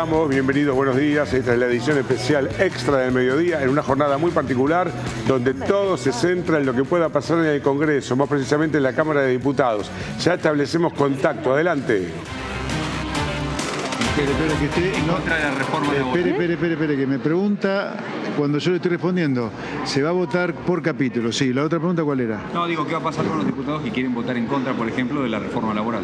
estamos, bienvenidos, buenos días. Esta es la edición especial extra del mediodía, en una jornada muy particular, donde todo se centra en lo que pueda pasar en el Congreso, más precisamente en la Cámara de Diputados. Ya establecemos contacto, adelante. Espere, que esté en contra de la reforma laboral. Espere, que me pregunta, cuando yo le estoy respondiendo, ¿se va a votar por capítulo? Sí, la otra pregunta, ¿cuál era? No, digo, ¿qué va a pasar con los diputados que quieren votar en contra, por ejemplo, de la reforma laboral?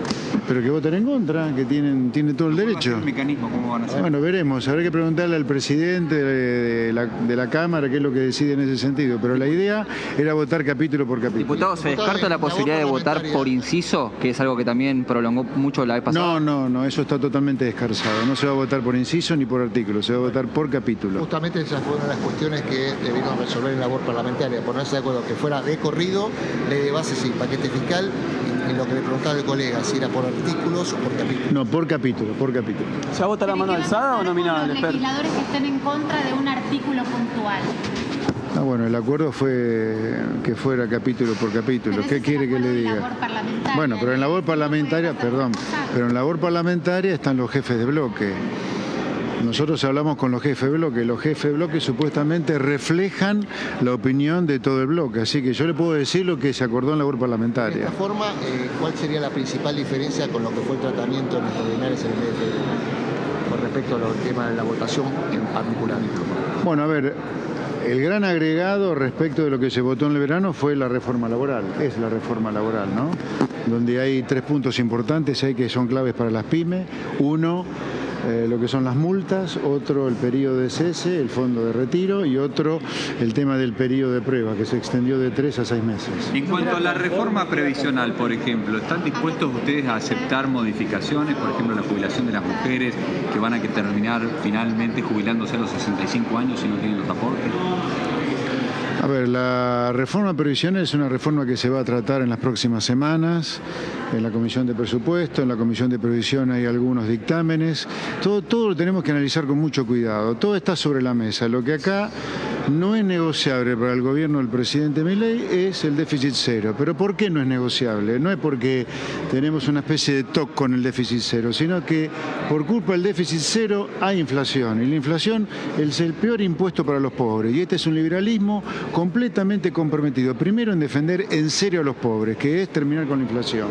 Pero que voten en contra, que tienen todo el derecho. ¿Cómo mecanismo? ¿Cómo van a hacer? Bueno, veremos, habrá que preguntarle al presidente de la Cámara qué es lo que decide en ese sentido, pero la idea era votar capítulo por capítulo. Diputado, ¿se descarta la posibilidad de votar por inciso, que es algo que también prolongó mucho la vez pasada? No, eso está totalmente descansado. No se va a votar por inciso ni por artículo, se va a votar por capítulo. Justamente esa fue una de las cuestiones que debieron resolver en la labor parlamentaria, ponerse de acuerdo que fuera de corrido, ley de base sí, paquete fiscal, y lo que le preguntaba el colega, si era por artículos o por capítulos. No, por capítulo. ¿Se va a votar a mano alzada o nominal? Los legisladores que estén en contra de un artículo puntual. Bueno, el acuerdo fue que fuera capítulo por capítulo. ¿Qué quiere que le diga? Bueno, pero en labor parlamentaria, pero en labor parlamentaria están los jefes de bloque. Nosotros hablamos con los jefes de bloque. Los jefes de bloque supuestamente reflejan la opinión de todo el bloque. Así que yo le puedo decir lo que se acordó en labor parlamentaria. De esta forma, ¿cuál sería la principal diferencia con lo que fue el tratamiento en extraordinarias en el DF con respecto al tema de la votación en particular? Bueno, a ver, el gran agregado respecto de lo que se votó en el verano fue la reforma laboral. Es la reforma laboral, ¿no? Donde hay 3 puntos importantes ahí que son claves para las pymes. Uno, lo que son las multas, otro el periodo de cese, el fondo de retiro, y otro el tema del periodo de prueba, que se extendió de 3 a 6 meses. En cuanto a la reforma previsional, por ejemplo, ¿están dispuestos ustedes a aceptar modificaciones, por ejemplo, la jubilación de las mujeres que van a terminar finalmente jubilándose a los 65 años si no tienen los aportes? A ver, la reforma previsional es una reforma que se va a tratar en las próximas semanas, en la Comisión de Presupuesto, en la Comisión de Previsión hay algunos dictámenes, todo lo tenemos que analizar con mucho cuidado, todo está sobre la mesa. Lo que acá no es negociable para el gobierno del presidente Milei es el déficit cero. ¿Pero por qué no es negociable? No es porque tenemos una especie de TOC con el déficit cero, sino que por culpa del déficit cero hay inflación, y la inflación es el peor impuesto para los pobres, y este es un liberalismo completamente comprometido, primero en defender en serio a los pobres, que es terminar con la inflación.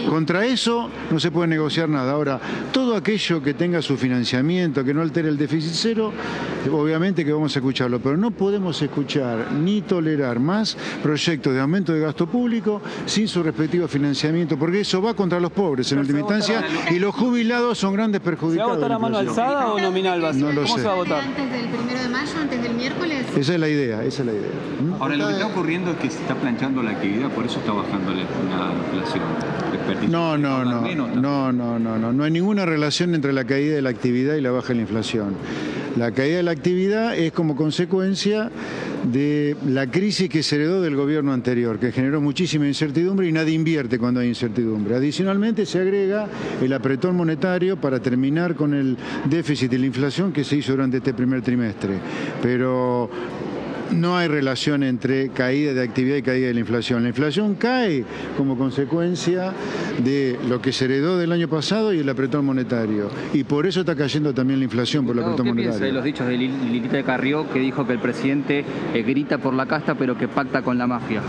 Contra eso no se puede negociar nada. Ahora, todo aquello que tenga su financiamiento, que no altere el déficit cero, obviamente que vamos a escucharlo, pero no podemos escuchar ni tolerar más proyectos de aumento de gasto público sin su respectivo financiamiento, porque eso va contra los pobres en última instancia, y los jubilados son grandes perjudicados. ¿Se va a votar a mano alzada o nominal? No lo ¿Cómo sé. se va a votar? ¿Antes del 1 de mayo, antes del miércoles? Esa es la idea, Ahora, lo que está ocurriendo es que se está planchando la actividad, por eso está bajando la inflación. No hay ninguna relación entre la caída de la actividad y la baja de la inflación. La caída de la actividad es como consecuencia de la crisis que se heredó del gobierno anterior, que generó muchísima incertidumbre y nadie invierte cuando hay incertidumbre. Adicionalmente se agrega el apretón monetario para terminar con el déficit y la inflación que se hizo durante este primer trimestre. Pero no hay relación entre caída de actividad y caída de la inflación. La inflación cae como consecuencia de lo que se heredó del año pasado y el apretón monetario. Y por eso está cayendo también la inflación, por el apretón monetario. ¿Qué piensa de los dichos de Lilita de Carrió, que dijo que el presidente grita por la casta pero que pacta con la mafia?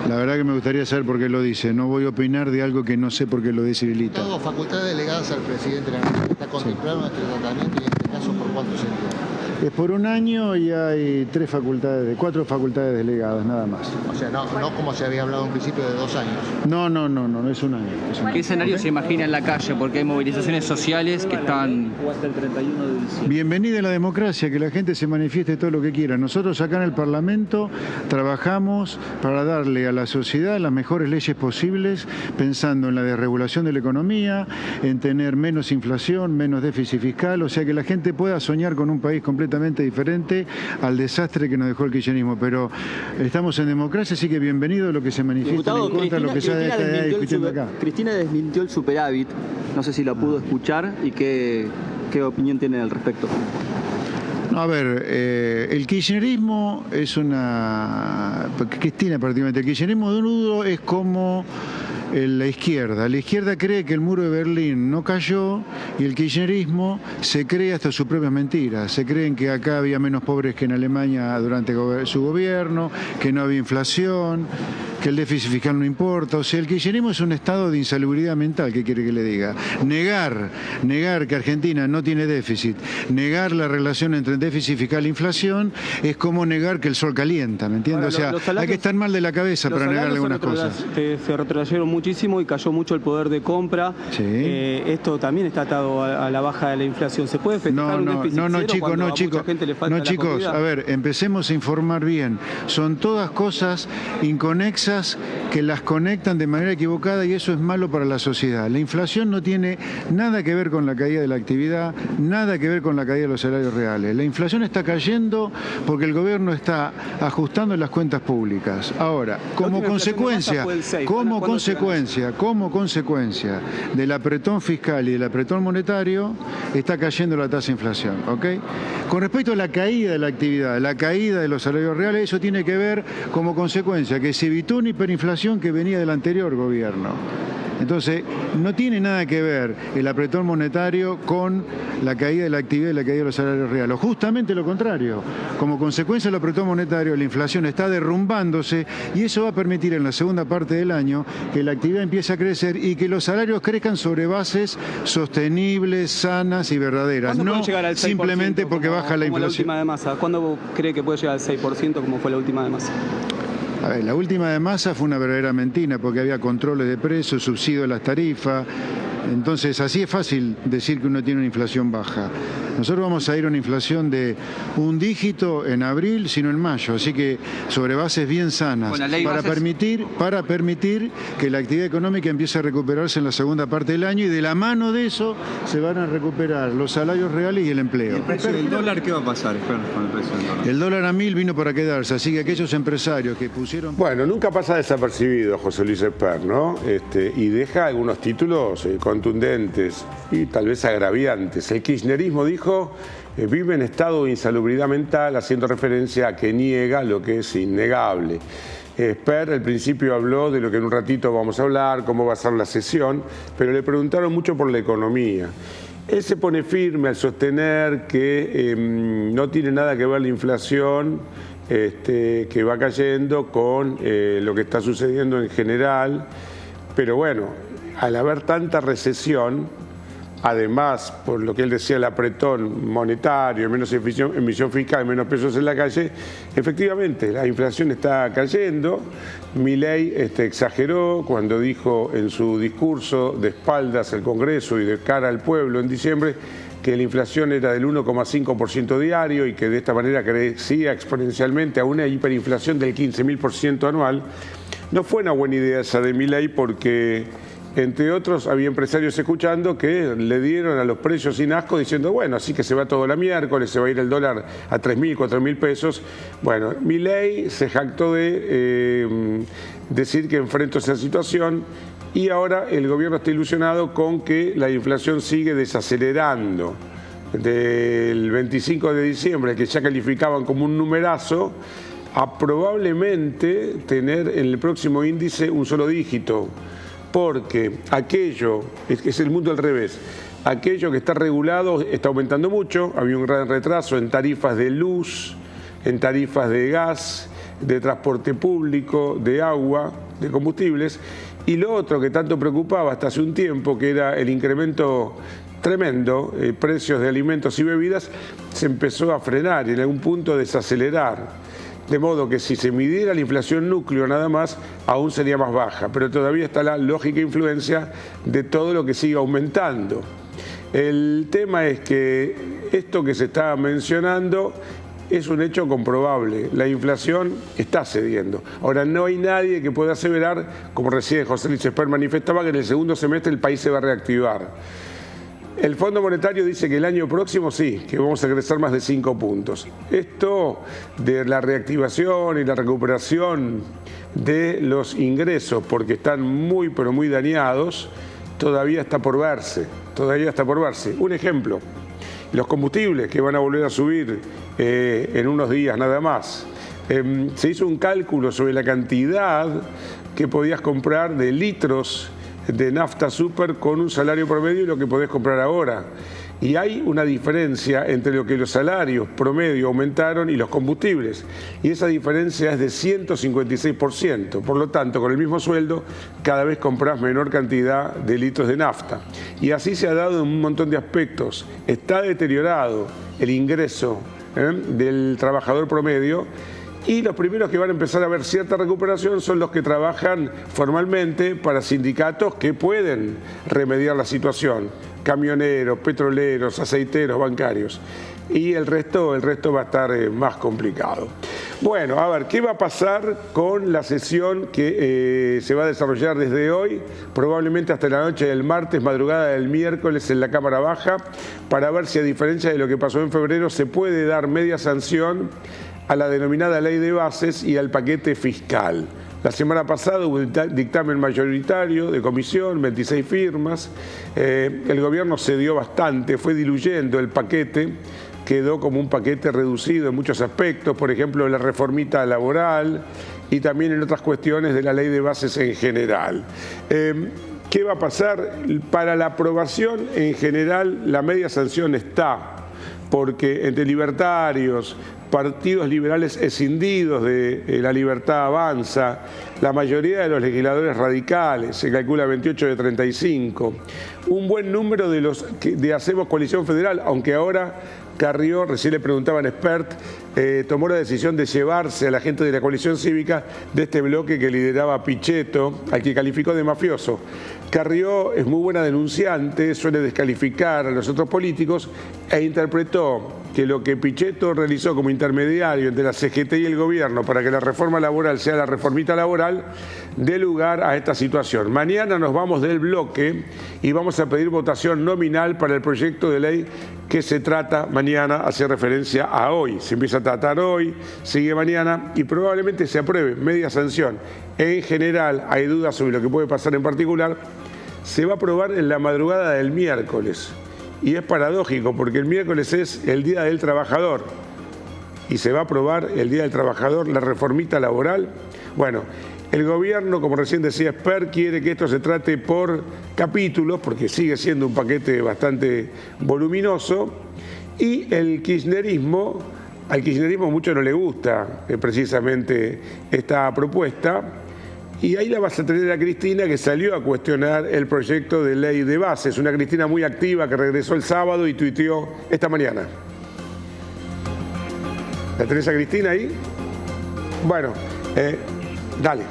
La verdad que me gustaría saber por qué lo dice. No voy a opinar de algo que no sé por qué lo dice Lilita. Todo facultades delegadas al presidente de la Nación. ¿Está contemplado nuestro tratamiento y en este caso por cuánto se dio? Es por 1 año y hay 4 facultades delegadas, nada más. O sea, no como se había hablado en principio de 2 años. No, es 1 año. ¿Qué escenario se imagina en la calle? Porque hay movilizaciones sociales que están... Bienvenida a la democracia, que la gente se manifieste todo lo que quiera. Nosotros acá en el Parlamento trabajamos para darle a la sociedad las mejores leyes posibles, pensando en la desregulación de la economía, en tener menos inflación, menos déficit fiscal, o sea que la gente pueda soñar con un país completamente diferente al desastre que nos dejó el kirchnerismo. Pero estamos en democracia, así que bienvenido a lo que se manifiesta en contra de lo que se está discutiendo acá. Cristina desmintió el superávit, no sé si lo pudo escuchar y qué opinión tiene al respecto. A ver, el kirchnerismo es Cristina particularmente, el kirchnerismo de un nudo es como la izquierda. La izquierda cree que el muro de Berlín no cayó y el kirchnerismo se cree hasta sus propias mentiras. Se creen que acá había menos pobres que en Alemania durante su gobierno, que no había inflación, que el déficit fiscal no importa. O sea, el kirchnerismo es un estado de insalubridad mental, ¿qué quiere que le diga? Negar que Argentina no tiene déficit, negar la relación entre déficit fiscal e inflación, es como negar que el sol calienta, ¿me entiendes? Ahora, o sea, hay que estar mal de la cabeza para negar algunas cosas. Se retrotrayeron muchísimo y cayó mucho el poder de compra. Sí. Esto también está atado a la baja de la inflación. ¿Se puede festejar un déficit cero cuando a mucha gente le falta la comida? A ver, empecemos a informar bien. Son todas cosas inconexas que las conectan de manera equivocada y eso es malo para la sociedad. La inflación no tiene nada que ver con la caída de la actividad, nada que ver con la caída de los salarios reales. La inflación está cayendo porque el gobierno está ajustando las cuentas públicas. Ahora, como consecuencia del apretón fiscal y del apretón monetario, está cayendo la tasa de inflación, ¿ok? Con respecto a la caída de la actividad, la caída de los salarios reales, eso tiene que ver como consecuencia que se evitó una hiperinflación que venía del anterior gobierno. Entonces, no tiene nada que ver el apretón monetario con la caída de la actividad y la caída de los salarios reales. Justamente lo contrario. Como consecuencia del apretón monetario, la inflación está derrumbándose y eso va a permitir en la segunda parte del año que la actividad empiece a crecer y que los salarios crezcan sobre bases sostenibles, sanas y verdaderas. No simplemente porque baja la inflación. La última de Massa. ¿Cuándo cree que puede llegar al 6% como fue la última de Massa? A ver, la última de Massa fue una verdadera mentira porque había controles de precios, subsidio de las tarifas. Entonces, así es fácil decir que uno tiene una inflación baja. Nosotros vamos a ir a una inflación de un dígito en abril, sino en mayo. Así que sobre bases bien sanas, para permitir que la actividad económica empiece a recuperarse en la segunda parte del año y de la mano de eso se van a recuperar los salarios reales y el empleo. ¿El precio del dólar qué va a pasar con el precio del dólar? El dólar a 1000 vino para quedarse, así que aquellos empresarios que pusieron... Bueno, nunca pasa desapercibido José Luis Espert, ¿no? Y deja algunos títulos contundentes y tal vez agraviantes. El kirchnerismo dijo vive en estado de insalubridad mental, haciendo referencia a que niega lo que es innegable. Espert al principio habló de lo que en un ratito vamos a hablar, cómo va a ser la sesión, pero le preguntaron mucho por la economía. Él se pone firme al sostener que no tiene nada que ver la inflación que va cayendo con lo que está sucediendo en general, pero bueno, al haber tanta recesión, además, por lo que él decía, el apretón monetario, menos emisión fiscal, menos pesos en la calle, efectivamente la inflación está cayendo. Milei exageró cuando dijo en su discurso de espaldas al Congreso y de cara al pueblo en diciembre que la inflación era del 1,5% diario y que de esta manera crecía exponencialmente a una hiperinflación del 15.000% anual. No fue una buena idea esa de Milei porque, entre otros, había empresarios escuchando que le dieron a los precios sin asco diciendo, bueno, así que se va todo la miércoles, se va a ir el dólar a 3.000, 4.000 pesos. Bueno, Milei se jactó de decir que enfrentó esa situación y ahora el gobierno está ilusionado con que la inflación sigue desacelerando. Del 25 de diciembre, que ya calificaban como un numerazo, a probablemente tener en el próximo índice un solo dígito. Porque aquello, es el mundo al revés, aquello que está regulado está aumentando mucho, había un gran retraso en tarifas de luz, en tarifas de gas, de transporte público, de agua, de combustibles, y lo otro que tanto preocupaba hasta hace un tiempo, que era el incremento tremendo, precios de alimentos y bebidas, se empezó a frenar y en algún punto a desacelerar. De modo que si se midiera la inflación núcleo nada más, aún sería más baja, pero todavía está la lógica influencia de todo lo que sigue aumentando. El tema es que esto que se está mencionando es un hecho comprobable. La inflación está cediendo. Ahora, no hay nadie que pueda aseverar, como recién José Luis Espert manifestaba, que en el segundo semestre el país se va a reactivar. El Fondo Monetario dice que el año próximo sí, que vamos a crecer más de 5 puntos. Esto de la reactivación y la recuperación de los ingresos, porque están muy, pero muy dañados, todavía está por verse, Un ejemplo, los combustibles que van a volver a subir en unos días nada más. Se hizo un cálculo sobre la cantidad que podías comprar de litros de nafta super con un salario promedio y lo que podés comprar ahora. Y hay una diferencia entre lo que los salarios promedio aumentaron y los combustibles. Y esa diferencia es de 156%. Por lo tanto, con el mismo sueldo, cada vez compras menor cantidad de litros de nafta. Y así se ha dado en un montón de aspectos. Está deteriorado el ingreso del trabajador promedio. Y los primeros que van a empezar a ver cierta recuperación son los que trabajan formalmente para sindicatos que pueden remediar la situación. Camioneros, petroleros, aceiteros, bancarios. Y el resto va a estar más complicado. Bueno, a ver, ¿qué va a pasar con la sesión que se va a desarrollar desde hoy? Probablemente hasta la noche del martes, madrugada del miércoles en la Cámara Baja, para ver si a diferencia de lo que pasó en febrero se puede dar media sanción a la denominada ley de bases y al paquete fiscal. La semana pasada hubo un dictamen mayoritario de comisión, 26 firmas. El gobierno cedió bastante, fue diluyendo el paquete, quedó como un paquete reducido en muchos aspectos, por ejemplo, la reformita laboral y también en otras cuestiones de la ley de bases en general. ¿Qué va a pasar? Para la aprobación en general la media sanción está, porque entre libertarios, partidos liberales escindidos de La Libertad Avanza, la mayoría de los legisladores radicales, se calcula 28 de 35, un buen número de los de Hacemos Coalición Federal, aunque ahora Carrió, recién le preguntaban expert, tomó la decisión de llevarse a la gente de la coalición cívica de este bloque que lideraba Pichetto, al que calificó de mafioso. Carrió es muy buena denunciante, suele descalificar a los otros políticos e interpretó que lo que Pichetto realizó como intermediario entre la CGT y el gobierno para que la reforma laboral sea la reformita laboral dé lugar a esta situación. Mañana nos vamos del bloque y vamos a pedir votación nominal para el proyecto de ley que se trata mañana, hace referencia a hoy. Se empieza a tratar hoy, sigue mañana y probablemente se apruebe media sanción. En general, hay dudas sobre lo que puede pasar en particular. Se va a aprobar en la madrugada del miércoles. Y es paradójico porque el miércoles es el Día del Trabajador y se va a aprobar el Día del Trabajador, la reformita laboral. Bueno, el gobierno, como recién decía Esper, quiere que esto se trate por capítulos porque sigue siendo un paquete bastante voluminoso y el kirchnerismo, al kirchnerismo mucho no le gusta precisamente esta propuesta. Y ahí la vas a tener a Cristina, que salió a cuestionar el proyecto de ley de bases. Una Cristina muy activa que regresó el sábado y tuiteó esta mañana. ¿La tenés a Cristina ahí? Bueno, dale.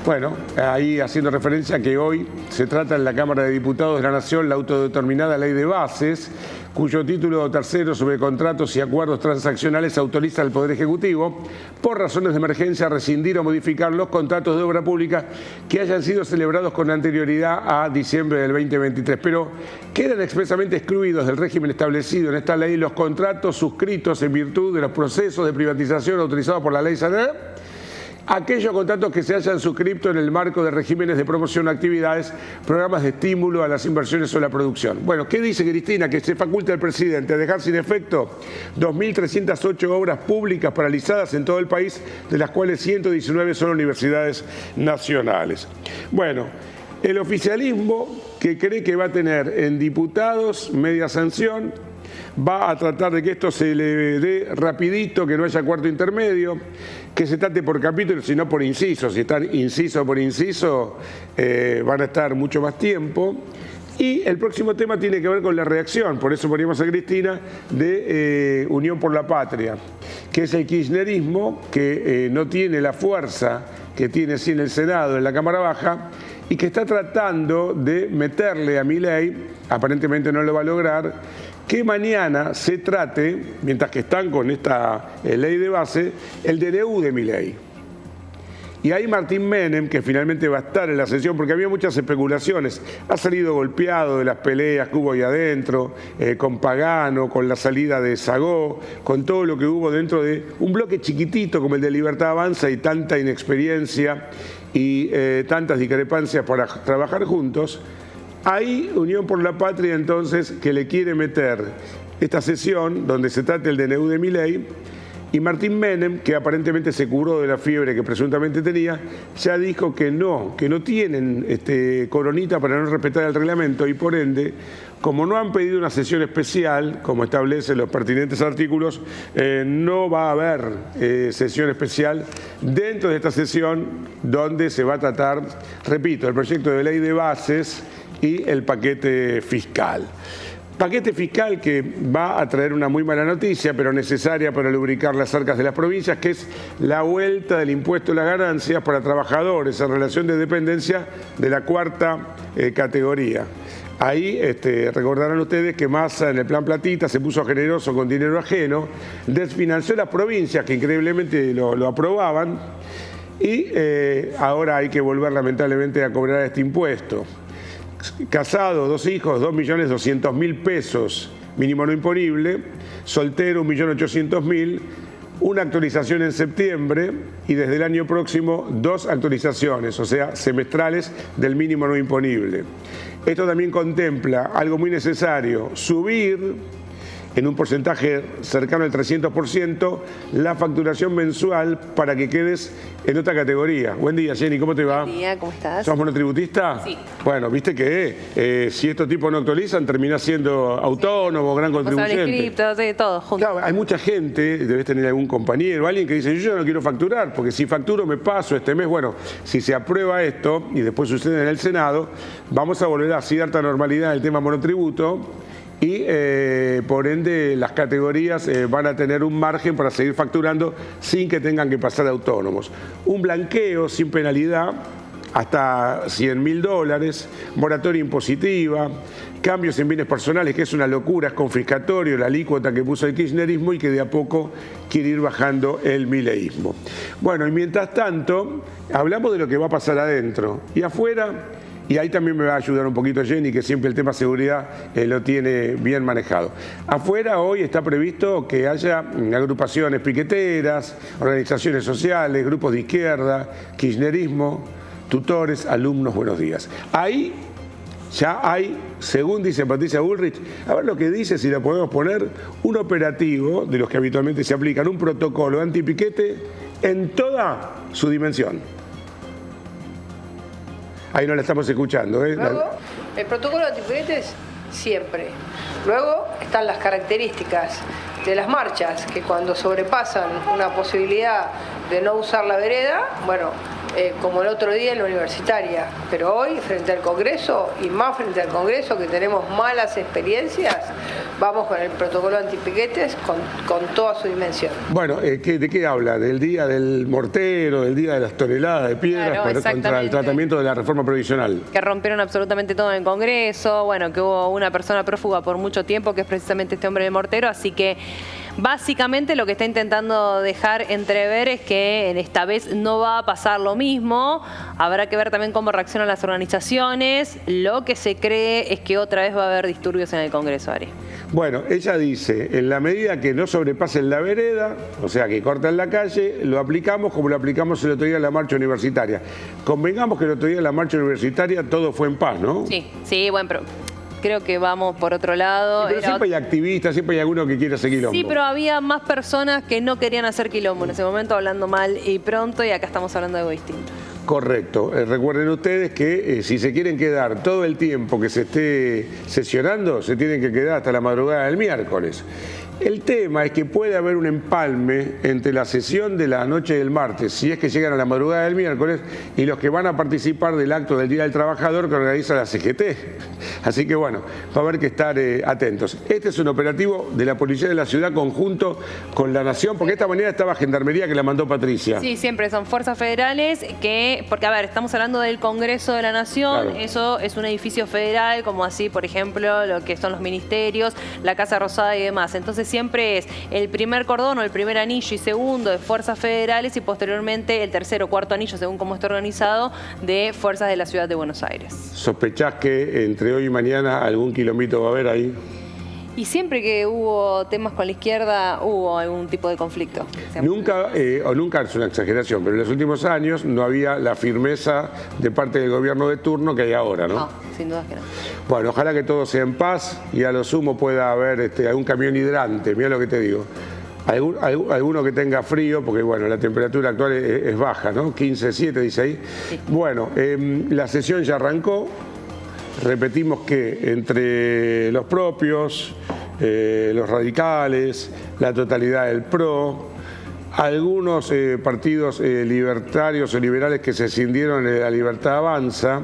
Bueno, ahí haciendo referencia a que hoy se trata en la Cámara de Diputados de la Nación la autodeterminada ley de bases, cuyo título tercero sobre contratos y acuerdos transaccionales autoriza al Poder Ejecutivo, por razones de emergencia, a rescindir o modificar los contratos de obra pública que hayan sido celebrados con anterioridad a diciembre del 2023. Pero quedan expresamente excluidos del régimen establecido en esta ley los contratos suscritos en virtud de los procesos de privatización autorizados por la ley Saner, aquellos contratos que se hayan suscrito en el marco de regímenes de promoción de actividades, programas de estímulo a las inversiones o la producción. Bueno, ¿qué dice Cristina? Que se faculta al presidente a dejar sin efecto 2.308 obras públicas paralizadas en todo el país, de las cuales 119 son universidades nacionales. Bueno, el oficialismo, que cree que va a tener en diputados media sanción, va a tratar de que esto se le dé rapidito, que no haya cuarto intermedio, que se trate por capítulo, sino por inciso. Si están inciso por inciso, van a estar mucho más tiempo. Y el próximo tema tiene que ver con la reacción, por eso poníamos a Cristina, de Unión por la Patria, que es el kirchnerismo que no tiene la fuerza que tiene sí en el Senado, en la Cámara Baja, y que está tratando de meterle a Milei, aparentemente no lo va a lograr, que mañana se trate, mientras que están con esta ley de base, el DNU de Milei. Y ahí Martín Menem, que finalmente va a estar en la sesión, porque había muchas especulaciones, ha salido golpeado de las peleas que hubo ahí adentro, con Pagano, con la salida de Sagó, con todo lo que hubo dentro de un bloque chiquitito como el de Libertad Avanza y tanta inexperiencia y tantas discrepancias para trabajar juntos. Hay Unión por la Patria, entonces, que le quiere meter esta sesión donde se trate el DNU de Milei Y Martín Menem, que aparentemente se curó de la fiebre que presuntamente tenía, ya dijo que no tienen coronita para no respetar el reglamento y por ende, como no han pedido una sesión especial, como establecen los pertinentes artículos, no va a haber sesión especial dentro de esta sesión donde se va a tratar, repito, el proyecto de ley de bases y el paquete fiscal. Paquete fiscal que va a traer una muy mala noticia, pero necesaria para lubricar las arcas de las provincias, que es la vuelta del impuesto a las ganancias para trabajadores en relación de dependencia de la cuarta categoría. Ahí recordarán ustedes que Massa en el plan Platita se puso generoso con dinero ajeno, desfinanció las provincias que increíblemente lo aprobaban y ahora hay que volver lamentablemente a cobrar este impuesto. Casado, 2 hijos, 2.200.000 pesos, mínimo no imponible. Soltero, 1.800.000. Una actualización en septiembre y desde el año próximo 2 actualizaciones, o sea, semestrales del mínimo no imponible. Esto también contempla algo muy necesario, subir en un porcentaje cercano al 300% la facturación mensual para que quedes en otra categoría. Buen día, Jenny, ¿cómo te va? Buen día, ¿cómo estás? ¿Sos monotributista? Sí. Bueno, viste que si estos tipos no actualizan, terminás siendo autónomo, gran contribuyente. Sí, todo junto. Claro, hay mucha gente, debes tener algún compañero, alguien que dice, yo ya no quiero facturar, porque si facturo me paso este mes. Bueno, si se aprueba esto y después sucede en el Senado, vamos a volver a cierta normalidad el tema monotributo. Y por ende las categorías van a tener un margen para seguir facturando sin que tengan que pasar a autónomos. Un blanqueo sin penalidad hasta $100.000, moratoria impositiva, cambios en bienes personales, que es una locura, es confiscatorio la alícuota que puso el kirchnerismo y que de a poco quiere ir bajando el mileísmo. Bueno, y mientras tanto, hablamos de lo que va a pasar adentro y afuera. Y ahí también me va a ayudar un poquito Jenny, que siempre el tema seguridad lo tiene bien manejado. Afuera hoy está previsto que haya agrupaciones piqueteras, organizaciones sociales, grupos de izquierda, kirchnerismo, tutores, alumnos, buenos días. Ahí ya hay, según dice Patricia Bullrich, a ver lo que dice, si la podemos poner, un operativo de los que habitualmente se aplican, un protocolo antipiquete en toda su dimensión. Ahí no la estamos escuchando. Luego, el protocolo de antipiquetes siempre. Luego están las características de las marchas, que cuando sobrepasan una posibilidad de no usar la vereda, bueno, como el otro día en la universitaria, pero hoy frente al Congreso y más frente al Congreso que tenemos malas experiencias, vamos con el protocolo antipiquetes con toda su dimensión. Bueno, ¿de qué habla? ¿Del día del mortero, del día de las toneladas de piedras contra el tratamiento de la reforma provisional? Que rompieron absolutamente todo en el Congreso, bueno, que hubo una persona prófuga por mucho tiempo, que es precisamente este hombre del mortero, así que básicamente lo que está intentando dejar entrever es que esta vez no va a pasar lo mismo. Habrá que ver también cómo reaccionan las organizaciones. Lo que se cree es que otra vez va a haber disturbios en el Congreso, Ari. Bueno, ella dice, en la medida que no sobrepasen la vereda, o sea, que cortan la calle, lo aplicamos como lo aplicamos el otro día en la marcha universitaria. Convengamos que el otro día en la marcha universitaria todo fue en paz, ¿no? Sí, bueno, pero creo que vamos por otro lado. Sí, pero siempre hay activistas, siempre hay alguno que quiere hacer quilombo. Sí, pero había más personas que no querían hacer quilombo en ese momento, hablando mal y pronto, y acá estamos hablando de algo distinto. Correcto. Recuerden ustedes que si se quieren quedar todo el tiempo que se esté sesionando, se tienen que quedar hasta la madrugada del miércoles. El tema es que puede haber un empalme entre la sesión de la noche del martes, si es que llegan a la madrugada del miércoles, y los que van a participar del acto del Día del Trabajador que organiza la CGT. Así que bueno, va a haber que estar atentos. Este es un operativo de la Policía de la Ciudad conjunto con la Nación, porque de esta manera estaba Gendarmería que la mandó Patricia. Sí, siempre son fuerzas federales que, porque a ver, estamos hablando del Congreso de la Nación, claro. Eso es un edificio federal, como así, por ejemplo, lo que son los ministerios, la Casa Rosada y demás. Entonces siempre es el primer cordón o el primer anillo y segundo de fuerzas federales y posteriormente el tercer o cuarto anillo, según cómo está organizado, de fuerzas de la Ciudad de Buenos Aires. ¿Sospechás que entre hoy y mañana algún kilómetro va a haber ahí? Y siempre que hubo temas con la izquierda hubo algún tipo de conflicto. Nunca es una exageración, pero en los últimos años no había la firmeza de parte del gobierno de turno que hay ahora, ¿no? No, sin duda que no. Bueno, ojalá que todo sea en paz y a lo sumo pueda haber algún camión hidrante, mira lo que te digo. Alguno que tenga frío, porque bueno, la temperatura actual es baja, ¿no? 15,7 dice ahí. Sí. Bueno, la sesión ya arrancó. Repetimos que entre los propios, los radicales, la totalidad del PRO, algunos partidos libertarios o liberales que se escindieron de La Libertad Avanza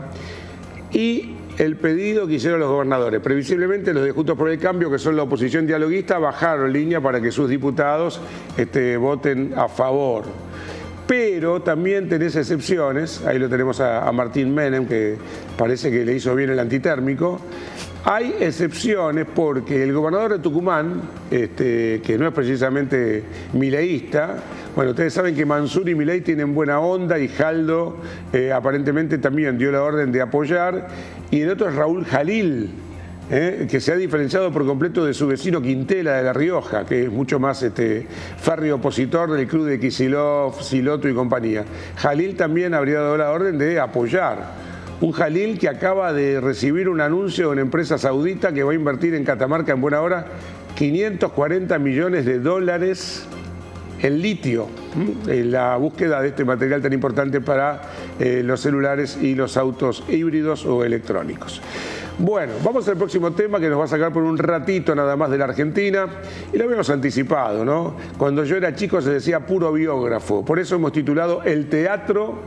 y el pedido que hicieron los gobernadores. Previsiblemente los de Juntos por el Cambio, que son la oposición dialoguista, bajaron línea para que sus diputados voten a favor. Pero también tenés excepciones, ahí lo tenemos a Martín Menem, que parece que le hizo bien el antitérmico. Hay excepciones porque el gobernador de Tucumán, que no es precisamente mileísta, bueno, ustedes saben que Mansur y Milei tienen buena onda y Jaldo aparentemente también dio la orden de apoyar, y el otro es Raúl Jalil, que se ha diferenciado por completo de su vecino Quintela de La Rioja, que es mucho más férreo opositor del club de Kicillof, Siloto y compañía. Jalil también habría dado la orden de apoyar. Un Jalil que acaba de recibir un anuncio de una empresa saudita que va a invertir en Catamarca en buena hora 540 millones de dólares en litio, en la búsqueda de este material tan importante para los celulares y los autos híbridos o electrónicos. Bueno, vamos al próximo tema que nos va a sacar por un ratito nada más de la Argentina, y lo habíamos anticipado, ¿no? Cuando yo era chico se decía puro biógrafo, por eso hemos titulado El teatro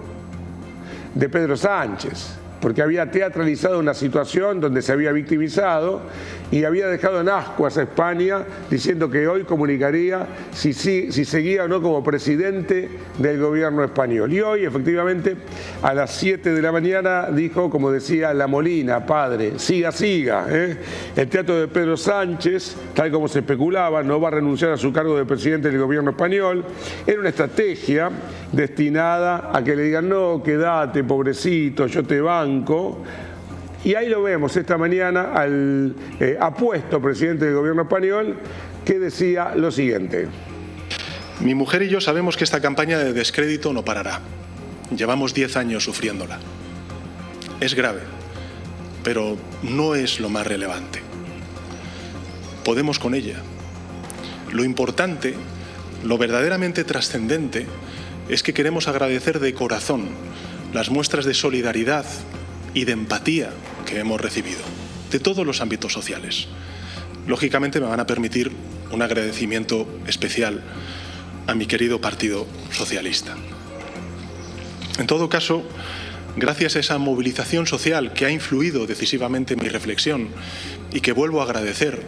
de Pedro Sánchez, porque había teatralizado una situación donde se había victimizado y había dejado en ascuas a España diciendo que hoy comunicaría si seguía o no como presidente del gobierno español. Y hoy, efectivamente, a las 7 de la mañana dijo, como decía La Molina, padre, siga, siga. El teatro de Pedro Sánchez, tal como se especulaba, no va a renunciar a su cargo de presidente del gobierno español. Era una estrategia destinada a que le digan, no, quédate, pobrecito, yo te banco. Y ahí lo vemos esta mañana al apuesto presidente del gobierno español, que decía lo siguiente. Mi mujer y yo sabemos que esta campaña de descrédito no parará. Llevamos 10 años sufriéndola. Es grave, pero no es lo más relevante. Podemos con ella. Lo importante, lo verdaderamente trascendente, es que queremos agradecer de corazón las muestras de solidaridad y de empatía que hemos recibido, de todos los ámbitos sociales. Lógicamente me van a permitir un agradecimiento especial a mi querido Partido Socialista. En todo caso, gracias a esa movilización social que ha influido decisivamente en mi reflexión y que vuelvo a agradecer,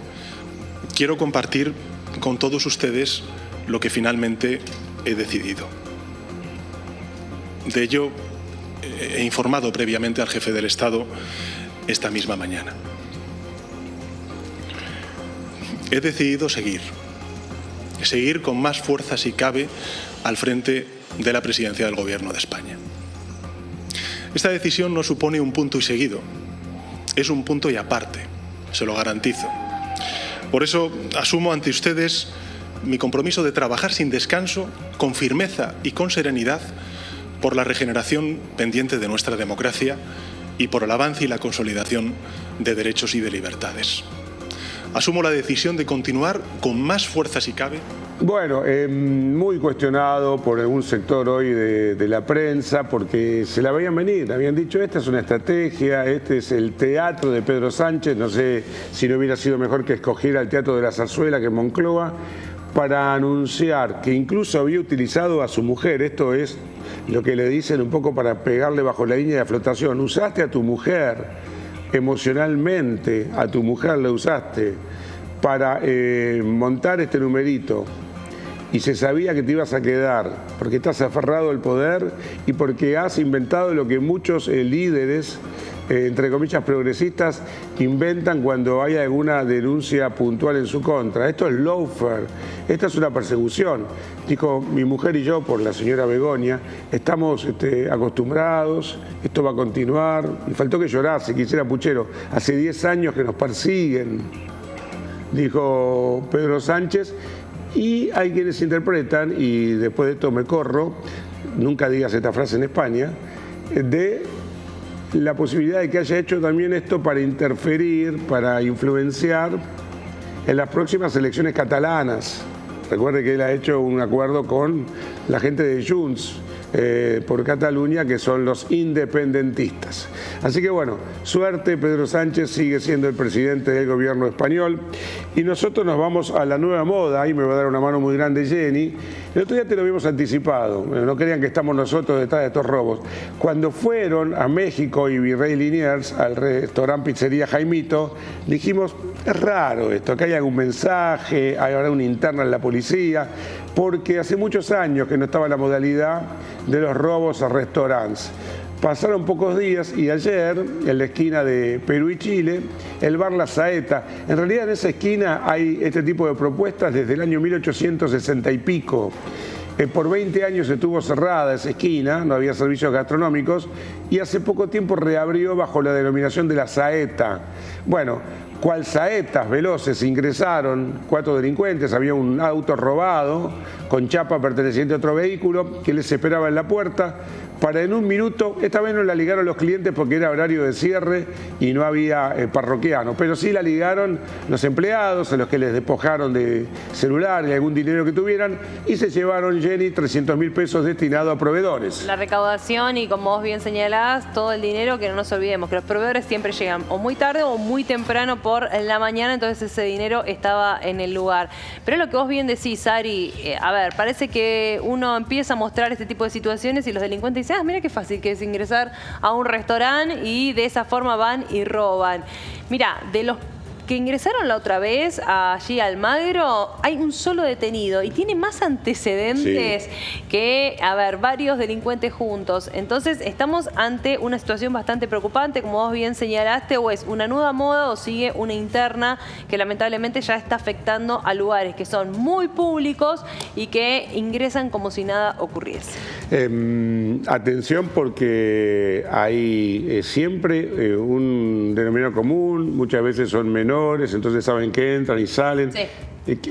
quiero compartir con todos ustedes lo que finalmente he decidido. De ello he informado previamente al jefe del Estado esta misma mañana. He decidido seguir con más fuerza si cabe al frente de la presidencia del Gobierno de España. Esta decisión no supone un punto y seguido, es un punto y aparte, se lo garantizo. Por eso asumo ante ustedes mi compromiso de trabajar sin descanso, con firmeza y con serenidad, por la regeneración pendiente de nuestra democracia y por el avance y la consolidación de derechos y de libertades. Asumo la decisión de continuar con más fuerza si cabe. Bueno, muy cuestionado por algún sector hoy de la prensa, porque se la veían venir, habían dicho, esta es una estrategia, este es el teatro de Pedro Sánchez, no sé si no hubiera sido mejor que escogiera el Teatro de la Zarzuela que Moncloa, para anunciar que incluso había utilizado a su mujer. Esto es lo que le dicen un poco para pegarle bajo la línea de flotación. Usaste a tu mujer emocionalmente, a tu mujer la usaste para montar este numerito, y se sabía que te ibas a quedar porque estás aferrado al poder y porque has inventado lo que muchos líderes, entre comillas progresistas, inventan cuando hay alguna denuncia puntual en su contra. Esto es lawfare, esta es una persecución. Dijo, mi mujer y yo, por la señora Begoña, estamos acostumbrados, esto va a continuar. Y faltó que llorase, quisiera puchero. Hace 10 años que nos persiguen, dijo Pedro Sánchez. Y hay quienes interpretan, y después de esto me corro, nunca digas esta frase en España, de la posibilidad de que haya hecho también esto para interferir, para influenciar en las próximas elecciones catalanas. Recuerde que él ha hecho un acuerdo con la gente de Junts por Cataluña, que son los independentistas. Así que bueno, suerte, Pedro Sánchez sigue siendo el presidente del gobierno español y nosotros nos vamos a la nueva moda. Ahí me va a dar una mano muy grande Jenny. El otro día te lo habíamos anticipado, no crean que estamos nosotros detrás de estos robos. Cuando fueron a México y Virrey Liniers al restaurante Pizzería Jaimito, dijimos, es raro esto, que hay algún mensaje, hay ahora una interna en la policía, porque hace muchos años que no estaba la modalidad de los robos a restaurantes. Pasaron pocos días y ayer, en la esquina de Perú y Chile, el bar La Saeta. En realidad en esa esquina hay este tipo de propuestas desde el año 1860 y pico. Por 20 años estuvo cerrada esa esquina, no había servicios gastronómicos y hace poco tiempo reabrió bajo la denominación de La Saeta. Bueno, cual saetas veloces ingresaron 4 delincuentes, había un auto robado con chapa perteneciente a otro vehículo que les esperaba en la puerta. Para en un minuto, esta vez no la ligaron los clientes porque era horario de cierre y no había parroquianos, pero sí la ligaron los empleados, a los que les despojaron de celular y algún dinero que tuvieran y se llevaron, Jenny, 300.000 pesos destinados a proveedores. La recaudación y, como vos bien señalás, todo el dinero, que no nos olvidemos que los proveedores siempre llegan o muy tarde o muy temprano por la mañana, entonces ese dinero estaba en el lugar. Pero lo que vos bien decís, Ari, a ver, parece que uno empieza a mostrar este tipo de situaciones y los delincuentes dicen, mira qué fácil que es ingresar a un restaurante y de esa forma van y roban. Mira, de los que ingresaron la otra vez allí a Almagro, hay un solo detenido y tiene más antecedentes que, a ver, varios delincuentes juntos. Entonces estamos ante una situación bastante preocupante, como vos bien señalaste, o es una nueva moda o sigue una interna que lamentablemente ya está afectando a lugares que son muy públicos y que ingresan como si nada ocurriese. Atención, porque hay siempre un denominador común, muchas veces son menores, entonces saben que entran y salen. Sí.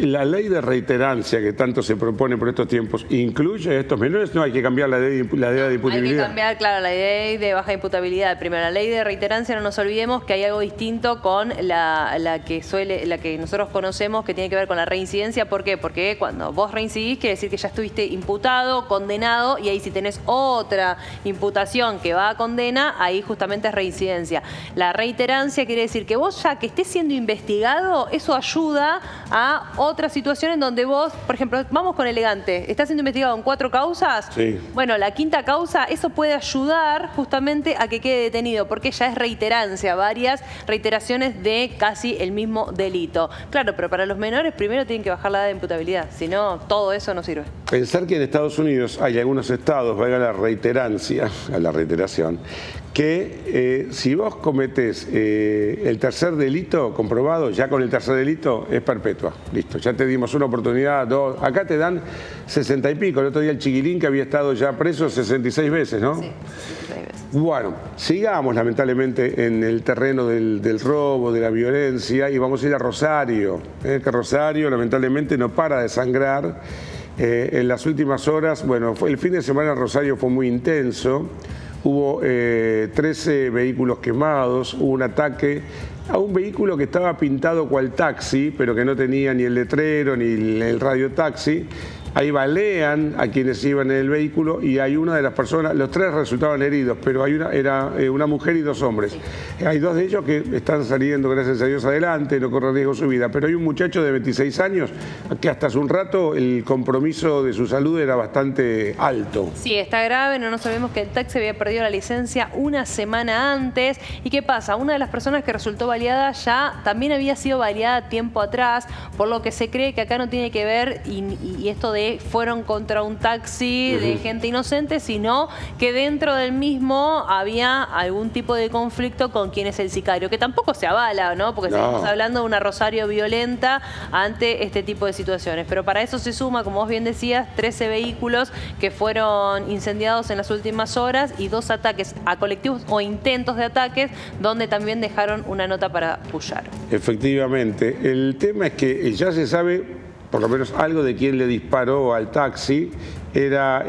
La ley de reiterancia que tanto se propone por estos tiempos, ¿incluye a estos menores? No, hay que cambiar la ley de imputabilidad. Hay que cambiar, claro, la ley de baja imputabilidad. Primero, la ley de reiterancia, no nos olvidemos que hay algo distinto con la que nosotros conocemos, que tiene que ver con la reincidencia. ¿Por qué? Porque cuando vos reincidís, quiere decir que ya estuviste imputado, condenado, y ahí si tenés otra imputación que va a condena, ahí justamente es reincidencia. La reiterancia quiere decir que vos, ya que estés siendo investigado, eso ayuda a otra situación en donde vos, por ejemplo, vamos con Elegante, está siendo investigado en 4 causas. Sí. Bueno, la 5ª causa, eso puede ayudar justamente a que quede detenido, porque ya es reiterancia, varias reiteraciones de casi el mismo delito. Claro, pero para los menores primero tienen que bajar la edad de imputabilidad, si no, todo eso no sirve. Pensar que en Estados Unidos hay algunos estados, valga la reiterancia, a la reiteración, que si vos cometés el tercer delito comprobado, ya con el tercer delito es perpetua. Listo, ya te dimos una oportunidad, 2. Acá te dan 60 y pico. El otro día el Chiquilín, que había estado ya preso 66 veces, ¿no? Sí, 66 veces. Bueno, sigamos lamentablemente en el terreno del robo, de la violencia, y vamos a ir a Rosario. Que Rosario lamentablemente no para de sangrar. En las últimas horas, bueno, el fin de semana en Rosario fue muy intenso. Hubo 13 vehículos quemados, hubo un ataque a un vehículo que estaba pintado cual taxi, pero que no tenía ni el letrero ni el radiotaxi. Ahí balean a quienes iban en el vehículo y hay una de las personas, los 3 resultaban heridos, pero era una mujer y 2 hombres. Hay 2 de ellos que están saliendo, gracias a Dios, adelante, no corre riesgo su vida, pero hay un muchacho de 26 años que hasta hace un rato el compromiso de su salud era bastante alto. Sí, está grave, no nos olvidemos que el taxi había perdido la licencia una semana antes. ¿Y qué pasa? Una de las personas que resultó baleada ya también había sido baleada tiempo atrás, por lo que se cree que acá no tiene que ver, y esto de fueron contra un taxi de gente inocente, sino que dentro del mismo había algún tipo de conflicto con quien es el sicario, que tampoco se avala, ¿no? Porque estamos hablando de una Rosario violenta ante este tipo de situaciones. Pero para eso se suma, como vos bien decías, 13 vehículos que fueron incendiados en las últimas horas y 2 ataques a colectivos o intentos de ataques, donde también dejaron una nota para pullar. Efectivamente. El tema es que ya se sabe por lo menos algo de quién le disparó al taxi. Era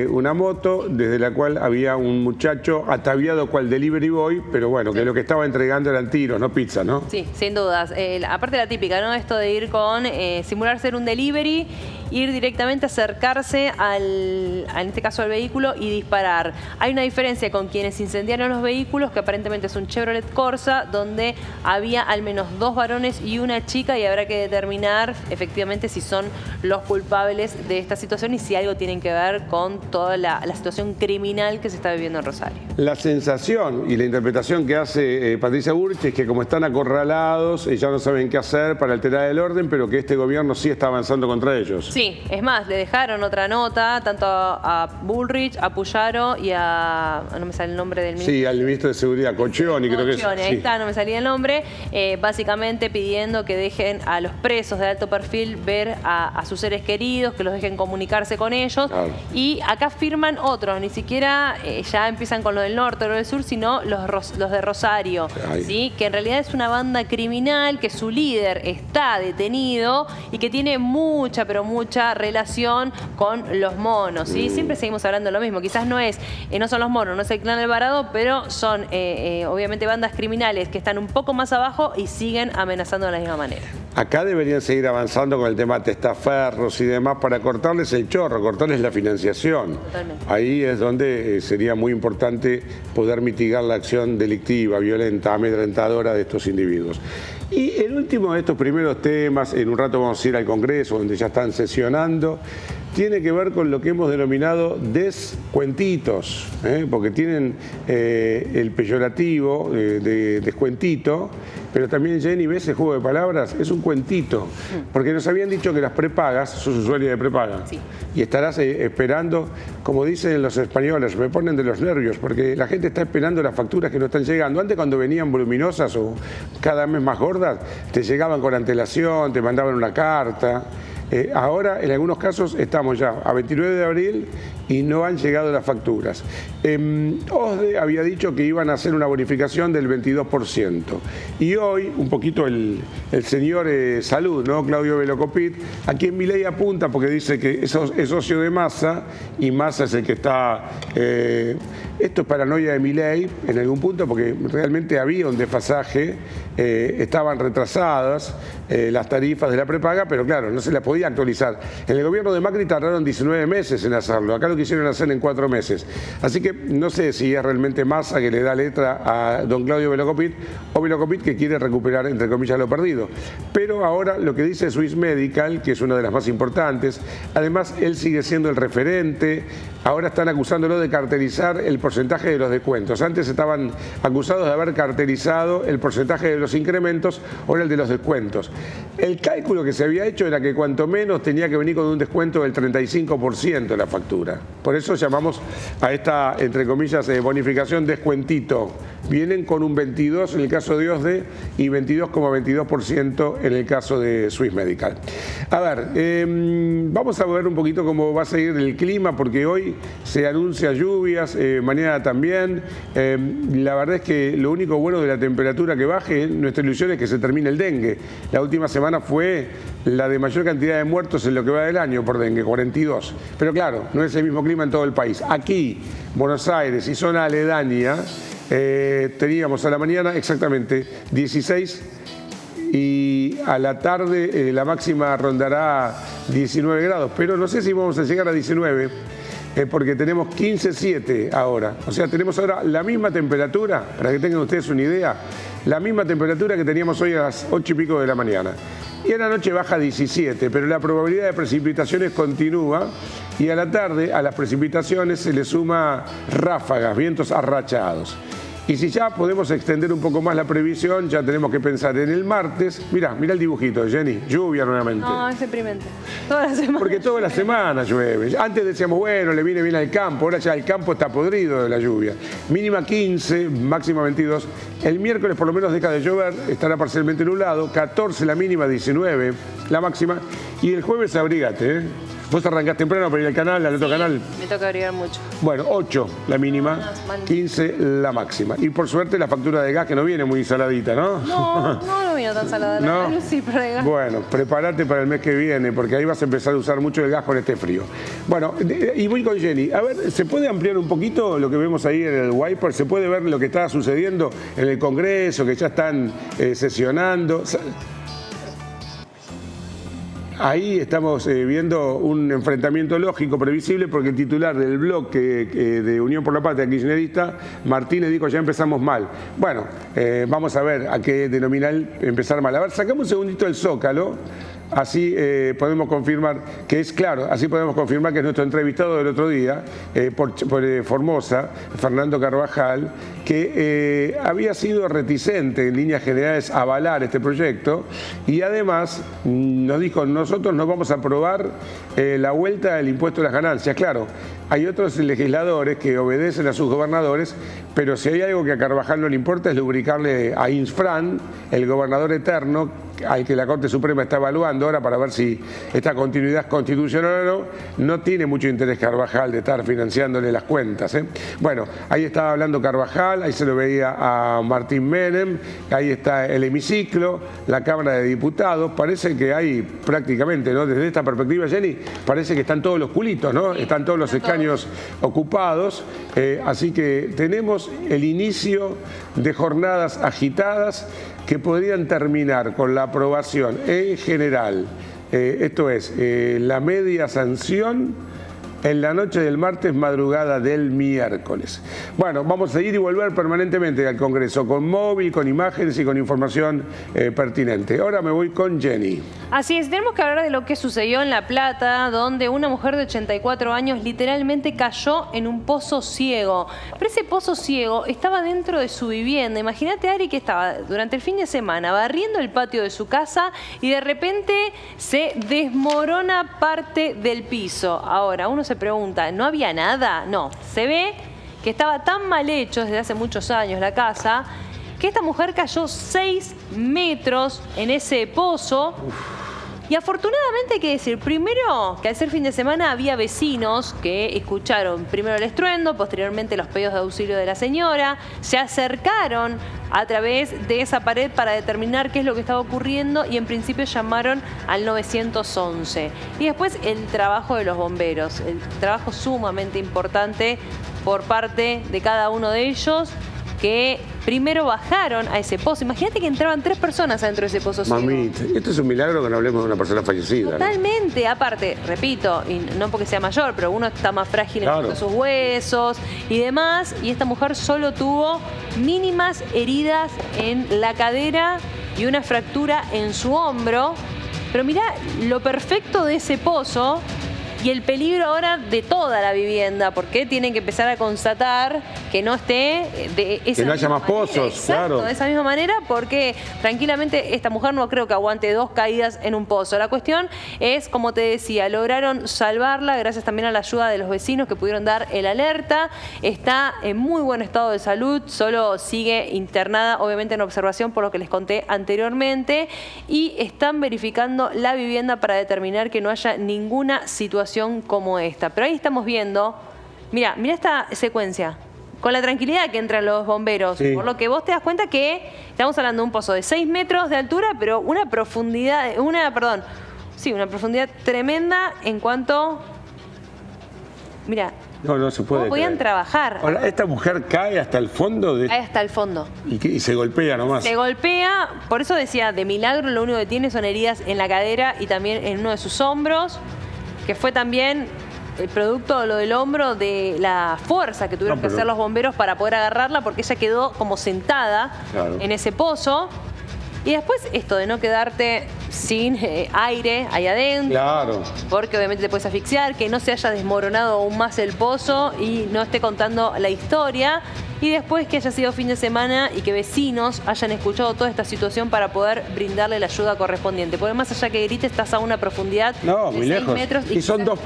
una moto desde la cual había un muchacho ataviado cual delivery boy, pero bueno, que lo que estaba entregando eran tiros, no pizza, ¿no? Sí, sin dudas. Aparte la típica, ¿no? Esto de ir con simular ser un delivery ir directamente, acercarse en este caso al vehículo y disparar. Hay una diferencia con quienes incendiaron los vehículos, que aparentemente es un Chevrolet Corsa, donde había al menos 2 varones y una chica, y habrá que determinar efectivamente si son los culpables de esta situación y si algo tienen que ver con toda la situación criminal que se está viviendo en Rosario. La sensación y la interpretación que hace Patricia Bullrich es que como están acorralados, ya no saben qué hacer para alterar el orden, pero que este gobierno sí está avanzando contra ellos. Sí, es más, le dejaron otra nota, tanto a Bullrich, a Puyaro y a... no me sale el nombre del ministro. Sí, al ministro de Seguridad, Coccioni, creo que es. Ahí sí. está, no me salía el nombre. Básicamente pidiendo que dejen a los presos de alto perfil ver a sus seres queridos, que los dejen comunicarse con ellos. Claro. Y acá firman otros, ni siquiera ya empiezan con lo del norte o lo del sur, sino los de Rosario, ¿sí? Que en realidad es una banda criminal, que su líder está detenido y que tiene mucha, pero mucha relación con los monos, ¿sí? Siempre seguimos hablando de lo mismo, quizás no son los monos, no es el Clan Alvarado, pero son obviamente bandas criminales que están un poco más abajo y siguen amenazando de la misma manera. Acá deberían seguir avanzando con el tema de testaferros y demás para cortarles el chorro, cortarles la financiación. Totalmente. Ahí es donde sería muy importante poder mitigar la acción delictiva, violenta, amedrentadora de estos individuos. Y el último de estos primeros temas, en un rato vamos a ir al Congreso, donde ya están sesionando, tiene que ver con lo que hemos denominado descuentitos, porque tienen el peyorativo de descuentito, pero también, Jenny, ¿ves ese juego de palabras? Es un cuentito, porque nos habían dicho que las prepagas, sos usuario de prepaga, sí. Y estarás esperando, como dicen los españoles, me ponen de los nervios, porque la gente está esperando las facturas que no están llegando. Antes, cuando venían voluminosas o cada mes más gordas, te llegaban con antelación, te mandaban una carta. Ahora, en algunos casos, estamos ya a 29 de abril y no han llegado las facturas. OSDE había dicho que iban a hacer una bonificación del 22%. Y hoy, un poquito el señor Salud, ¿no? Claudio Velocopit, a quien Milei apunta porque dice que es socio de Massa y Massa es el que está... esto es paranoia de Milei en algún punto porque realmente había un desfasaje, estaban retrasadas las tarifas de la prepaga, pero claro, no se la podía actualizar. En el gobierno de Macri tardaron 19 meses en hacerlo, acá lo quisieron hacer en 4 meses. Así que no sé si es realmente Massa que le da letra a don Claudio Velocopit o Velocopit que quiere recuperar, entre comillas, lo perdido. Pero ahora lo que dice Swiss Medical, que es una de las más importantes, además él sigue siendo el referente, ahora están acusándolo de cartelizar el porcentaje de los descuentos. Antes estaban acusados de haber cartelizado el porcentaje de los incrementos, ahora el de los descuentos. El cálculo que se había hecho era que cuanto menos tenía que venir con un descuento del 35% de la factura. Por eso llamamos a esta, entre comillas, bonificación descuentito. Vienen con un 22% en el caso de OSDE y 22,22% en el caso de Swiss Medical. A ver, vamos a ver un poquito cómo va a seguir el clima, porque hoy se anuncia lluvias, mañana también. La verdad es que lo único bueno de la temperatura que baje, nuestra ilusión es que se termine el dengue. La última semana fue la de mayor cantidad de muertos en lo que va del año por dengue, 42. Pero claro, no es el mismo clima en todo el país. Aquí, Buenos Aires y zona aledaña, teníamos a la mañana exactamente 16 y a la tarde la máxima rondará 19 grados, pero no sé si vamos a llegar a 19 porque tenemos 15,7 ahora. O sea, tenemos ahora la misma temperatura, para que tengan ustedes una idea, la misma temperatura que teníamos hoy a las 8 y pico de la mañana. Y a la noche baja 17, pero la probabilidad de precipitaciones continúa y a la tarde a las precipitaciones se le suma ráfagas, vientos arrachados. Y si ya podemos extender un poco más la previsión, ya tenemos que pensar en el martes. Mirá el dibujito, Jenny, lluvia nuevamente. No, es deprimente. Toda la semana. Porque toda la semana llueve. Antes decíamos, bueno, le viene bien al campo, ahora ya el campo está podrido de la lluvia. Mínima 15, máxima 22. El miércoles por lo menos deja de llover, estará parcialmente nublado, 14 la mínima, 19 la máxima. Y el jueves abrígate, ¿eh? Vos arrancás temprano para ir al canal, al otro canal. Me toca abrigar mucho. Bueno, 8 la mínima, 15 la máxima. Y por suerte la factura de gas que no viene muy saladita, ¿no? No vino tan salada. ¿No? La luz sí, pero de gas. Bueno, prepárate para el mes que viene, porque ahí vas a empezar a usar mucho el gas con este frío. Bueno, y voy con Jenny. A ver, ¿se puede ampliar un poquito lo que vemos ahí en el wiper? ¿Se puede ver lo que está sucediendo en el Congreso, que ya están sesionando? Ahí estamos viendo un enfrentamiento lógico, previsible, porque el titular del bloque de Unión por la Patria kirchnerista, Martínez, dijo ya empezamos mal. Bueno, vamos a ver a qué denomina empezar mal. A ver, sacamos un segundito el Zócalo. Así podemos confirmar que es claro, así podemos confirmar que es nuestro entrevistado del otro día por Formosa, Fernando Carvajal, que había sido reticente en líneas generales a avalar este proyecto y además nos dijo, nosotros no vamos a aprobar la vuelta del impuesto a las ganancias. Claro, hay otros legisladores que obedecen a sus gobernadores, pero si hay algo que a Carvajal no le importa es lubricarle a Insfrán, el gobernador eterno, al que la Corte Suprema está evaluando ahora para ver si esta continuidad constitucional o no tiene mucho interés Carvajal de estar financiándole las cuentas. Bueno, ahí estaba hablando Carvajal, ahí se lo veía a Martín Menem, ahí está el hemiciclo, la Cámara de Diputados, parece que hay prácticamente, ¿no? Desde esta perspectiva, Jenny, parece que están todos los culitos, ¿no? Están todos los escaños ocupados, así que tenemos el inicio de jornadas agitadas que podrían terminar con la aprobación en general, esto es, la media sanción en la noche del martes, madrugada del miércoles. Bueno, vamos a ir y volver permanentemente al Congreso, con móvil, con imágenes y con información pertinente. Ahora me voy con Jenny. Así es, tenemos que hablar de lo que sucedió en La Plata, donde una mujer de 84 años literalmente cayó en un pozo ciego. Pero ese pozo ciego estaba dentro de su vivienda. Imagínate, Ari, que estaba durante el fin de semana barriendo el patio de su casa y de repente se desmorona parte del piso. Ahora, uno se pregunta, ¿no había nada? No, se ve que estaba tan mal hecho desde hace muchos años la casa que esta mujer cayó 6 metros en ese pozo. Y afortunadamente hay que decir, primero, que al ser fin de semana había vecinos que escucharon primero el estruendo, posteriormente los pedidos de auxilio de la señora, se acercaron a través de esa pared para determinar qué es lo que estaba ocurriendo y en principio llamaron al 911. Y después el trabajo de los bomberos, el trabajo sumamente importante por parte de cada uno de ellos, que primero bajaron a ese pozo. Imagínate que entraban 3 personas adentro de ese pozo ciego. Mamita, esto es un milagro que no hablemos de una persona fallecida. Totalmente, ¿no? Aparte, repito, y no porque sea mayor, pero uno está más frágil en cuanto a sus huesos y demás, y esta mujer solo tuvo mínimas heridas en la cadera y una fractura en su hombro. Pero mirá lo perfecto de ese pozo y el peligro ahora de toda la vivienda, porque tienen que empezar a constatar que no esté de esa que no haya más manera. pozos. Exacto, claro. De esa misma manera, porque tranquilamente esta mujer no creo que aguante 2 caídas en un pozo. La cuestión es, como te decía, lograron salvarla gracias también a la ayuda de los vecinos que pudieron dar el alerta. Está en muy buen estado de salud, solo sigue internada, obviamente en observación por lo que les conté anteriormente, y están verificando la vivienda para determinar que no haya ninguna situación como esta. Pero ahí estamos viendo, mira esta secuencia, con la tranquilidad que entran los bomberos, sí. Por lo que vos te das cuenta que estamos hablando de un pozo de 6 metros de altura, pero una profundidad, una profundidad tremenda en cuanto, mira, no se puede. ¿cómo podían trabajar? Ahora, esta mujer cae hasta el fondo. Cae hasta el fondo. Y se golpea nomás. Se golpea, por eso decía, de milagro lo único que tiene son heridas en la cadera y también en uno de sus hombros, que fue también el producto lo del hombro de la fuerza que tuvieron que hacer los bomberos para poder agarrarla, porque ella quedó como sentada en ese pozo. Y después esto de no quedarte sin aire ahí adentro, porque obviamente te puedes asfixiar, que no se haya desmoronado aún más el pozo y no esté contando la historia. Y después que haya sido fin de semana y que vecinos hayan escuchado toda esta situación para poder brindarle la ayuda correspondiente. Porque más allá que grites, estás a una profundidad de muy 6 lejos. metros. Y son dos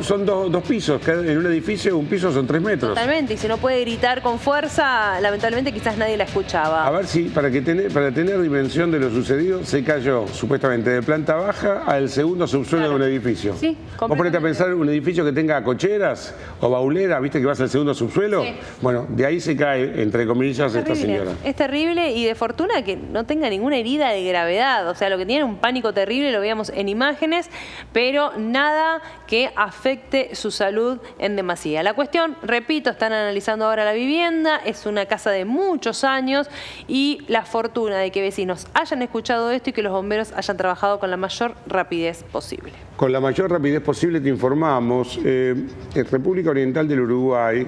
pisos. En un edificio, un piso son 3 metros. Totalmente. Y si no puede gritar con fuerza, lamentablemente quizás nadie la escuchaba. A ver si, para tener dimensión de lo sucedido, se cayó supuestamente de planta baja al segundo subsuelo de un edificio. Sí, vos ponete a pensar un edificio que tenga cocheras o bauleras, viste que vas al segundo subsuelo. Sí. Bueno, de ahí se cae, entre comillas, esta señora. Es terrible y de fortuna que no tenga ninguna herida de gravedad. O sea, lo que tiene un pánico terrible, lo veíamos en imágenes, pero nada que afecte su salud en demasía. La cuestión, repito, están analizando ahora la vivienda, es una casa de muchos años y la fortuna de que vecinos hayan escuchado esto y que los bomberos hayan trabajado con con la mayor rapidez posible. Con la mayor rapidez posible te informamos. En República Oriental del Uruguay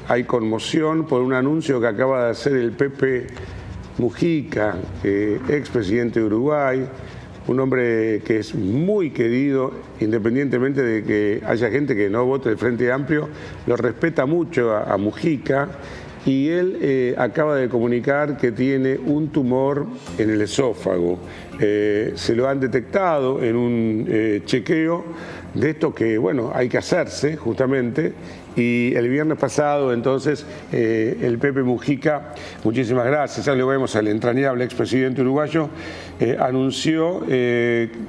hay conmoción por un anuncio que acaba de hacer el Pepe Mujica, expresidente de Uruguay, un hombre que es muy querido, independientemente de que haya gente que no vote del Frente Amplio, lo respeta mucho a Mujica, y él acaba de comunicar que tiene un tumor en el esófago. Se lo han detectado en un chequeo de esto que, bueno, hay que hacerse justamente. Y el viernes pasado, entonces, el Pepe Mujica, muchísimas gracias, ya lo vemos al entrañable expresidente uruguayo, anunció,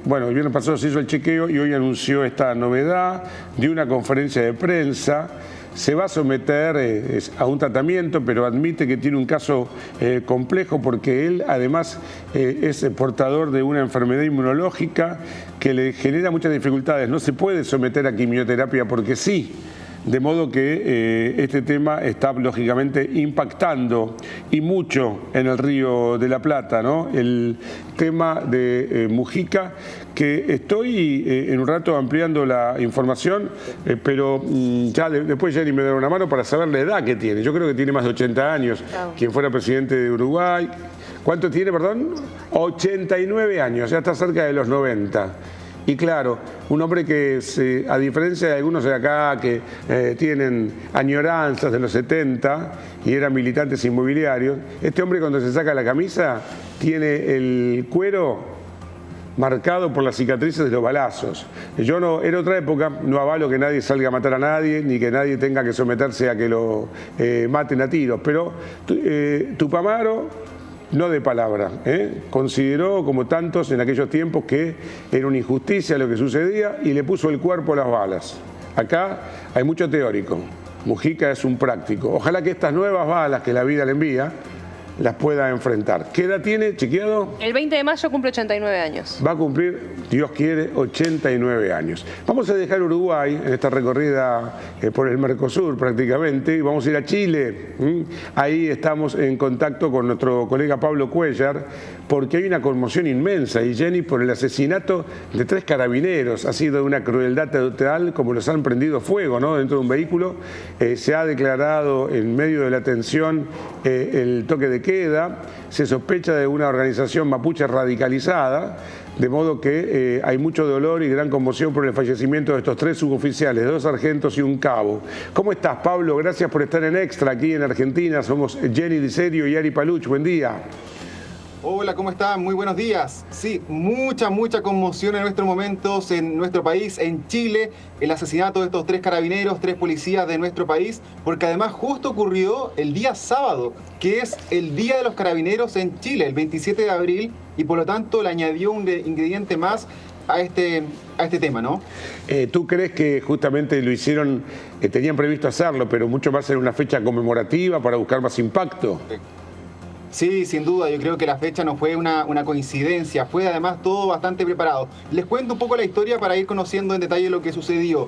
bueno, el viernes pasado se hizo el chequeo y hoy anunció esta novedad de una conferencia de prensa. Se va a someter a un tratamiento, pero admite que tiene un caso complejo porque él además es portador de una enfermedad inmunológica que le genera muchas dificultades. No se puede someter a quimioterapia porque sí. De modo que este tema está lógicamente impactando y mucho en el Río de la Plata, ¿no? El tema de Mujica, que estoy en un rato ampliando la información, pero ya después Jenny me dará una mano para saber la edad que tiene. Yo creo que tiene más de 80 años, quien fuera presidente de Uruguay. ¿Cuánto tiene, perdón? 89 años, ya está cerca de los 90. Y claro, un hombre que, a diferencia de algunos de acá que tienen añoranzas de los 70 y eran militantes inmobiliarios, este hombre cuando se saca la camisa tiene el cuero marcado por las cicatrices de los balazos. Yo no, en otra época no avalo que nadie salga a matar a nadie, ni que nadie tenga que someterse a que lo maten a tiros, pero Tupamaro, no de palabra, consideró, como tantos en aquellos tiempos, que era una injusticia lo que sucedía y le puso el cuerpo a las balas. Acá hay mucho teórico, Mujica es un práctico. Ojalá que estas nuevas balas que la vida le envía las pueda enfrentar. ¿Qué edad tiene, chequeado? El 20 de mayo cumple 89 años. Va a cumplir, Dios quiere, 89 años. Vamos a dejar Uruguay en esta recorrida por el Mercosur prácticamente y vamos a ir a Chile. Ahí estamos en contacto con nuestro colega Pablo Cuellar porque hay una conmoción inmensa, y Jenny, por el asesinato de 3 carabineros. Ha sido una crueldad total, como los han prendido fuego, ¿no?, dentro de un vehículo. Se ha declarado en medio de la tensión el toque de queda. Se sospecha de una organización mapuche radicalizada, de modo que hay mucho dolor y gran conmoción por el fallecimiento de estos 3 suboficiales, 2 sargentos y un cabo. ¿Cómo estás, Pablo? Gracias por estar en Extra aquí en Argentina. Somos Jenny Diserio y Ari Paluch. Buen día. Hola, ¿cómo están? Muy buenos días. Sí, mucha conmoción en estos momentos en nuestro país, en Chile, el asesinato de estos 3 carabineros, 3 policías de nuestro país, porque además justo ocurrió el día sábado, que es el Día de los Carabineros en Chile, el 27 de abril, y por lo tanto le añadió un ingrediente más a este tema, ¿no? ¿Tú crees que justamente lo hicieron, tenían previsto hacerlo, pero mucho más en una fecha conmemorativa para buscar más impacto? Sí, sin duda, yo creo que la fecha no fue una coincidencia, fue además todo bastante preparado. Les cuento un poco la historia para ir conociendo en detalle lo que sucedió.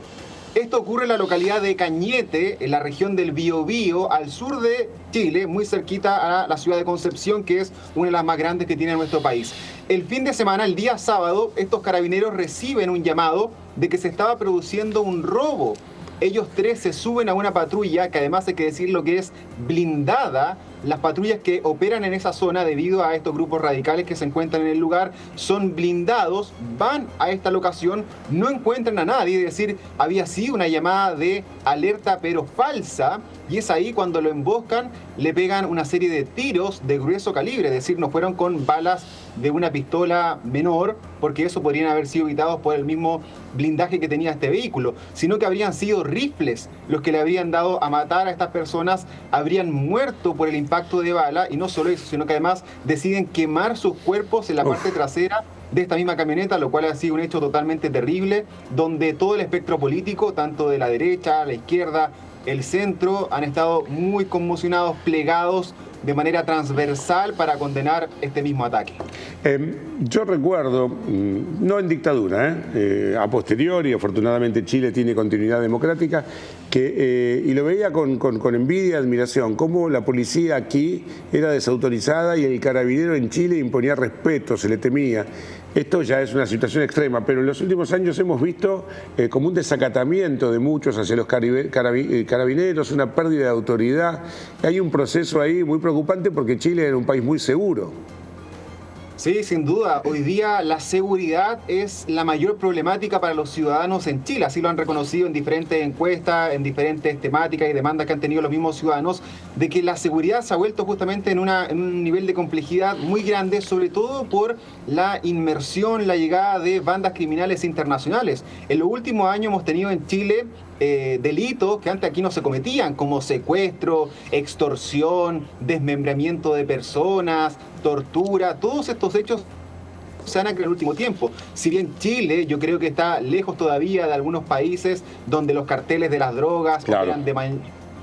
Esto ocurre en la localidad de Cañete, en la región del Biobío, al sur de Chile, muy cerquita a la ciudad de Concepción, que es una de las más grandes que tiene nuestro país. El fin de semana, el día sábado, estos carabineros reciben un llamado de que se estaba produciendo un robo. Ellos 3 se suben a una patrulla, que además hay que decir lo que es blindada. Las patrullas que operan en esa zona debido a estos grupos radicales que se encuentran en el lugar son blindados, van a esta locación, no encuentran a nadie, es decir, había sido una llamada de alerta pero falsa, y es ahí cuando lo emboscan, le pegan una serie de tiros de grueso calibre, es decir, no fueron con balas de una pistola menor, porque eso podrían haber sido evitados por el mismo blindaje que tenía este vehículo, sino que habrían sido rifles los que le habrían dado a matar a estas personas, habrían muerto por el impacto de bala, y no solo eso, sino que además deciden quemar sus cuerpos en la parte trasera de esta misma camioneta, lo cual ha sido un hecho totalmente terrible, donde todo el espectro político, tanto de la derecha, la izquierda, el centro, han estado muy conmocionados, plegados de manera transversal para condenar este mismo ataque. Yo recuerdo, no en dictadura, a posteriori, afortunadamente Chile tiene continuidad democrática, y lo veía con envidia y admiración, cómo la policía aquí era desautorizada y el carabinero en Chile imponía respeto, se le temía. Esto ya es una situación extrema, pero en los últimos años hemos visto como un desacatamiento de muchos hacia los carabineros, una pérdida de autoridad. Hay un proceso ahí muy preocupante porque Chile era un país muy seguro. Sí, sin duda. Hoy día la seguridad es la mayor problemática para los ciudadanos en Chile. Así lo han reconocido en diferentes encuestas, en diferentes temáticas y demandas que han tenido los mismos ciudadanos, de que la seguridad se ha vuelto justamente en un nivel de complejidad muy grande, sobre todo por la inmersión, la llegada de bandas criminales internacionales. En los últimos años hemos tenido en Chile delitos que antes aquí no se cometían, como secuestro, extorsión, desmembramiento de personas, tortura. Todos estos hechos se han acreado en el último tiempo. Si bien Chile, yo creo que está lejos todavía de algunos países donde los carteles de las drogas operan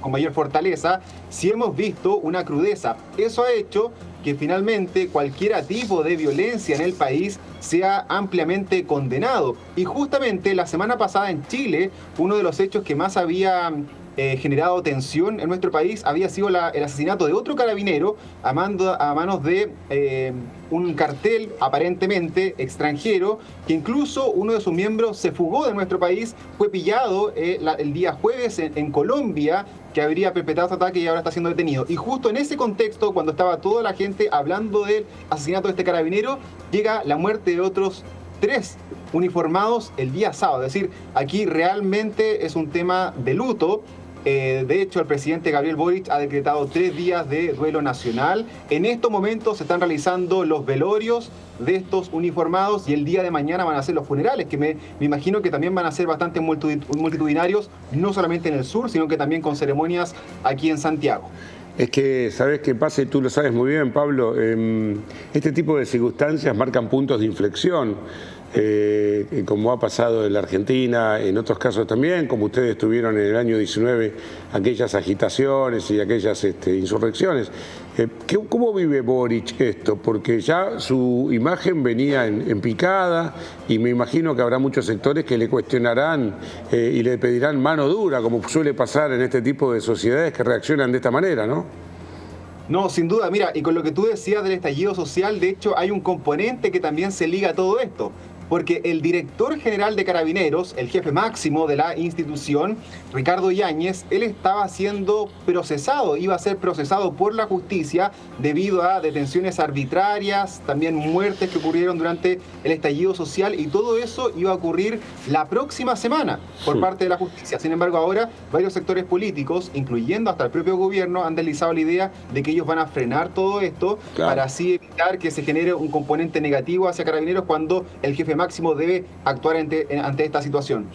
con mayor fortaleza, sí hemos visto una crudeza. Eso ha hecho que finalmente cualquier tipo de violencia en el país sea ampliamente condenado. Y justamente la semana pasada en Chile, uno de los hechos que más había generado tensión en nuestro país había sido el asesinato de otro carabinero a manos de un cartel aparentemente extranjero, que incluso uno de sus miembros se fugó de nuestro país, fue pillado el día jueves en Colombia, que habría perpetrado este ataque y ahora está siendo detenido. Y justo en ese contexto, cuando estaba toda la gente hablando del asesinato de este carabinero, llega la muerte de otros 3 uniformados el día sábado. Es decir, aquí realmente es un tema de luto. De hecho, el presidente Gabriel Boric ha decretado 3 días de duelo nacional. En estos momentos se están realizando los velorios de estos uniformados y el día de mañana van a ser los funerales, que me imagino que también van a ser bastante multitudinarios, no solamente en el sur, sino que también con ceremonias aquí en Santiago. Es que, ¿sabes qué pasa? Y tú lo sabes muy bien, Pablo. Este tipo de circunstancias marcan puntos de inflexión, como ha pasado en la Argentina, en otros casos también, como ustedes tuvieron en el año 19, aquellas agitaciones y aquellas insurrecciones. ¿Cómo vive Boric esto? Porque ya su imagen venía en picada y me imagino que habrá muchos sectores que le cuestionarán y le pedirán mano dura, como suele pasar en este tipo de sociedades que reaccionan de esta manera, ¿no? No, sin duda. Mira, y con lo que tú decías del estallido social, de hecho hay un componente que también se liga a todo esto. Porque el director general de Carabineros, el jefe máximo de la institución, Ricardo Yáñez, él estaba siendo procesado, iba a ser procesado por la justicia debido a detenciones arbitrarias, también muertes que ocurrieron durante el estallido social, y todo eso iba a ocurrir la próxima semana por parte de la justicia. Sin embargo, ahora varios sectores políticos, incluyendo hasta el propio gobierno, han deslizado la idea de que ellos van a frenar todo esto para así evitar que se genere un componente negativo hacia Carabineros cuando el jefe máximo debe actuar ante esta situación.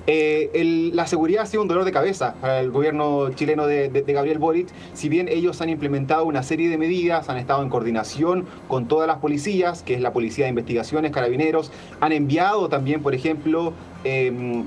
La seguridad ha sido un dolor de cabeza para el gobierno chileno de Gabriel Boric. Si bien ellos han implementado una serie de medidas, han estado en coordinación con todas las policías, que es la Policía de Investigaciones, Carabineros, han enviado también, por ejemplo,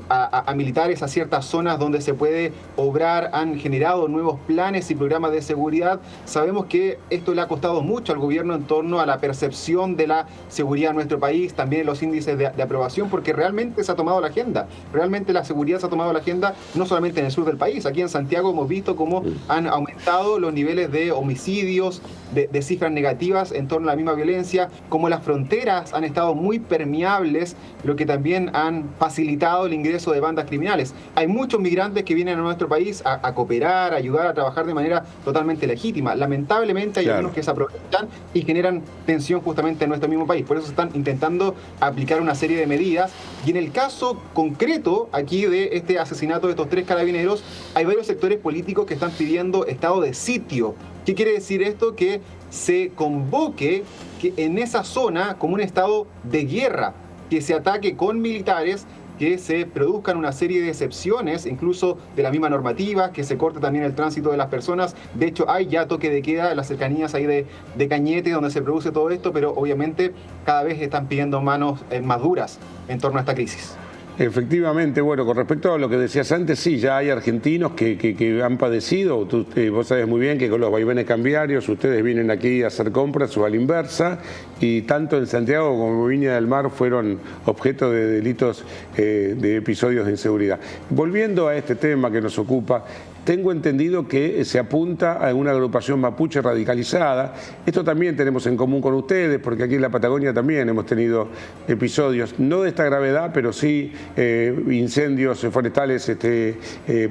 a militares a ciertas zonas donde se puede obrar, han generado nuevos planes y programas de seguridad. Sabemos que esto le ha costado mucho al gobierno en torno a la percepción de la seguridad en nuestro país, también los índices de aprobación, porque realmente se ha tomado la agenda. Realmente la seguridad se ha tomado la agenda no solamente en el sur del país. Aquí en Santiago hemos visto cómo han aumentado los niveles de homicidios, de cifras negativas en torno a la misma violencia, como las fronteras han estado muy permeables, lo que también han facilitado el ingreso de bandas criminales. Hay muchos migrantes que vienen a nuestro país a cooperar, a ayudar, a trabajar de manera totalmente legítima. Lamentablemente hay algunos que se aprovechan y generan tensión justamente en nuestro mismo país. Por eso están intentando aplicar una serie de medidas. Y en el caso concreto aquí de este asesinato de estos 3 carabineros, hay varios sectores políticos que están pidiendo estado de sitio. ¿Qué quiere decir esto? Que se convoque que en esa zona como un estado de guerra, que se ataque con militares, que se produzcan una serie de excepciones, incluso de la misma normativa, que se corte también el tránsito de las personas. De hecho, hay ya toque de queda en las cercanías ahí de Cañete, donde se produce todo esto, pero obviamente cada vez están pidiendo manos más duras en torno a esta crisis. Efectivamente, bueno, con respecto a lo que decías antes, sí, ya hay argentinos que han padecido. Vos sabés muy bien que con los vaivenes cambiarios ustedes vienen aquí a hacer compras o a la inversa, y tanto en Santiago como en Viña del Mar fueron objeto de delitos, de episodios de inseguridad. Volviendo a este tema que nos ocupa, tengo entendido que se apunta a una agrupación mapuche radicalizada. Esto también tenemos en común con ustedes, porque aquí en la Patagonia también hemos tenido episodios, no de esta gravedad, pero sí incendios forestales,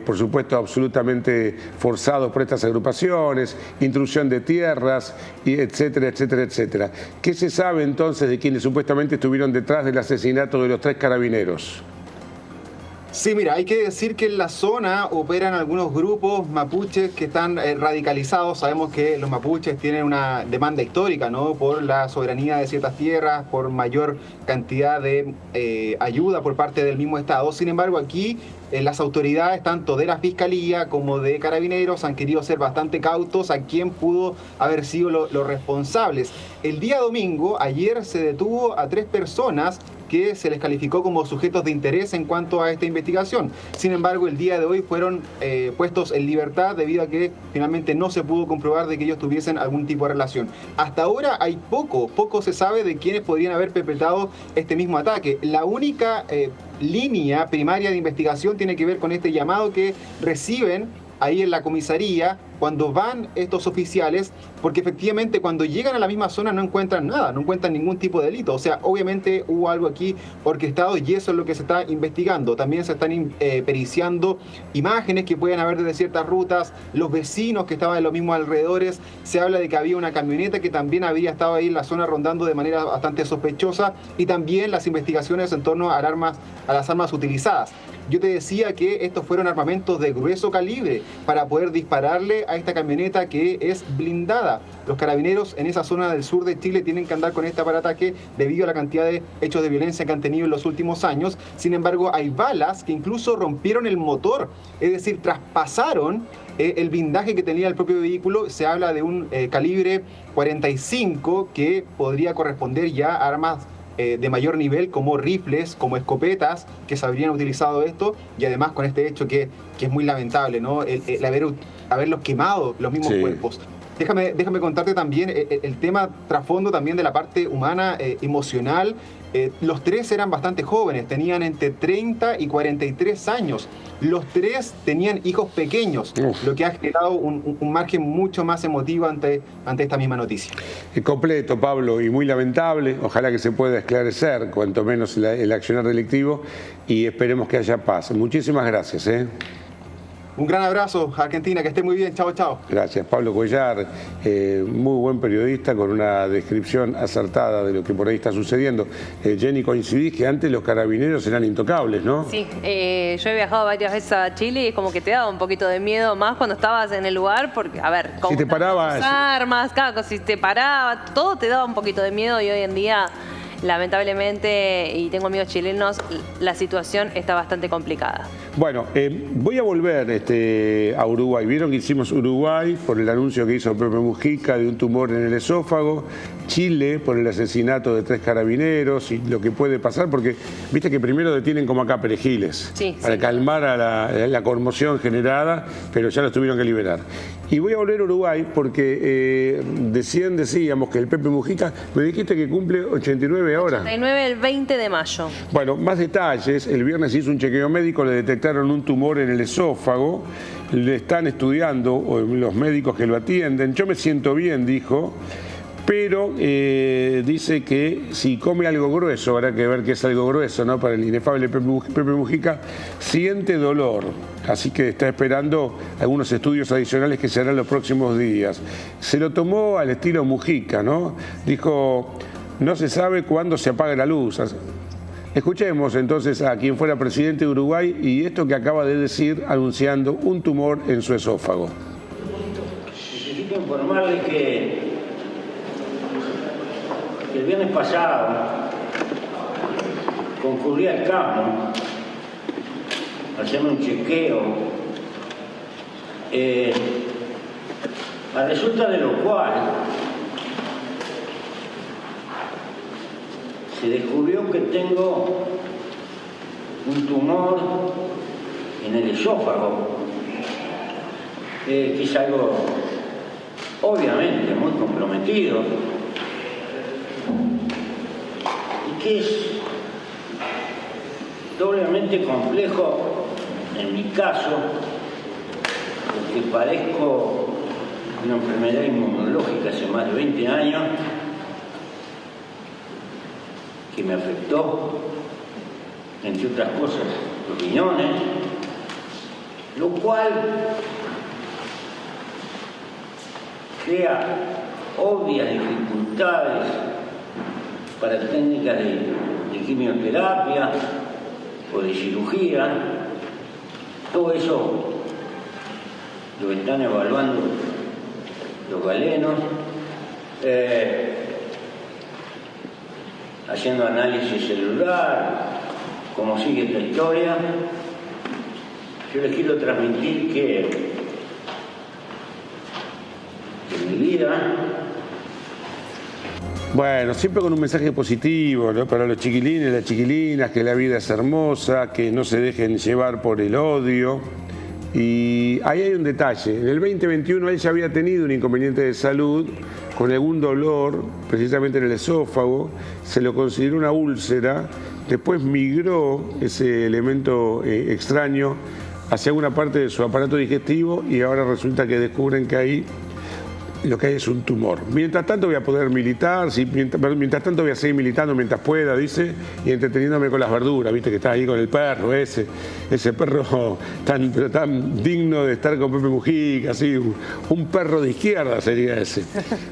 por supuesto, absolutamente forzados por estas agrupaciones, intrusión de tierras, etcétera, etcétera, etcétera. ¿Qué se sabe entonces de quienes supuestamente estuvieron detrás del asesinato de los 3 carabineros? Sí, mira, hay que decir que en la zona operan algunos grupos mapuches que están radicalizados. Sabemos que los mapuches tienen una demanda histórica, ¿no?, por la soberanía de ciertas tierras, por mayor cantidad de ayuda por parte del mismo Estado. Sin embargo, aquí las autoridades, tanto de la Fiscalía como de Carabineros, han querido ser bastante cautos a quién pudo haber sido los responsables. El día domingo, ayer, se detuvo a 3 personas que se les calificó como sujetos de interés en cuanto a esta investigación. Sin embargo, el día de hoy fueron puestos en libertad debido a que finalmente no se pudo comprobar de que ellos tuviesen algún tipo de relación. Hasta ahora hay poco se sabe de quiénes podrían haber perpetrado este mismo ataque. La única línea primaria de investigación tiene que ver con este llamado que reciben ahí en la comisaría cuando van estos oficiales, porque efectivamente cuando llegan a la misma zona no encuentran nada, no encuentran ningún tipo de delito. O sea, obviamente hubo algo aquí orquestado y eso es lo que se está investigando. También se están periciando imágenes que pueden haber desde ciertas rutas, los vecinos que estaban en los mismos alrededores. Se habla de que había una camioneta que también había estado ahí en la zona rondando de manera bastante sospechosa, y también las investigaciones en torno a las armas utilizadas. Yo te decía que estos fueron armamentos de grueso calibre para poder dispararle a esta camioneta que es blindada. Los carabineros en esa zona del sur de Chile tienen que andar con este aparataje debido a la cantidad de hechos de violencia que han tenido en los últimos años. Sin embargo, hay balas que incluso rompieron el motor, es decir, traspasaron el blindaje que tenía el propio vehículo. Se habla de un calibre 45 que podría corresponder ya a armas de mayor nivel, como rifles, como escopetas, que se habrían utilizado esto, y además con este hecho que es muy lamentable, ¿no?, el haberlos quemado los mismos cuerpos. Déjame contarte también el tema trasfondo también de la parte humana, emocional. Los 3 eran bastante jóvenes, tenían entre 30 y 43 años. Los 3 tenían hijos pequeños, lo que ha generado un margen mucho más emotivo ante esta misma noticia. Completo, Pablo, y muy lamentable. Ojalá que se pueda esclarecer, cuanto menos el accionar delictivo, y esperemos que haya paz. Muchísimas gracias. Un gran abrazo, Argentina, que esté muy bien. Chao, chao. Gracias, Pablo Cuellar, muy buen periodista con una descripción acertada de lo que por ahí está sucediendo. Jenny, coincidís que antes los carabineros eran intocables, ¿no? Sí, yo he viajado varias veces a Chile y es como que te daba un poquito de miedo más cuando estabas en el lugar, porque, a ver, como si te parabas, armas, claro, si te paraba, todo te daba un poquito de miedo, y hoy en día, lamentablemente, y tengo amigos chilenos, la situación está bastante complicada. Bueno, voy a volver a Uruguay. Vieron que hicimos Uruguay por el anuncio que hizo Pepe Mujica de un tumor en el esófago, Chile por el asesinato de 3 carabineros y lo que puede pasar, porque viste que primero detienen como acá perejiles, para calmar a la conmoción generada, pero ya los tuvieron que liberar. Y voy a volver a Uruguay porque decíamos que el Pepe Mujica, me dijiste que cumple 89 ahora. 89 el 20 de mayo. Bueno, más detalles. El viernes hizo un chequeo médico, le detectaron un tumor en el esófago, le están estudiando los médicos que lo atienden. Yo me siento bien, dijo, pero dice que si come algo grueso, habrá que ver qué es algo grueso, ¿no?, para el inefable Pepe Mujica, siente dolor. Así que está esperando algunos estudios adicionales que se harán los próximos días. Se lo tomó al estilo Mujica, ¿no? Dijo, no se sabe cuándo se apaga la luz. Escuchemos entonces a quien fuera presidente de Uruguay y esto que acaba de decir anunciando un tumor en su esófago. Necesito informarles que el viernes pasado concurrí al campo a hacerme un chequeo, a resulta de lo cual se descubrió que tengo un tumor en el esófago, que es algo obviamente muy comprometido y que es doblemente complejo en mi caso, porque padezco una enfermedad inmunológica hace más de 20 años que me afectó, entre otras cosas, los riñones, lo cual crea obvias dificultades para técnicas de quimioterapia o de cirugía. Todo eso lo están evaluando los galenos, haciendo análisis celular, cómo sigue esta historia. Yo les quiero transmitir que mi vida... Bueno, siempre con un mensaje positivo, ¿no? Para los chiquilines, las chiquilinas, que la vida es hermosa, que no se dejen llevar por el odio. Y ahí hay un detalle. En el 2021 él ya había tenido un inconveniente de salud con algún dolor, precisamente en el esófago, se lo consideró una úlcera, después migró ese elemento extraño hacia una parte de su aparato digestivo y ahora resulta que descubren que ahí lo que hay es un tumor. Mientras tanto voy a poder militar, mientras tanto voy a seguir militando mientras pueda, dice, y entreteniéndome con las verduras, viste que está ahí con el perro ese perro tan digno de estar con Pepe Mujica, así, un perro de izquierda sería ese.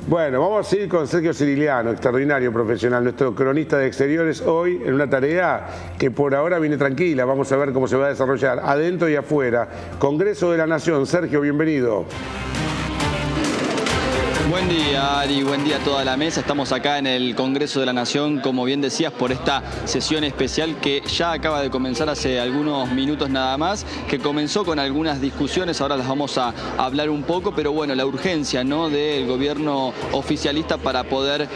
Bueno, vamos a seguir con Sergio Ciriliano, extraordinario profesional, nuestro cronista de exteriores, hoy en una tarea que por ahora viene tranquila, vamos a ver cómo se va a desarrollar adentro y afuera. Congreso de la Nación. Sergio, bienvenido. Buen día, Ari, buen día a toda la mesa. Estamos acá en el Congreso de la Nación, como bien decías, por esta sesión especial que ya acaba de comenzar hace algunos minutos nada más, que comenzó con algunas discusiones, ahora las vamos a hablar un poco, pero bueno, la urgencia, ¿no?, del gobierno oficialista para poder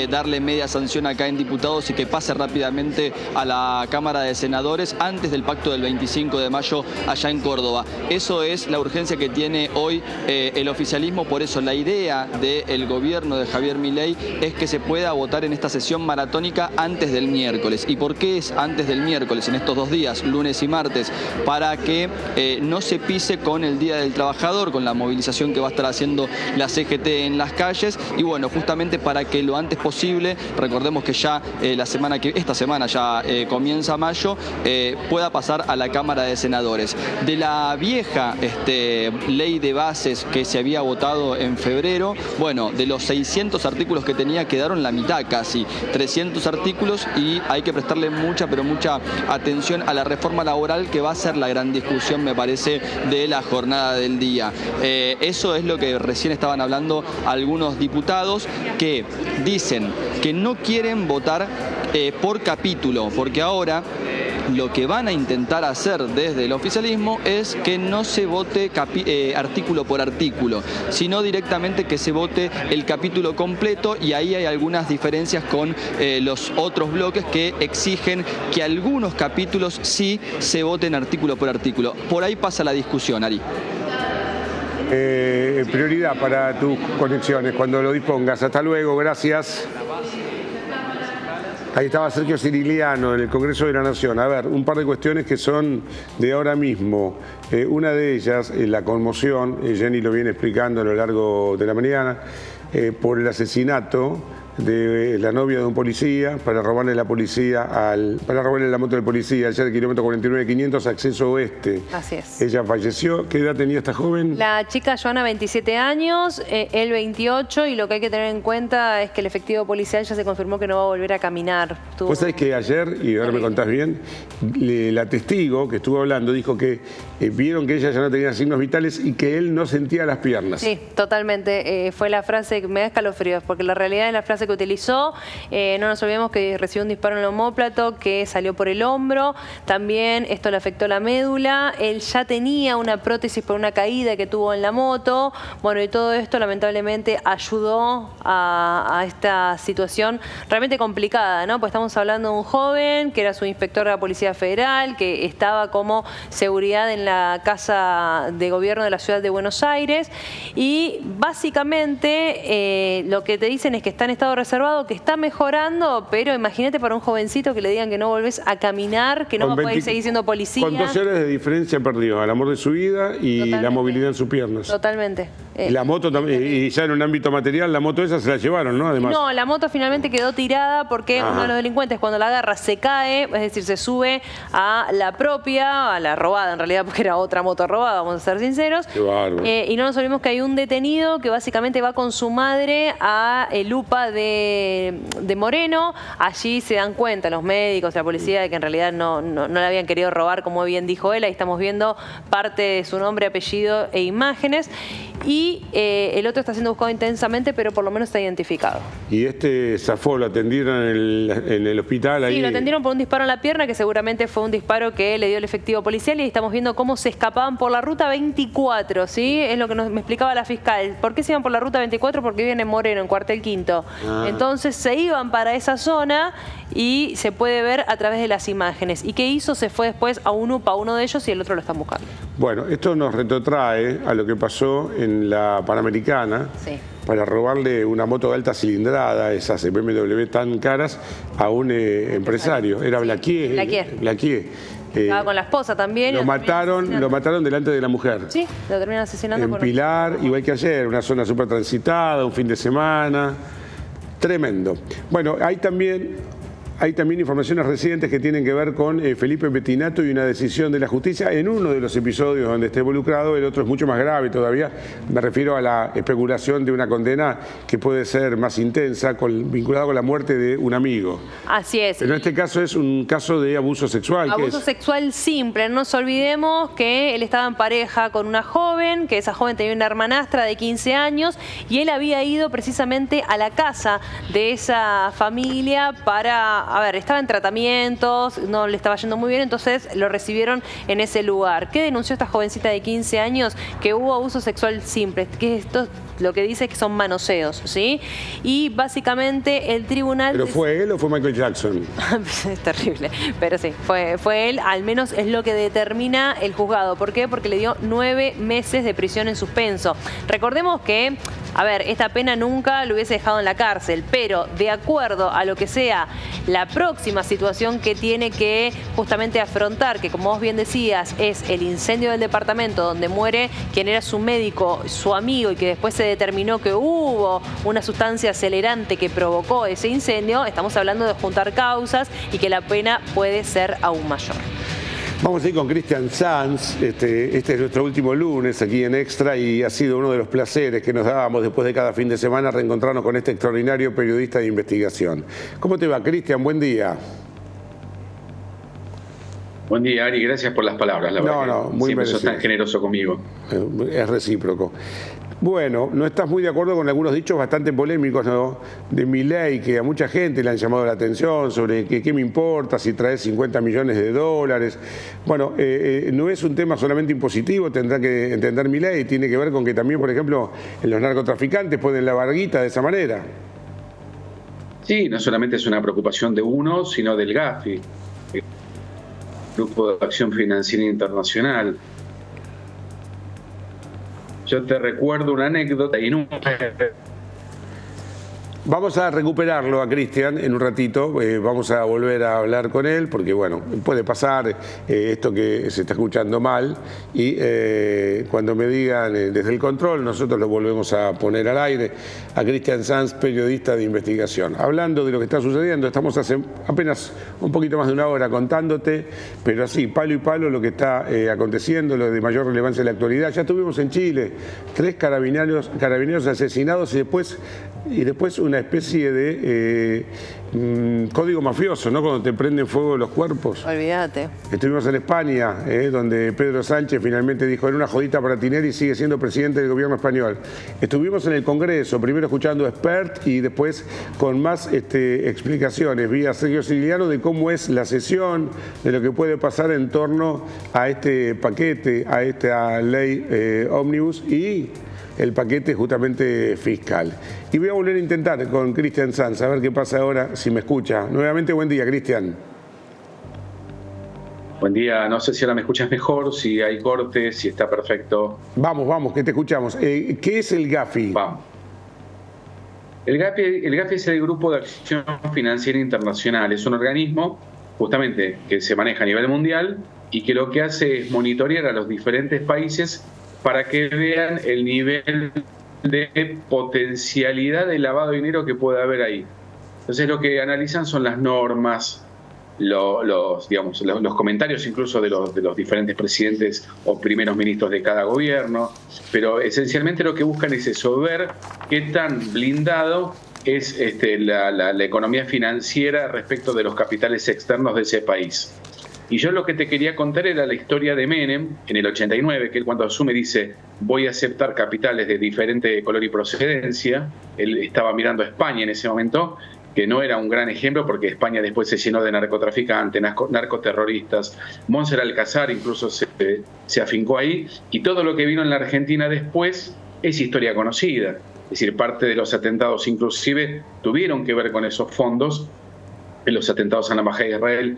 darle media sanción acá en diputados y que pase rápidamente a la Cámara de Senadores antes del pacto del 25 de mayo allá en Córdoba. Eso es la urgencia que tiene hoy el oficialismo, por eso la idea del gobierno de Javier Milei es que se pueda votar en esta sesión maratónica antes del miércoles. ¿Y por qué es antes del miércoles, en estos 2 días, lunes y martes? Para que no se pise con el Día del Trabajador, con la movilización que va a estar haciendo la CGT en las calles, y bueno, justamente para que lo antes posible, recordemos que ya esta semana ya comienza mayo, pueda pasar a la Cámara de Senadores. De la vieja ley de bases que se había votado en febrero, bueno, de los 600 artículos que tenía quedaron la mitad casi, 300 artículos, y hay que prestarle mucha, pero mucha atención a la reforma laboral, que va a ser la gran discusión, me parece, de la jornada del día. Eso es lo que recién estaban hablando algunos diputados, que dicen que no quieren votar por capítulo, porque ahora lo que van a intentar hacer desde el oficialismo es que no se vote artículo por artículo, sino directamente que se vote el capítulo completo, y ahí hay algunas diferencias con los otros bloques que exigen que algunos capítulos sí se voten artículo por artículo. Por ahí pasa la discusión, Ari. Prioridad para tus conexiones cuando lo dispongas. Hasta luego, gracias. Ahí estaba Sergio Ciriliano en el Congreso de la Nación. A ver, un par de cuestiones que son de ahora mismo. Una de ellas, la conmoción, Jenny lo viene explicando a lo largo de la mañana, por el asesinato de la novia de un policía para robarle la moto del policía allá del kilómetro 49.500, acceso oeste. Así es. Ella falleció. ¿Qué edad tenía esta joven? La chica Joana, 27 años, él 28, y lo que hay que tener en cuenta es que el efectivo policial ya se confirmó que no va a volver a caminar. Vos sabés que ayer, y ahora me contás bien, la testigo que estuvo hablando dijo que vieron que ella ya no tenía signos vitales y que él no sentía las piernas. Sí, totalmente. Fue la frase que me da escalofríos, porque la realidad de la frase frase que utilizó. No nos olvidemos que recibió un disparo en el omóplato que salió por el hombro. También esto le afectó la médula. Él ya tenía una prótesis por una caída que tuvo en la moto. Bueno, y todo esto lamentablemente ayudó a esta situación realmente complicada, ¿no? Pues estamos hablando de un joven que era su inspector de la Policía Federal, que estaba como seguridad en la Casa de Gobierno de la Ciudad de Buenos Aires, y básicamente lo que te dicen es que está en estado reservado, que está mejorando, pero imagínate para un jovencito que le digan que no volvés a caminar, que no va a poder seguir siendo policía. Con 2 horas de diferencia perdió el amor de su vida y totalmente. La movilidad en sus piernas. Totalmente. La moto también, y ya en un ámbito material, la moto esa se la llevaron, ¿no? Además. No, la moto finalmente quedó tirada porque uno de los delincuentes cuando la agarra se cae, es decir, se sube a la propia, a la robada en realidad, porque era otra moto robada, vamos a ser sinceros. Qué bárbaro. Y no nos olvidemos que hay un detenido que básicamente va con su madre a Lupa de Moreno. Allí se dan cuenta los médicos, la policía, de que en realidad no le habían querido robar, como bien dijo él. Ahí estamos viendo parte de su nombre, apellido e imágenes. Y el otro está siendo buscado intensamente, pero por lo menos está identificado. ¿Y este zafó, lo atendieron en el hospital? Ahí? Sí, lo atendieron por un disparo en la pierna, que seguramente fue un disparo que le dio el efectivo policial, y estamos viendo cómo se escapaban por la ruta 24, ¿sí? Es lo que me explicaba la fiscal. ¿Por qué se iban por la ruta 24? Porque viven en Moreno, en Cuartel Quinto. Entonces se iban para esa zona y se puede ver a través de las imágenes. ¿Y qué hizo? Se fue después a un UPA, uno de ellos, y el otro lo están buscando. Bueno, esto nos retrotrae a lo que pasó en la Panamericana, para robarle una moto de alta cilindrada, esas BMW tan caras, a un empresario. Era Blaquier. Estaba con la esposa también. Lo mataron delante de la mujer. Sí, lo terminan asesinando. En Pilar, igual que ayer, una zona súper transitada, un fin de semana. Tremendo. Bueno, hay también informaciones recientes que tienen que ver con Felipe Pettinato y una decisión de la justicia en uno de los episodios donde está involucrado. El otro es mucho más grave todavía. Me refiero a la especulación de una condena que puede ser más intensa, vinculada con la muerte de un amigo. Así es. Pero en este caso es un caso de abuso sexual. Abuso sexual simple. No nos olvidemos que él estaba en pareja con una joven, que esa joven tenía una hermanastra de 15 años, y él había ido precisamente a la casa de esa familia para... A ver, estaba en tratamientos, no le estaba yendo muy bien, entonces lo recibieron en ese lugar. ¿Qué denunció esta jovencita de 15 años? Que hubo abuso sexual simple, que esto lo que dice es que son manoseos, ¿sí? Y básicamente el tribunal... ¿Pero fue él o fue Michael Jackson? Es terrible, pero sí, fue él, al menos es lo que determina el juzgado. ¿Por qué? Porque le dio 9 meses de prisión en suspenso. Recordemos que, a ver, esta pena nunca lo hubiese dejado en la cárcel, pero de acuerdo a lo que sea la próxima situación que tiene que justamente afrontar, que como vos bien decías, es el incendio del departamento donde muere quien era su médico, su amigo, y que después se determinó que hubo una sustancia acelerante que provocó ese incendio, estamos hablando de juntar causas y que la pena puede ser aún mayor. Vamos a ir con Cristian Sanz. Este es nuestro último lunes aquí en Extra y ha sido uno de los placeres que nos dábamos después de cada fin de semana reencontrarnos con este extraordinario periodista de investigación. ¿Cómo te va, Cristian? Buen día. Buen día, Ari. Gracias por las palabras. La verdad que siempre sos tan generoso conmigo. Es recíproco. Bueno, no estás muy de acuerdo con algunos dichos bastante polémicos, ¿no?, de Milei, que a mucha gente le han llamado la atención sobre que qué me importa si traes 50 millones de dólares. Bueno, no es un tema solamente impositivo, tendrá que entender Milei, tiene que ver con que también, por ejemplo, los narcotraficantes pueden lavar guita de esa manera. Sí, no solamente es una preocupación de uno, sino del GAFI, el Grupo de Acción Financiera Internacional. Yo te recuerdo una anécdota y nunca... Vamos a recuperarlo a Cristian en un ratito, vamos a volver a hablar con él, porque bueno, puede pasar esto que se está escuchando mal, y cuando me digan desde el control, nosotros lo volvemos a poner al aire, a Cristian Sanz, periodista de investigación. Hablando de lo que está sucediendo, estamos hace apenas un poquito más de una hora contándote, pero así, palo y palo, lo que está aconteciendo, lo de mayor relevancia en la actualidad. Ya estuvimos en Chile, 3 carabineros asesinados y después y después una especie de código mafioso, ¿no? Cuando te prenden fuego los cuerpos. Olvídate. Estuvimos en España, donde Pedro Sánchez finalmente dijo, era una jodita para Tinelli y sigue siendo presidente del gobierno español. Estuvimos en el Congreso, primero escuchando a expert y después con más explicaciones vía Sergio Siciliano de cómo es la sesión, de lo que puede pasar en torno a este paquete, a esta ley ómnibus y el paquete justamente fiscal. Y voy a volver a intentar con Cristian Sanz, a ver qué pasa ahora, si me escucha. Nuevamente, buen día, Cristian. Buen día, no sé si ahora me escuchas mejor, si hay cortes, si está perfecto. Vamos, que te escuchamos. ¿Qué es el GAFI? Vamos. El GAFI es el Grupo de Acción Financiera Internacional, es un organismo justamente que se maneja a nivel mundial y que lo que hace es monitorear a los diferentes países para que vean el nivel de potencialidad de lavado de dinero que puede haber ahí. Entonces lo que analizan son las normas, los comentarios incluso de los diferentes presidentes o primeros ministros de cada gobierno, pero esencialmente lo que buscan es eso, ver qué tan blindado es la economía financiera respecto de los capitales externos de ese país. Y yo lo que te quería contar era la historia de Menem en el 89, que él cuando asume dice, voy a aceptar capitales de diferente color y procedencia. Él estaba mirando a España en ese momento, que no era un gran ejemplo porque España después se llenó de narcotraficantes, narcoterroristas. Montserrat Alcázar incluso se afincó ahí, y todo lo que vino en la Argentina después es historia conocida. Es decir, parte de los atentados inclusive tuvieron que ver con esos fondos, en los atentados a la Embajada de Israel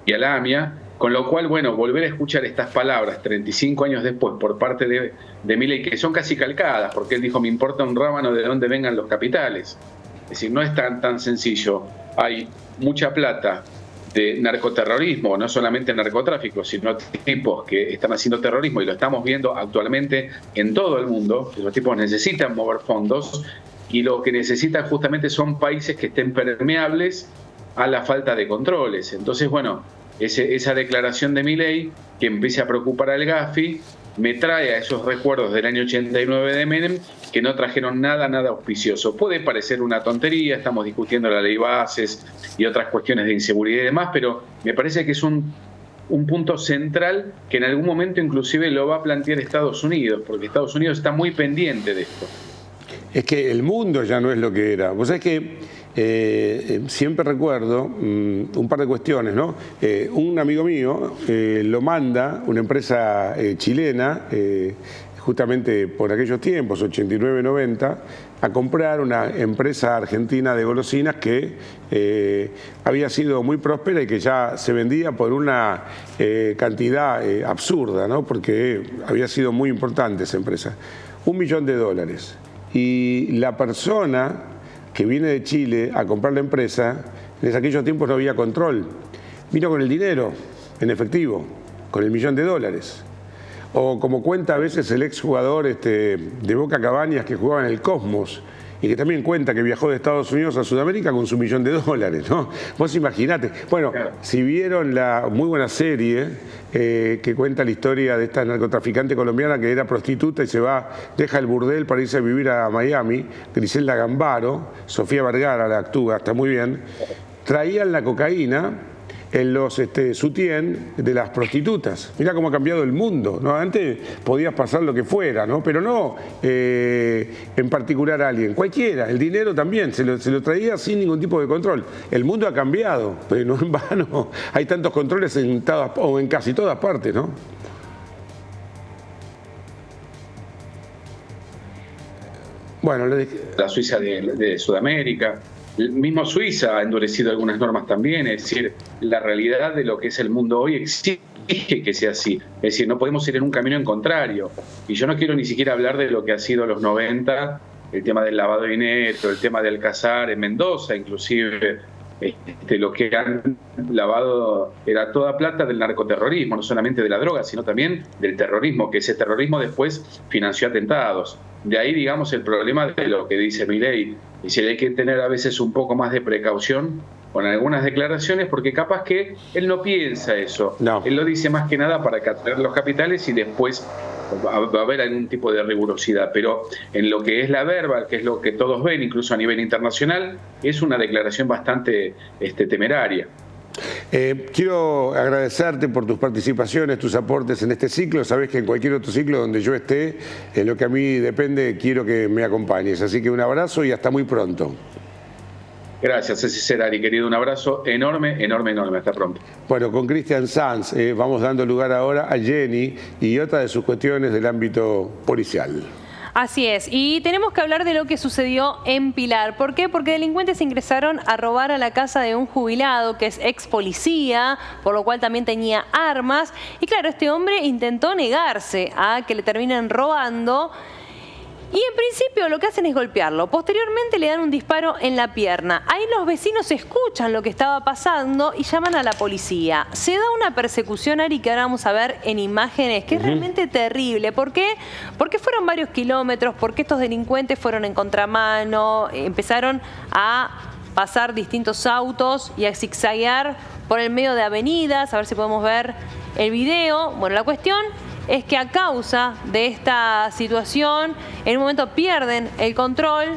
y a la AMIA, con lo cual, bueno, volver a escuchar estas palabras 35 años después por parte de Milei, que son casi calcadas, porque él dijo, me importa un rábano de dónde vengan los capitales. Es decir, no es tan sencillo. Hay mucha plata de narcoterrorismo, no solamente narcotráfico, sino tipos que están haciendo terrorismo, y lo estamos viendo actualmente en todo el mundo. Los tipos necesitan mover fondos, y lo que necesitan justamente son países que estén permeables a la falta de controles. Entonces, bueno, esa declaración de Milei, que empiece a preocupar al GAFI, me trae a esos recuerdos del año 89 de Menem, que no trajeron nada auspicioso. Puede parecer una tontería, estamos discutiendo la ley bases y otras cuestiones de inseguridad y demás, pero me parece que es un punto central que en algún momento inclusive lo va a plantear Estados Unidos, porque Estados Unidos está muy pendiente de esto. Es que el mundo ya no es lo que era. Vos sabés que siempre recuerdo un par de cuestiones, ¿no? Un amigo mío lo manda una empresa chilena, justamente por aquellos tiempos, 89-90, a comprar una empresa argentina de golosinas que había sido muy próspera y que ya se vendía por una cantidad absurda, ¿no? Porque había sido muy importante esa empresa. $1 millón. Y la persona que viene de Chile a comprar la empresa, en aquellos tiempos no había control. Vino con el dinero, en efectivo, con el $1 millón. O como cuenta a veces el exjugador de Boca Cabañas que jugaba en el Cosmos, y que también cuenta que viajó de Estados Unidos a Sudamérica con su $1 millón, ¿no? Vos imaginate. Bueno, si vieron la muy buena serie que cuenta la historia de esta narcotraficante colombiana que era prostituta y deja el burdel para irse a vivir a Miami, Griselda Gambaro, Sofía Vergara la actúa, está muy bien, traían la cocaína en los sutién de las prostitutas. Mirá cómo ha cambiado el mundo, ¿no? Antes podías pasar lo que fuera, ¿no? Pero no en particular a alguien, cualquiera. El dinero también se lo traía sin ningún tipo de control. El mundo ha cambiado, pero no en vano. Hay tantos controles en casi todas partes, ¿no? Bueno, la Suiza de Sudamérica. El mismo Suiza ha endurecido algunas normas también, es decir, la realidad de lo que es el mundo hoy exige que sea así, es decir, no podemos ir en un camino en contrario, y yo no quiero ni siquiera hablar de lo que ha sido los 90, el tema del lavado de dinero, el tema de Alcázar en Mendoza, inclusive lo que han lavado era toda plata del narcoterrorismo, no solamente de la droga, sino también del terrorismo, que ese terrorismo después financió atentados. De ahí, digamos, el problema de lo que dice Milei. Y si hay que tener a veces un poco más de precaución con algunas declaraciones, porque capaz que él no piensa eso. No. Él lo dice más que nada para atraer los capitales y después va a haber algún tipo de rigurosidad, pero en lo que es la verba, que es lo que todos ven, incluso a nivel internacional, es una declaración bastante temeraria. Quiero agradecerte por tus participaciones, tus aportes en este ciclo. Sabés que en cualquier otro ciclo donde yo esté, en lo que a mí depende, quiero que me acompañes. Así que un abrazo y hasta muy pronto. Gracias, Ceci Cerari, querido. Un abrazo enorme, enorme, enorme. Hasta pronto. Bueno, con Cristian Sanz vamos dando lugar ahora a Jenny y otra de sus cuestiones del ámbito policial. Así es, y tenemos que hablar de lo que sucedió en Pilar. ¿Por qué? Porque delincuentes ingresaron a robar a la casa de un jubilado que es ex policía, por lo cual también tenía armas. Y claro, este hombre intentó negarse a que le terminen robando. Y en principio lo que hacen es golpearlo. Posteriormente le dan un disparo en la pierna. Ahí los vecinos escuchan lo que estaba pasando y llaman a la policía. Se da una persecución, Ari, que ahora vamos a ver en imágenes, que es realmente terrible. ¿Por qué? Porque fueron varios kilómetros, porque estos delincuentes fueron en contramano, empezaron a pasar distintos autos y a zigzaguear por el medio de avenidas. A ver si podemos ver el video. Bueno, la cuestión es que a causa de esta situación, en un momento pierden el control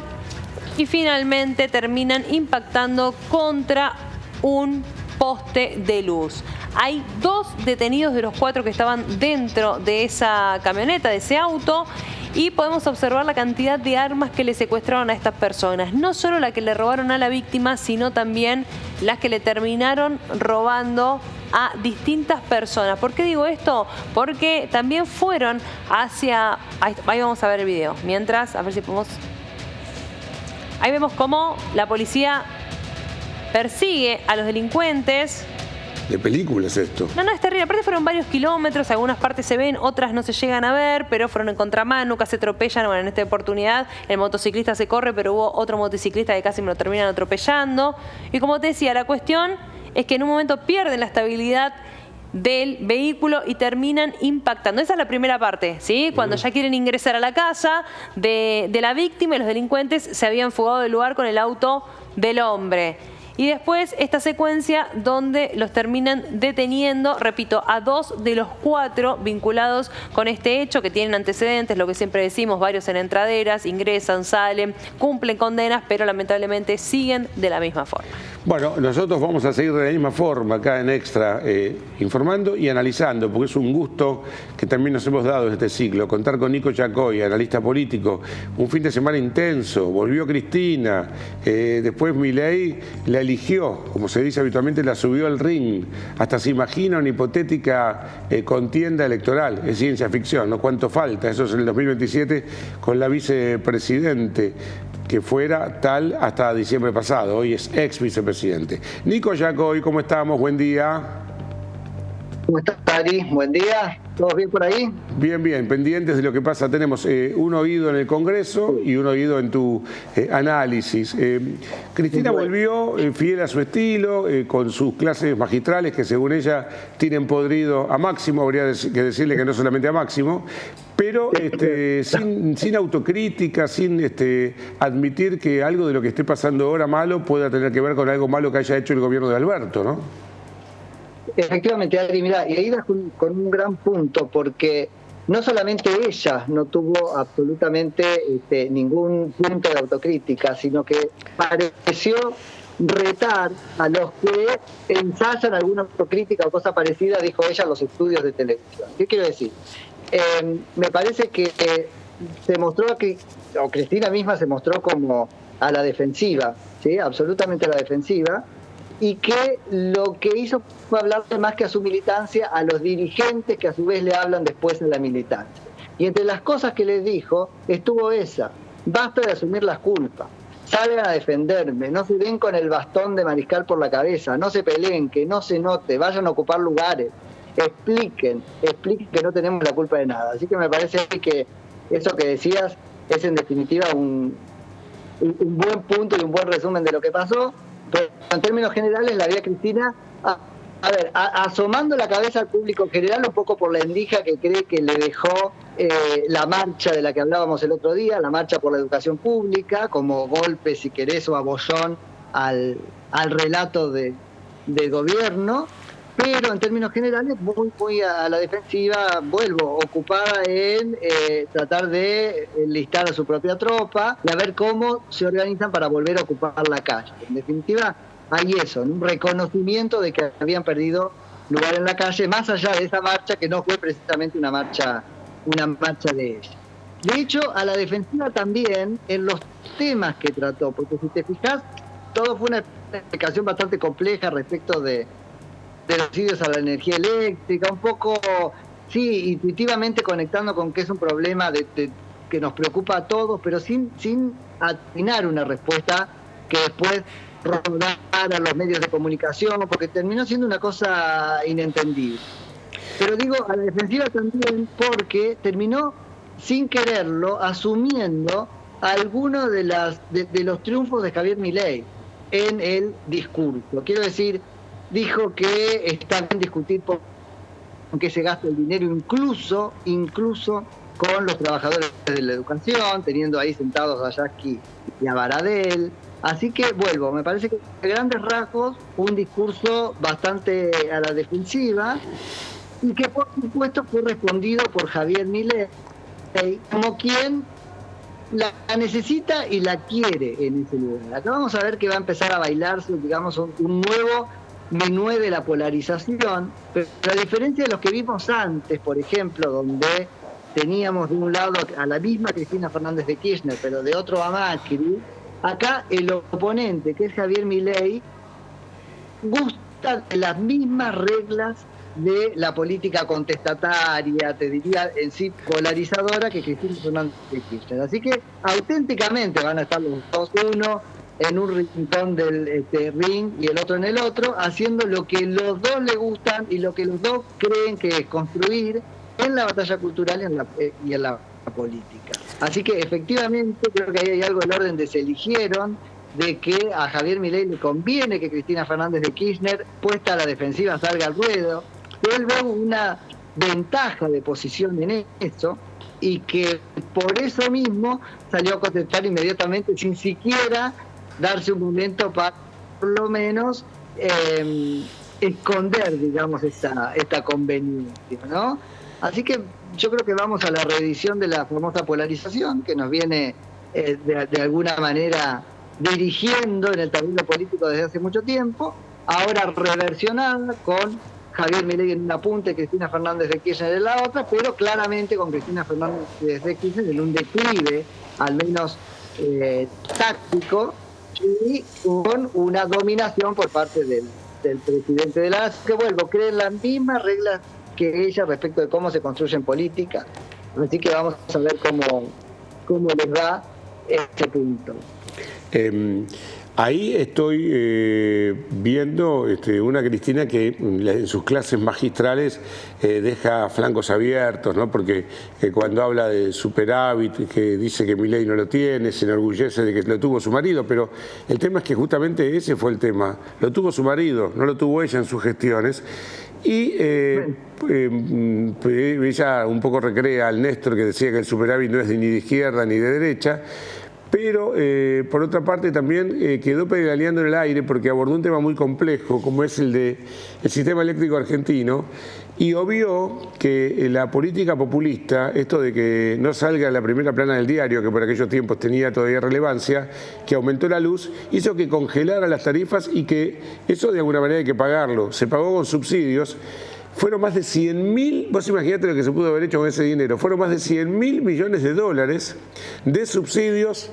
y finalmente terminan impactando contra un poste de luz. Hay 2 detenidos de los 4 que estaban dentro de esa camioneta, de ese auto, y podemos observar la cantidad de armas que le secuestraron a estas personas. No solo la que le robaron a la víctima, sino también las que le terminaron robando a distintas personas. ¿Por qué digo esto? Porque también fueron hacia... Ahí vamos a ver el video. Mientras, a ver si podemos... Ahí vemos cómo la policía persigue a los delincuentes. De películas esto. No, es terrible. Aparte fueron varios kilómetros, algunas partes se ven, otras no se llegan a ver, pero fueron en contramano, nunca se atropellan. Bueno, en esta oportunidad el motociclista se corre, pero hubo otro motociclista que casi me lo terminan atropellando. Y como te decía, la cuestión es que en un momento pierden la estabilidad del vehículo y terminan impactando. Esa es la primera parte, ¿sí? Cuando ya quieren ingresar a la casa de la víctima y los delincuentes se habían fugado del lugar con el auto del hombre. Y después esta secuencia donde los terminan deteniendo, repito, a 2 de los 4 vinculados con este hecho, que tienen antecedentes, lo que siempre decimos, varios en entraderas, ingresan, salen, cumplen condenas, pero lamentablemente siguen de la misma forma. Bueno, nosotros vamos a seguir de la misma forma acá en Extra, informando y analizando, porque es un gusto que también nos hemos dado en este ciclo, contar con Nico Yacoy, analista político, un fin de semana intenso, volvió Cristina, después Milei la eligió, como se dice habitualmente, la subió al ring, hasta se imagina una hipotética contienda electoral, es ciencia ficción, ¿no? ¿Cuánto falta? Eso es en el 2027 con la vicepresidente, que fuera tal hasta diciembre pasado, hoy es ex vicepresidente. Nico Yacoy, ¿cómo estamos? Buen día. ¿Cómo estás, Ari? Buen día. ¿Todos bien por ahí? Bien, bien. Pendientes de lo que pasa. Tenemos un oído en el Congreso y un oído en tu análisis. Cristina volvió fiel a su estilo, con sus clases magistrales que según ella tienen podrido a Máximo, habría que decirle que no solamente a Máximo, pero sin autocrítica, sin admitir que algo de lo que esté pasando ahora malo pueda tener que ver con algo malo que haya hecho el gobierno de Alberto, ¿no? Efectivamente, Adri, mira, y ahí das con un gran punto, porque no solamente ella no tuvo absolutamente ningún punto de autocrítica, sino que pareció retar a los que ensayan alguna autocrítica o cosa parecida, dijo ella, en los estudios de televisión. ¿Qué quiero decir? Me parece que se mostró que, o Cristina misma se mostró como a la defensiva, ¿sí? Absolutamente a la defensiva, y que lo que hizo fue hablarle más que a su militancia a los dirigentes que a su vez le hablan después de la militancia. Y entre las cosas que les dijo estuvo esa: basta de asumir las culpas, salgan a defenderme, no se den con el bastón de mariscal por la cabeza, no se peleen, que no se note, vayan a ocupar lugares, expliquen que no tenemos la culpa de nada. Así que me parece que eso que decías es en definitiva un buen punto y un buen resumen de lo que pasó. Pero en términos generales la vi a Cristina asomando la cabeza al público en general, un poco por la endija que cree que le dejó la marcha de la que hablábamos el otro día, la marcha por la educación pública, como golpe, si querés, o abollón al relato del gobierno. pero en términos generales muy a la defensiva, ocupada en tratar de enlistar a su propia tropa y a ver cómo se organizan para volver a ocupar la calle. En definitiva, hay eso, un reconocimiento de que habían perdido lugar en la calle, más allá de esa marcha que no fue precisamente una marcha de ella. De hecho, a la defensiva también en los temas que trató, porque si te fijas, todo fue una explicación bastante compleja respecto de los subsidios a la energía eléctrica, un poco, sí, intuitivamente conectando con que es un problema que nos preocupa a todos, pero sin atinar una respuesta que después rodara a los medios de comunicación, porque terminó siendo una cosa inentendible. Pero digo, a la defensiva también porque terminó, sin quererlo, asumiendo algunos de los triunfos de Javier Milei en el discurso. Quiero decir, dijo que está bien discutir por qué se gasta el dinero, incluso con los trabajadores de la educación, teniendo ahí sentados a Yasky y a Baradel. Así que me parece que a grandes rasgos un discurso bastante a la defensiva y que por supuesto fue respondido por Javier Milei como quien la necesita y la quiere en ese lugar. Acá vamos a ver que va a empezar a bailarse, digamos, un nuevo menú de la polarización, pero a diferencia de los que vimos antes, por ejemplo, donde teníamos de un lado a la misma Cristina Fernández de Kirchner, pero de otro a Macri, acá el oponente, que es Javier Milei, gusta de las mismas reglas de la política contestataria, te diría en sí polarizadora, que Cristina Fernández de Kirchner. Así que auténticamente van a estar los dos, uno en un rincón del ring y el otro en el otro, haciendo lo que los dos les gustan y lo que los dos creen que es construir en la batalla cultural y en la política. Así que efectivamente creo que ahí hay algo del orden de se eligieron, de que a Javier Milei le conviene que Cristina Fernández de Kirchner, puesta a la defensiva, salga al ruedo. Él ve una ventaja de posición en eso y que por eso mismo salió a contestar inmediatamente sin siquiera darse un momento para por lo menos esconder, digamos, esta conveniencia, ¿no? Así que yo creo que vamos a la reedición de la famosa polarización que nos viene de alguna manera dirigiendo en el tablero político desde hace mucho tiempo, ahora reversionada con Javier Milei en una punta y Cristina Fernández de Kirchner en la otra, pero claramente con Cristina Fernández de Kirchner en un declive, al menos táctico, y con una dominación por parte del presidente de la nación, que creen las mismas reglas que ella respecto de cómo se construye en política. Así que vamos a ver cómo les va este punto. Ahí estoy viendo una Cristina que en sus clases magistrales deja flancos abiertos, ¿no? Porque cuando habla de superávit, que dice que Milei no lo tiene, se enorgullece de que lo tuvo su marido, pero el tema es que justamente ese fue el tema. Lo tuvo su marido, no lo tuvo ella en sus gestiones. Y ella un poco recrea al Néstor, que decía que el superávit no es ni de izquierda ni de derecha. Pero, por otra parte, también quedó pedaleando en el aire porque abordó un tema muy complejo, como es el del sistema eléctrico argentino, y obvió que la política populista, esto de que no salga en la primera plana del diario, que por aquellos tiempos tenía todavía relevancia, que aumentó la luz, hizo que congelara las tarifas y que eso de alguna manera hay que pagarlo. Se pagó con subsidios. Fueron más de 100.000, vos imaginate lo que se pudo haber hecho con ese dinero, fueron más de 100.000 millones de dólares de subsidios,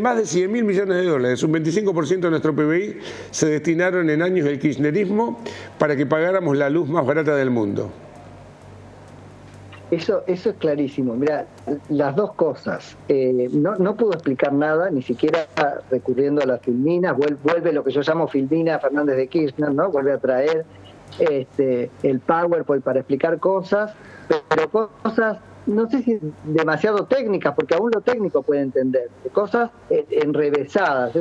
más de 100.000 millones de dólares, un 25% de nuestro PBI se destinaron en años del kirchnerismo para que pagáramos la luz más barata del mundo. Eso es clarísimo. Mira, las dos cosas. No pudo explicar nada, ni siquiera recurriendo a las filminas, vuelve lo que yo llamo filmina Fernández de Kirchner, ¿no? Vuelve a traer el PowerPoint para explicar cosas, pero cosas, no sé si demasiado técnicas, porque aún lo técnico puede entender, cosas enrevesadas,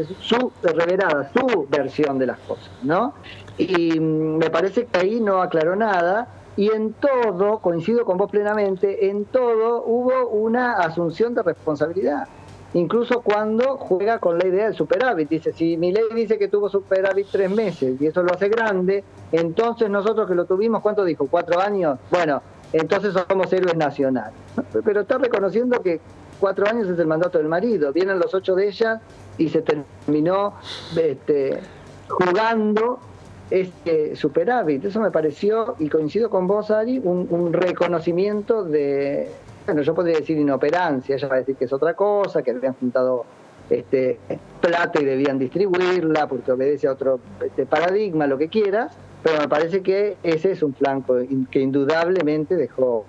reveladas, su versión de las cosas, ¿no? Y me parece que ahí no aclaró nada, y en todo, coincido con vos plenamente, en todo hubo una asunción de responsabilidad. incluso cuando juega con la idea del superávit. Dice, si Milei dice que tuvo superávit 3 meses y eso lo hace grande, entonces nosotros que lo tuvimos, ¿cuánto dijo? 4 años. Bueno, entonces somos héroes nacionales. Pero está reconociendo que 4 años es el mandato del marido. Vienen los 8 de ella y se terminó jugando este superávit. Eso me pareció, y coincido con vos, Ari, un reconocimiento de, bueno, yo podría decir inoperancia. Ella va a decir que es otra cosa, que habían juntado plata y debían distribuirla porque obedece a otro paradigma, lo que quieras, pero me parece que ese es un flanco que indudablemente dejó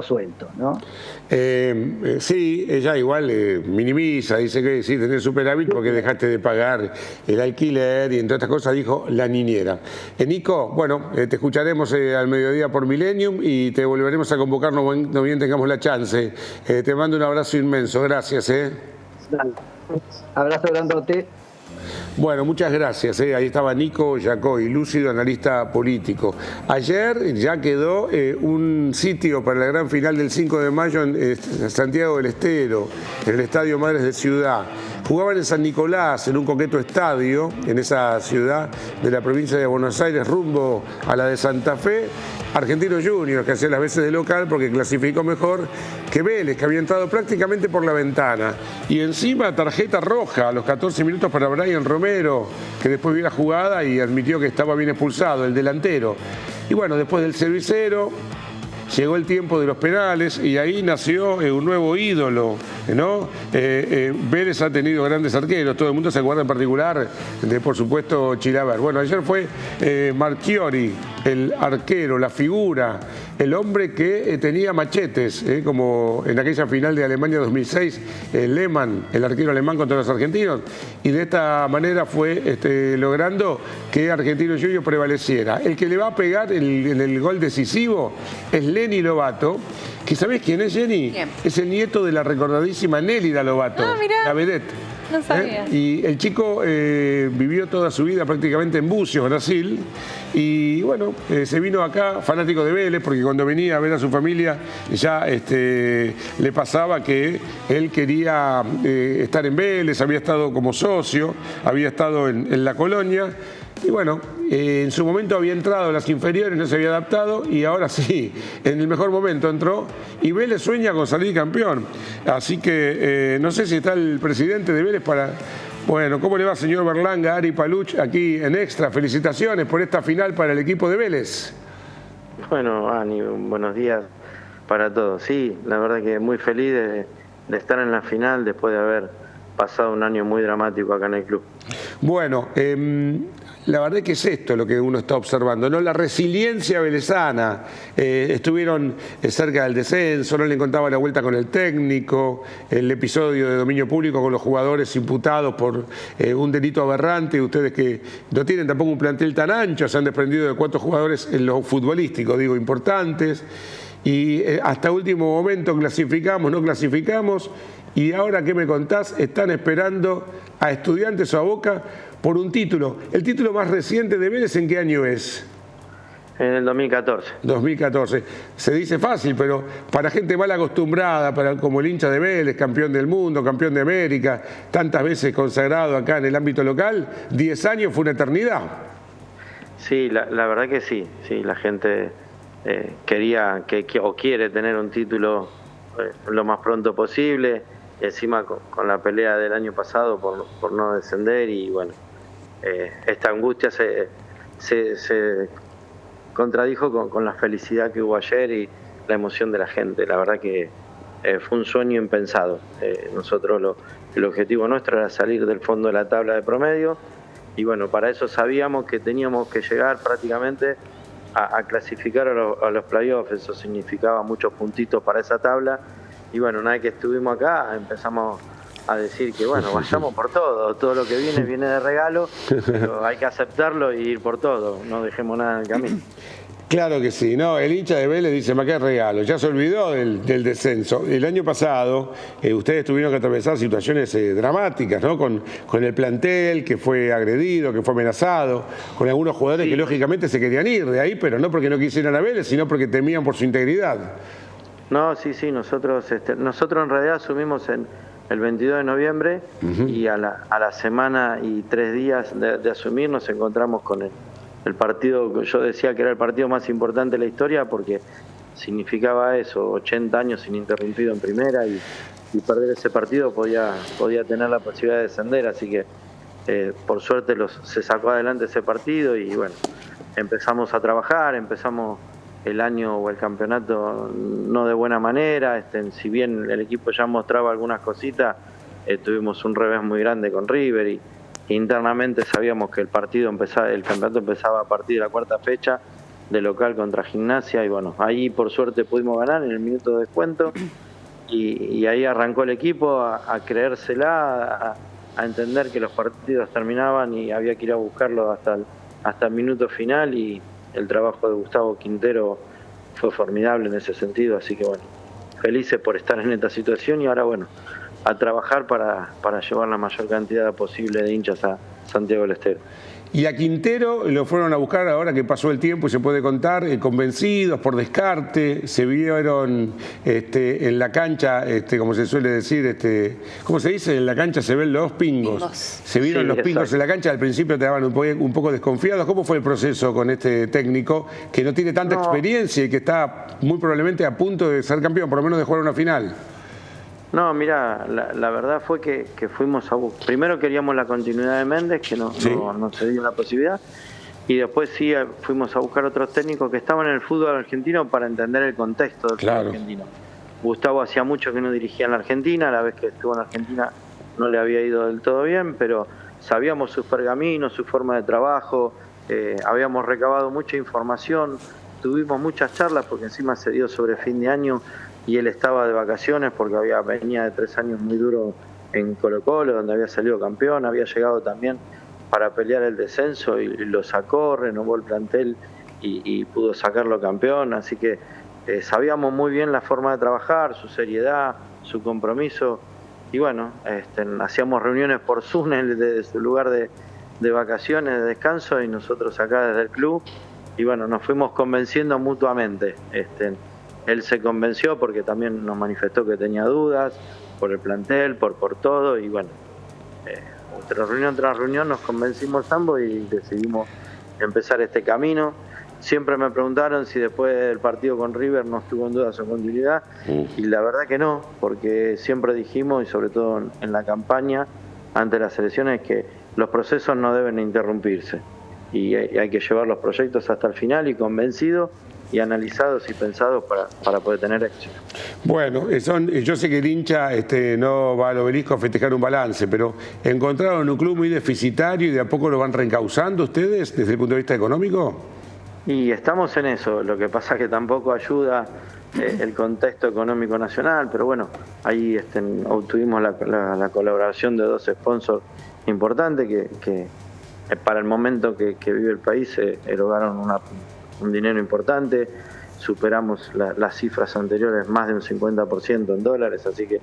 suelto, ¿no? Sí, ella igual minimiza, dice que sí, tenés superávit porque dejaste de pagar el alquiler y entre otras cosas dijo la niñera. Nico, bueno, te escucharemos al mediodía por Millennium y te volveremos a convocar no bien tengamos la chance. Te mando un abrazo inmenso, gracias. Dale. Abrazo grandote. Bueno, muchas gracias. Ahí estaba Nico Yacoy, lúcido analista político. Ayer ya quedó un sitio para la gran final del 5 de mayo en Santiago del Estero, en el Estadio Madres de Ciudad. Jugaban en San Nicolás, en un coqueto estadio, en esa ciudad de la provincia de Buenos Aires, rumbo a la de Santa Fe. Argentino Juniors, que hacía las veces de local porque clasificó mejor que Vélez, que había entrado prácticamente por la ventana. Y encima tarjeta roja a los 14 minutos para Brian Romero, que después vio la jugada y admitió que estaba bien expulsado, el delantero. Y bueno, después del 0-0, llegó el tiempo de los penales y ahí nació un nuevo ídolo, ¿no? Vélez ha tenido grandes arqueros, todo el mundo se acuerda en particular de, por supuesto, Chilaver. Bueno, ayer fue Marchiori, el arquero, la figura, el hombre que tenía machetes, como en aquella final de Alemania 2006, Lehmann, el arquero alemán contra los argentinos, y de esta manera fue logrando que Argentino Juniors prevaleciera. El que le va a pegar en el gol decisivo es Lenny Lobato, que ¿sabés quién es, Jenny? ¿Quién? Es el nieto de la recordadísima Nélida Lobato, la vedette. No sabía. Y el chico vivió toda su vida prácticamente en Bucios, Brasil, y bueno, se vino acá, fanático de Vélez, porque cuando venía a ver a su familia ya le pasaba que él quería estar en Vélez, había estado como socio, había estado en la colonia. Y bueno, en su momento había entrado a las inferiores, no se había adaptado y ahora sí, en el mejor momento entró y Vélez sueña con salir campeón. Así que no sé si está el presidente de Vélez para... Bueno, ¿cómo le va, señor Berlanga, Ari Paluch, aquí en Extra? Felicitaciones por esta final para el equipo de Vélez. Bueno, Ani, buenos días para todos. Sí, la verdad que muy feliz de estar en la final después de haber pasado un año muy dramático acá en el club. Bueno, la verdad que es esto lo que uno está observando, ¿no? La resiliencia velezana. Estuvieron cerca del descenso, no le encontraba la vuelta con el técnico, el episodio de dominio público con los jugadores imputados por un delito aberrante, ustedes que no tienen tampoco un plantel tan ancho, se han desprendido de 4 jugadores en lo futbolístico, digo, importantes, y hasta último momento clasificamos, no clasificamos, y ahora, ¿qué me contás? Están esperando a Estudiantes o a Boca por un título. ¿El título más reciente de Vélez en qué año es? En el 2014. 2014. Se dice fácil, pero para gente mal acostumbrada, como el hincha de Vélez, campeón del mundo, campeón de América, tantas veces consagrado acá en el ámbito local, 10 años fue una eternidad. Sí, la verdad que sí. Sí, la gente quería o quiere tener un título lo más pronto posible. Encima con la pelea del año pasado por no descender y bueno, esta angustia se contradijo con la felicidad que hubo ayer y la emoción de la gente. La verdad que fue un sueño impensado. Nosotros el objetivo nuestro era salir del fondo de la tabla de promedio y bueno, para eso sabíamos que teníamos que llegar prácticamente a clasificar a los playoffs. Eso significaba muchos puntitos para esa tabla. Y bueno, una vez que estuvimos acá, empezamos a decir que bueno, vayamos por todo lo que viene de regalo, pero hay que aceptarlo y ir por todo, no dejemos nada en el camino. Claro que sí, no, el hincha de Vélez dice, ¿qué regalo? Ya se olvidó del descenso. El año pasado ustedes tuvieron que atravesar situaciones dramáticas, ¿no? Con el plantel que fue agredido, que fue amenazado, con algunos jugadores que lógicamente se querían ir de ahí, pero no porque no quisieran a Vélez, sino porque temían por su integridad. No, sí, nosotros en realidad asumimos el 22 de noviembre y a la semana y 3 días de asumir nos encontramos con el partido, yo decía que era el partido más importante de la historia porque significaba eso, 80 años ininterrumpido en primera y perder ese partido podía tener la posibilidad de descender, así que por suerte se sacó adelante ese partido y bueno, empezamos a trabajar, empezamos el año o el campeonato no de buena manera, si bien el equipo ya mostraba algunas cositas, tuvimos un revés muy grande con River y internamente sabíamos que el campeonato empezaba a partir de la 4ª fecha de local contra Gimnasia y bueno, ahí por suerte pudimos ganar en el minuto de descuento y ahí arrancó el equipo a creérsela, a entender que los partidos terminaban y había que ir a buscarlo hasta el minuto final y el trabajo de Gustavo Quintero fue formidable en ese sentido, así que bueno, felices por estar en esta situación y ahora bueno, a trabajar para llevar la mayor cantidad posible de hinchas a Santiago del Estero. Y a Quintero lo fueron a buscar ahora que pasó el tiempo y se puede contar, convencidos, por descarte, se vieron en la cancha, como se suele decir, ¿cómo se dice? En la cancha se ven los pingos. Se vieron los pingos en la cancha, al principio te daban un poco desconfiados. ¿Cómo fue el proceso con este técnico que no tiene tanta experiencia y que está muy probablemente a punto de ser campeón, por lo menos de jugar una final? No, mira, la verdad fue que fuimos a buscar. Primero queríamos la continuidad de Méndez, que no se dio la posibilidad, y después sí fuimos a buscar otros técnicos que estaban en el fútbol argentino para entender el contexto del fútbol argentino. Gustavo hacía mucho que no dirigía en la Argentina, la vez que estuvo en Argentina no le había ido del todo bien, pero sabíamos sus pergaminos, su forma de trabajo, habíamos recabado mucha información, tuvimos muchas charlas porque encima se dio sobre fin de año y él estaba de vacaciones porque venía de 3 años muy duros en Colo-Colo, donde había salido campeón, había llegado también para pelear el descenso y lo sacó, renovó el plantel y pudo sacarlo campeón, así que sabíamos muy bien la forma de trabajar, su seriedad, su compromiso y bueno, hacíamos reuniones por Zoom desde su lugar de vacaciones, de descanso y nosotros acá desde el club y bueno, nos fuimos convenciendo mutuamente. Él se convenció porque también nos manifestó que tenía dudas por el plantel, por todo y bueno, reunión tras reunión nos convencimos ambos y decidimos empezar este camino. Siempre me preguntaron si después del partido con River no estuvo en duda su continuidad y la verdad que no, porque siempre dijimos y sobre todo en la campaña ante las elecciones que los procesos no deben interrumpirse y hay que llevar los proyectos hasta el final y convencidos y analizados y pensados para poder tener éxito. Bueno, yo sé que el hincha no va al Obelisco a festejar un balance, pero ¿encontraron un club muy deficitario y de a poco lo van reencauzando ustedes desde el punto de vista económico? Y estamos en eso, lo que pasa es que tampoco ayuda el contexto económico nacional, pero bueno, ahí obtuvimos la colaboración de 2 sponsors importantes que para el momento que vive el país erogaron un dinero importante, superamos las cifras anteriores más de un 50% en dólares, así que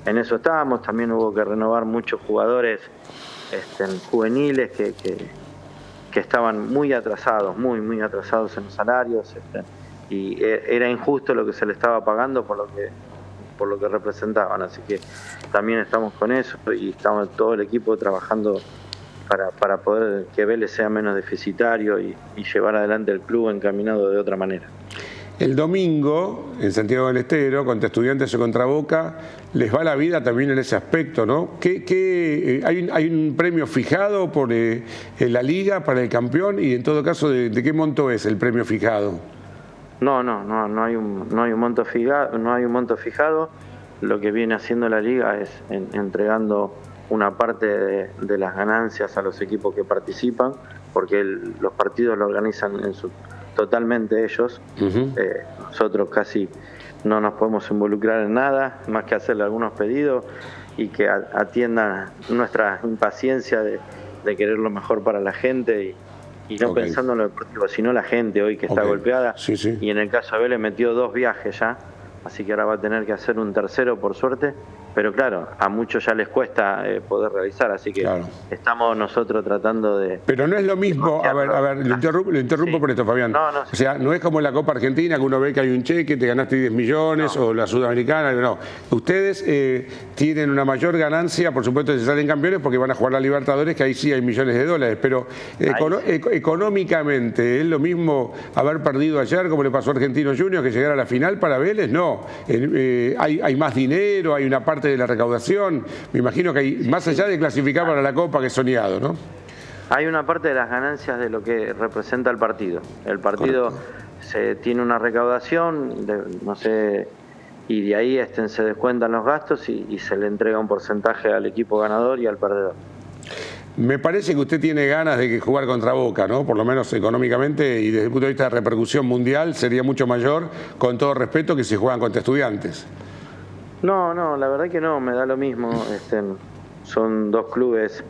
en eso estábamos. También hubo que renovar muchos jugadores juveniles que estaban muy atrasados, muy atrasados en los salarios, y era injusto lo que se le estaba pagando por lo que representaban, así que también estamos con eso y estamos todo el equipo trabajando para poder que Vélez sea menos deficitario y llevar adelante el club encaminado de otra manera. El domingo, en Santiago del Estero, contra Estudiantes o contra Boca, les va la vida también en ese aspecto, ¿no? ¿Hay un premio fijado por la Liga para el campeón? Y en todo caso, ¿de qué monto es el premio fijado? No hay un monto fijado. Lo que viene haciendo la Liga es entregando una parte de las ganancias a los equipos que participan, porque los partidos lo organizan totalmente ellos. Nosotros casi no nos podemos involucrar en nada, más que hacerle algunos pedidos y que atiendan nuestra impaciencia de querer lo mejor para la gente y no pensando en lo deportivo, sino la gente hoy que está golpeada. Y en el caso de Vélez metió 2 viajes ya, así que ahora va a tener que hacer un tercero por suerte pero claro, a muchos ya les cuesta poder realizar, así que estamos nosotros tratando de... Pero no es lo mismo, a ver, lo interrumpo por esto, Fabián. O sea, no es como la Copa Argentina, que uno ve que hay un cheque, te ganaste 10 millones, o la Sudamericana, no. Ustedes tienen una mayor ganancia, por supuesto, si salen campeones, porque van a jugar la Libertadores, que ahí sí hay millones de dólares, pero económicamente, ¿es lo mismo haber perdido ayer, como le pasó a Argentinos Juniors, que llegar a la final para Vélez? No. Hay más dinero, hay una parte de la recaudación. Me imagino que hay, más allá de clasificar para la Copa, que es soñado, ¿no? Hay una parte de las ganancias de lo que representa el partido. El partido tiene una recaudación, no sé, y de ahí se descuentan los gastos y se le entrega un porcentaje al equipo ganador y al perdedor. Me parece que usted tiene ganas de jugar contra Boca, ¿no? Por lo menos económicamente y desde el punto de vista de repercusión mundial sería mucho mayor, con todo respeto, que si juegan contra Estudiantes. No, la verdad que no, me da lo mismo. Son dos clubes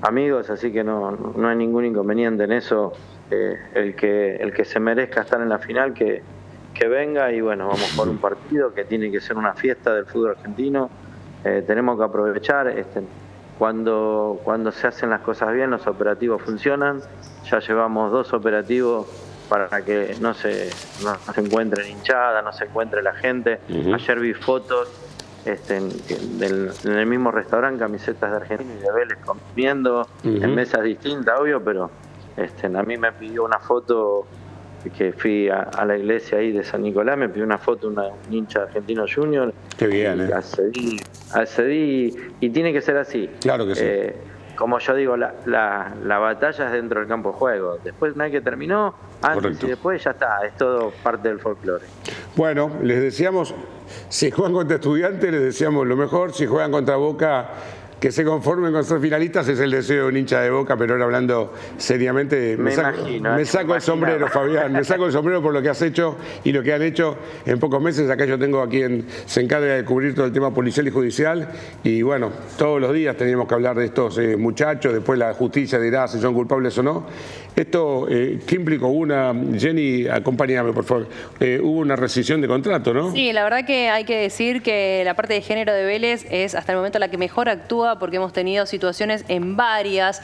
amigos, así que no hay ningún inconveniente en eso. El que se merezca estar en la final, que venga, y bueno, vamos por un partido que tiene que ser una fiesta del fútbol argentino. Tenemos que aprovechar. Cuando se hacen las cosas bien, los operativos funcionan. Ya llevamos 2 operativos para que no se encuentre hinchada, no se encuentre la gente. Ayer vi fotos en el mismo restaurante, camisetas de Argentina y de Vélez comiendo, en mesas distintas, obvio, pero a mí me pidió una foto, que fui a la iglesia ahí de San Nicolás, me pidió una foto un hincha de Argentinos Juniors. Qué bien, accedí, y tiene que ser así. Claro que sí. Como yo digo, la batalla es dentro del campo de juego. Después, una vez que terminó, antes y después ya está, es todo parte del folclore. Bueno, les deseamos, si juegan contra Estudiantes, les deseamos lo mejor. Si juegan contra Boca, que se conformen con ser finalistas, es el deseo de un hincha de Boca, pero ahora hablando seriamente, me saco el sombrero, Fabián, me saco el sombrero por lo que has hecho y lo que han hecho en pocos meses. Acá yo tengo a quien se encarga de cubrir todo el tema policial y judicial, y bueno, todos los días teníamos que hablar de estos muchachos, después la justicia dirá si son culpables o no. Esto, ¿qué implicó? Jenny, acompáñame por favor, hubo una rescisión de contrato, ¿no? Sí, la verdad que hay que decir que la parte de género de Vélez es hasta el momento la que mejor actúa, porque hemos tenido situaciones en varios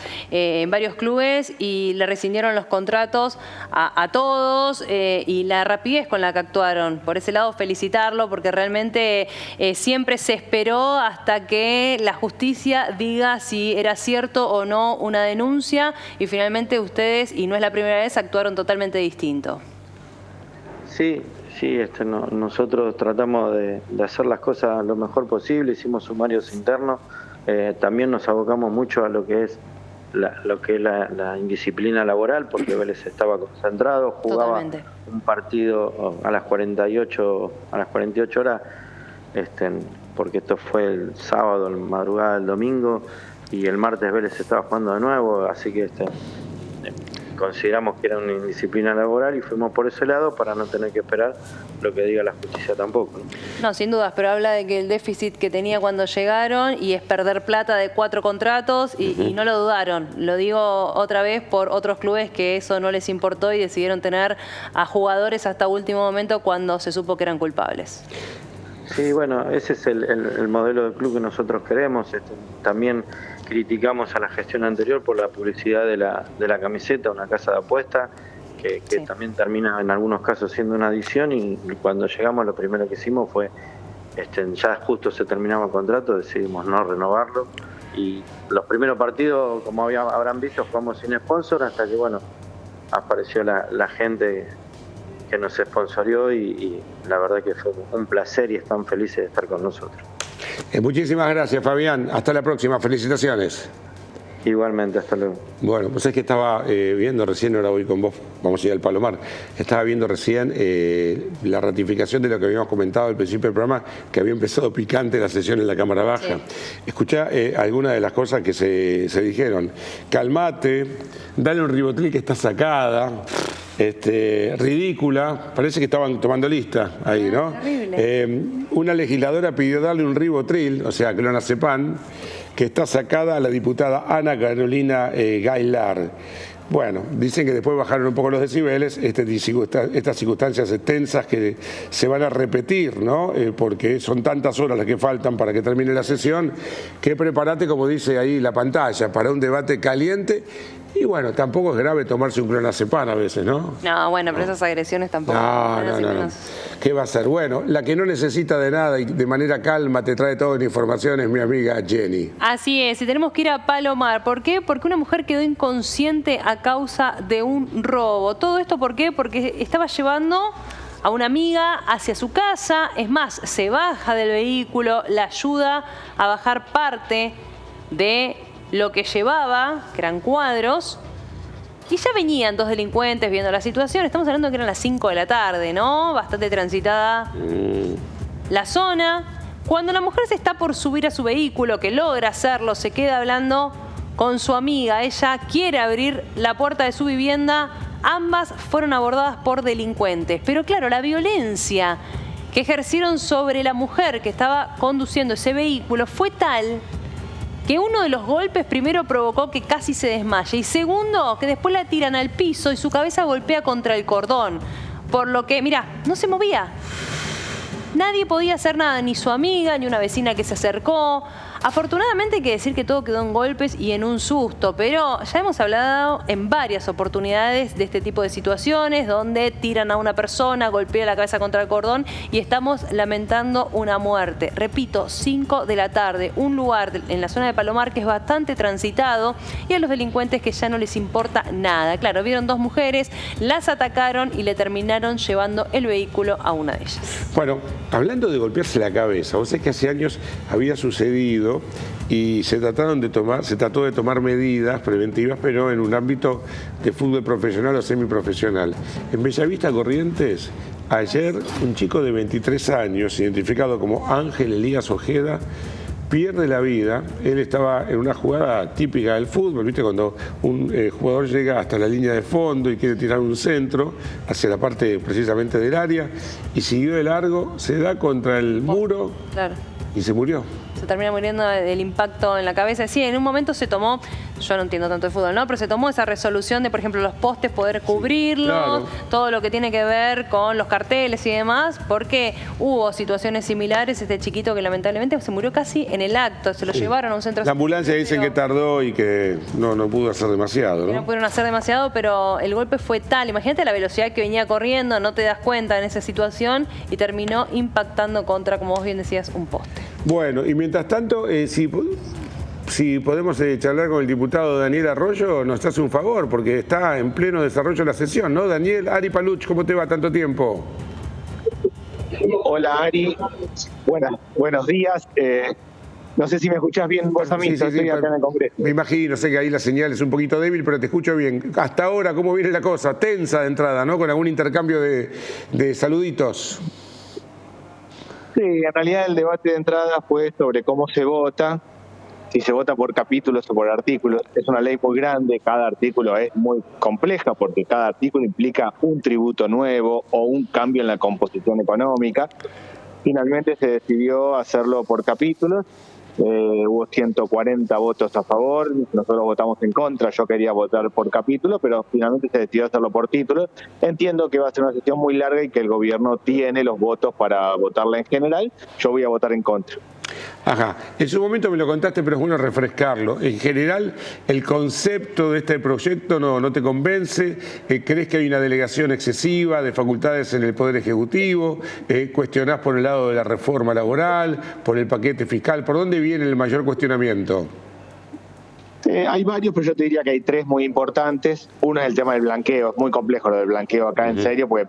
clubes y le rescindieron los contratos a todos, y la rapidez con la que actuaron. Por ese lado, felicitarlo, porque realmente siempre se esperó hasta que la justicia diga si era cierto o no una denuncia, y finalmente ustedes, y no es la primera vez, actuaron totalmente distinto. Sí, nosotros tratamos de hacer las cosas lo mejor posible, hicimos sumarios internos. También nos abocamos mucho a lo que es la indisciplina laboral, porque Vélez estaba concentrado, jugaba un partido a las 48 horas, porque esto fue el sábado, el madrugada del domingo, y el martes Vélez estaba jugando de nuevo, así que consideramos que era una indisciplina laboral y fuimos por ese lado para no tener que esperar lo que diga la justicia tampoco. No, sin dudas, pero habla de que el déficit que tenía cuando llegaron y es perder plata de 4 contratos y no lo dudaron. Lo digo otra vez por otros clubes que eso no les importó y decidieron tener a jugadores hasta último momento cuando se supo que eran culpables. Sí, bueno, ese es el modelo de club que nosotros queremos. También criticamos a la gestión anterior por la publicidad de la camiseta, una casa de apuestas, que también termina en algunos casos siendo una adición, y cuando llegamos lo primero que hicimos fue, ya justo se terminaba el contrato, decidimos no renovarlo, y los primeros partidos, como habrán visto, jugamos sin sponsor, hasta que bueno, apareció la gente que nos sponsorió, y la verdad que fue un placer y están felices de estar con nosotros. Muchísimas gracias, Fabián. Hasta la próxima. Felicitaciones. Igualmente, hasta luego. Bueno, pues es que estaba viendo recién, ahora voy con vos, vamos a ir al Palomar, estaba viendo recién la ratificación de lo que habíamos comentado al principio del programa, que había empezado picante la sesión en la Cámara Baja. Sí. Escuchá algunas de las cosas que se dijeron. Calmate, dale un ribotril que está sacada, ridícula, parece que estaban tomando lista ahí, ¿no? Una legisladora pidió darle un ribotril, o sea, clonazepam, que está sacada a la diputada Ana Carolina Gailar. Bueno, dicen que después bajaron un poco los decibeles, estas circunstancias tensas que se van a repetir, ¿no? Porque son tantas horas las que faltan para que termine la sesión, que prepárate, como dice ahí la pantalla, para un debate caliente. Y bueno, tampoco es grave tomarse un clonazepam a veces, ¿no? No, bueno, pero esas agresiones tampoco. No. ¿Qué va a ser? Bueno, la que no necesita de nada y de manera calma te trae toda la información es mi amiga Jenny. Así es, y tenemos que ir a Palomar. ¿Por qué? Porque una mujer quedó inconsciente a causa de un robo. ¿Todo esto por qué? Porque estaba llevando a una amiga hacia su casa. Es más, se baja del vehículo, la ayuda a bajar parte de lo que llevaba, que eran cuadros, y ya venían dos delincuentes viendo la situación. Estamos hablando de que eran las 5 de la tarde, ¿no? Bastante transitada la zona. Cuando la mujer se está por subir a su vehículo, que logra hacerlo, se queda hablando con su amiga. Ella quiere abrir la puerta de su vivienda. Ambas fueron abordadas por delincuentes. Pero claro, la violencia que ejercieron sobre la mujer que estaba conduciendo ese vehículo fue tal que uno de los golpes primero provocó que casi se desmaye y segundo, que después la tiran al piso y su cabeza golpea contra el cordón. Por lo que, mirá, no se movía. Nadie podía hacer nada, ni su amiga, ni una vecina que se acercó. Afortunadamente hay que decir que todo quedó en golpes y en un susto, pero ya hemos hablado en varias oportunidades de este tipo de situaciones donde tiran a una persona, golpean la cabeza contra el cordón y estamos lamentando una muerte. Repito, 5 de la tarde, un lugar en la zona de Palomar que es bastante transitado y a los delincuentes que ya no les importa nada. Claro, vieron dos mujeres, las atacaron y le terminaron llevando el vehículo a una de ellas. Bueno, hablando de golpearse la cabeza, vos sabés que hace años había sucedido y se trató de tomar medidas preventivas, pero en un ámbito de fútbol profesional o semiprofesional. En Bellavista, Corrientes, ayer un chico de 23 años, identificado como Ángel Elías Ojeda, pierde la vida. Él estaba en una jugada típica del fútbol, ¿viste? Cuando un jugador llega hasta la línea de fondo y quiere tirar un centro hacia la parte precisamente del área y siguió de largo, se da contra el muro y se murió. Se termina muriendo del impacto en la cabeza. Sí, en un momento se tomó, yo no entiendo tanto de fútbol, ¿no? Pero se tomó esa resolución de, por ejemplo, los postes, poder cubrirlos, todo lo que tiene que ver con los carteles y demás, porque hubo situaciones similares. Este chiquito que lamentablemente se murió casi en el acto, se lo llevaron a un centro. La ambulancia dicen que tardó y que no pudo hacer demasiado, ¿no? No pudieron hacer demasiado, pero el golpe fue tal. Imagínate la velocidad que venía corriendo, no te das cuenta en esa situación y terminó impactando contra, como vos bien decías, un poste. Bueno, y mientras tanto, si podemos charlar con el diputado Daniel Arroyo, nos hace un favor, porque está en pleno desarrollo la sesión, ¿no? Daniel, Ari Paluch, ¿cómo te va tanto tiempo? Hola, Ari. Buenos días. No sé si me escuchás bien vos a mí, estoy acá en el Congreso. Me imagino, sé que ahí la señal es un poquito débil, pero te escucho bien. Hasta ahora, ¿cómo viene la cosa? Tensa de entrada, ¿no? Con algún intercambio de saluditos. Sí, en realidad el debate de entrada fue sobre cómo se vota, si se vota por capítulos o por artículos. Es una ley muy grande, cada artículo es muy compleja porque cada artículo implica un tributo nuevo o un cambio en la composición económica. Finalmente se decidió hacerlo por capítulos. Hubo 140 votos a favor, nosotros votamos en contra, yo quería votar por capítulo, pero finalmente se decidió hacerlo por títulos. Entiendo que va a ser una sesión muy larga y que el gobierno tiene los votos para votarla en general, yo voy a votar en contra. Ajá, en su momento me lo contaste, pero es bueno refrescarlo. En general, el concepto de este proyecto no te convence. ¿Crees que hay una delegación excesiva de facultades en el Poder Ejecutivo? ¿Cuestionás por el lado de la reforma laboral, por el paquete fiscal? ¿Por dónde viene el mayor cuestionamiento? Hay varios, pero yo te diría que hay tres muy importantes. Uno es el tema del blanqueo. Es muy complejo lo del blanqueo acá, en serio, porque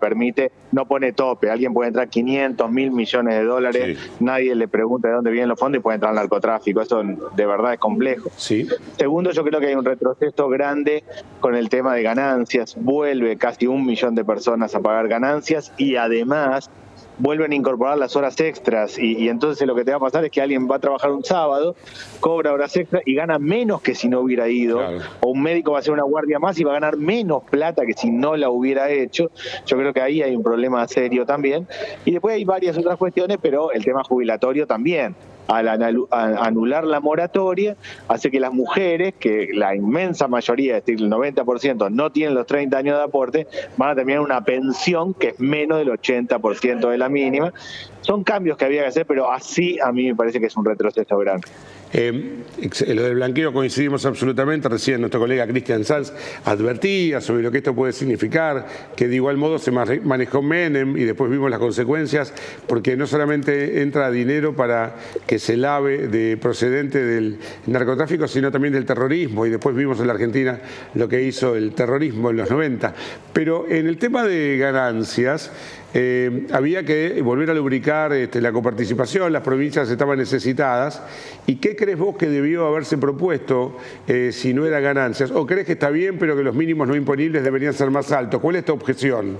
no pone tope. Alguien puede entrar 500, 1.000 millones de dólares, nadie le pregunta de dónde vienen los fondos y puede entrar al narcotráfico. Eso de verdad es complejo. Segundo, yo creo que hay un retroceso grande con el tema de ganancias. Vuelve casi 1 millón de personas a pagar ganancias y además vuelven a incorporar las horas extras y entonces lo que te va a pasar es que alguien va a trabajar un sábado, cobra horas extras y gana menos que si no hubiera ido, o un médico va a hacer una guardia más y va a ganar menos plata que si no la hubiera hecho. Yo creo que ahí hay un problema serio también. Y después hay varias otras cuestiones, pero el tema jubilatorio también. al anular la moratoria, hace que las mujeres, que la inmensa mayoría, es decir, el 90%, no tienen los 30 años de aporte, van a terminar una pensión que es menos del 80% de la mínima. Son cambios que había que hacer, pero así a mí me parece que es un retroceso grande. Lo del blanqueo coincidimos absolutamente. Recién nuestro colega Cristian Sanz advertía sobre lo que esto puede significar, que de igual modo se manejó Menem y después vimos las consecuencias, porque no solamente entra dinero para que se lave de procedente del narcotráfico, sino también del terrorismo, y después vimos en la Argentina lo que hizo el terrorismo en los 90. Pero en el tema de ganancias, había que volver a lubricar la coparticipación, las provincias estaban necesitadas. ¿Y qué crees vos que debió haberse propuesto si no era ganancias? ¿O crees que está bien, pero que los mínimos no imponibles deberían ser más altos? ¿Cuál es tu objeción?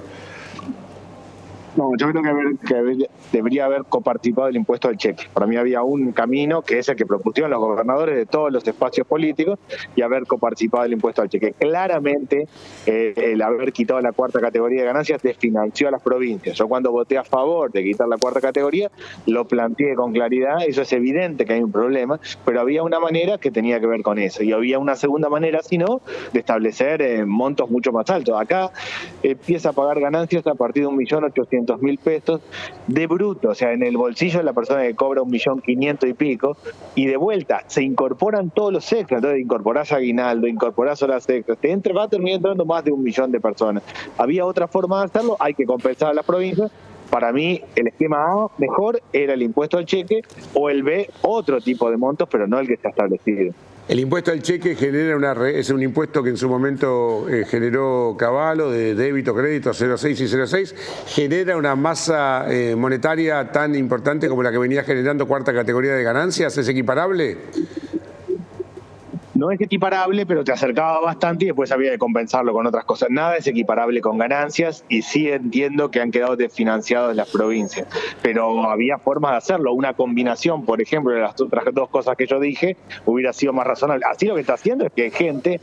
No, yo creo que debería haber coparticipado el impuesto al cheque. Para mí había un camino que es el que propusieron los gobernadores de todos los espacios políticos, y haber coparticipado el impuesto al cheque. Claramente, el haber quitado la cuarta categoría de ganancias desfinanció a las provincias. Yo cuando voté a favor de quitar la cuarta categoría, lo planteé con claridad. Eso es evidente que hay un problema, pero había una manera que tenía que ver con eso. Y había una segunda manera, si no, de establecer montos mucho más altos. Acá empieza a pagar ganancias a partir de 1.800.000 pesos de bruto, o sea, en el bolsillo de la persona que cobra 1.500.000 y pico, y de vuelta se incorporan todos los extras. Entonces incorporás aguinaldo, incorporás horas extras, va a terminar entrando más de 1 millón de personas. Había otra forma de hacerlo, hay que compensar a las provincias. Para mí el esquema A mejor era el impuesto al cheque, o el B otro tipo de montos, pero no el que está establecido. El impuesto al cheque es un impuesto que en su momento generó Cavallo, de débito, crédito, 0,6 y 0,6. ¿Genera una masa monetaria tan importante como la que venía generando cuarta categoría de ganancias? ¿Es equiparable? No es equiparable, pero te acercaba bastante y después había que compensarlo con otras cosas. Nada es equiparable con ganancias, y sí entiendo que han quedado desfinanciados las provincias, pero había formas de hacerlo. Una combinación, por ejemplo, de las otras dos cosas que yo dije, hubiera sido más razonable. Así lo que está haciendo es que gente,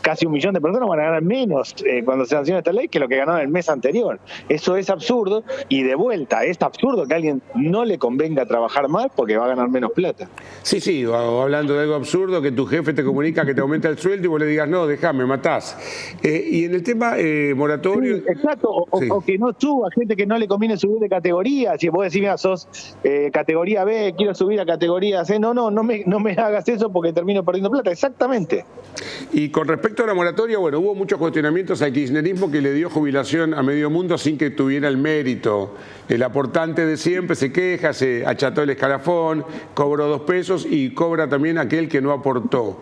casi 1 millón de personas, van a ganar menos cuando se sanciona esta ley que lo que ganaron el mes anterior. Eso es absurdo, y de vuelta, es absurdo que a alguien no le convenga trabajar más porque va a ganar menos plata. Sí, hablando de algo absurdo, que tu jefe te comunica que te aumenta el sueldo y vos le digas, no, déjame, matás. Y en el tema moratorio... Sí, exacto, o que no suba, gente que no le conviene subir de categoría. Si vos decís, mira, sos categoría B, quiero subir a categoría C, no me hagas eso porque termino perdiendo plata. Exactamente. Y con respecto a la moratoria, bueno, hubo muchos cuestionamientos al kirchnerismo, que le dio jubilación a medio mundo sin que tuviera el mérito. El aportante de siempre se queja, se acható el escalafón, cobró 2 pesos y cobra también aquel que no aportó.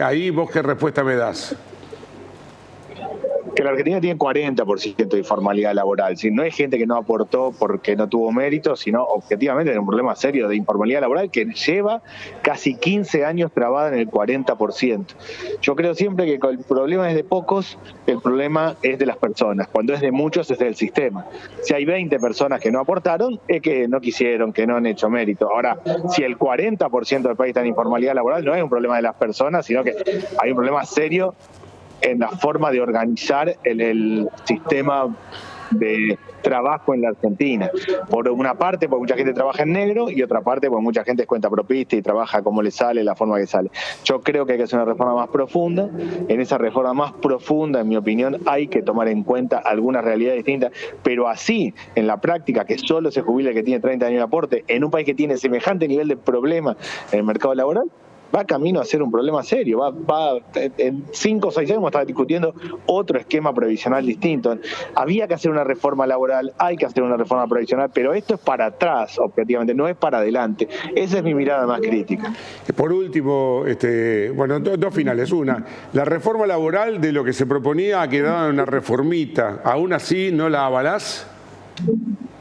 Ahí vos, ¿qué respuesta me das? Que la Argentina tiene 40% de informalidad laboral. Si no es gente que no aportó porque no tuvo mérito, sino objetivamente es un problema serio de informalidad laboral que lleva casi 15 años trabada en el 40%. Yo creo siempre que el problema es de pocos, el problema es de las personas. Cuando es de muchos, es del sistema. Si hay 20 personas que no aportaron, es que no quisieron, que no han hecho mérito. Ahora, si el 40% del país está en informalidad laboral, no es un problema de las personas, sino que hay un problema serio en la forma de organizar el sistema de trabajo en la Argentina. Por una parte, porque mucha gente trabaja en negro, y otra parte, porque mucha gente es cuentapropista y trabaja como le sale, la forma que sale. Yo creo que hay que hacer una reforma más profunda. En esa reforma más profunda, en mi opinión, hay que tomar en cuenta algunas realidades distintas, pero así, en la práctica, que solo se jubile el que tiene 30 años de aporte, en un país que tiene semejante nivel de problema en el mercado laboral, va camino a ser un problema serio. En 5 o 6 años vamos a estar discutiendo otro esquema previsional distinto. Había que hacer una reforma laboral, hay que hacer una reforma previsional, pero esto es para atrás, objetivamente, no es para adelante. Esa es mi mirada más crítica. Por último, dos finales. Una, la reforma laboral, de lo que se proponía, ha quedado en una reformita. ¿Aún así no la avalás?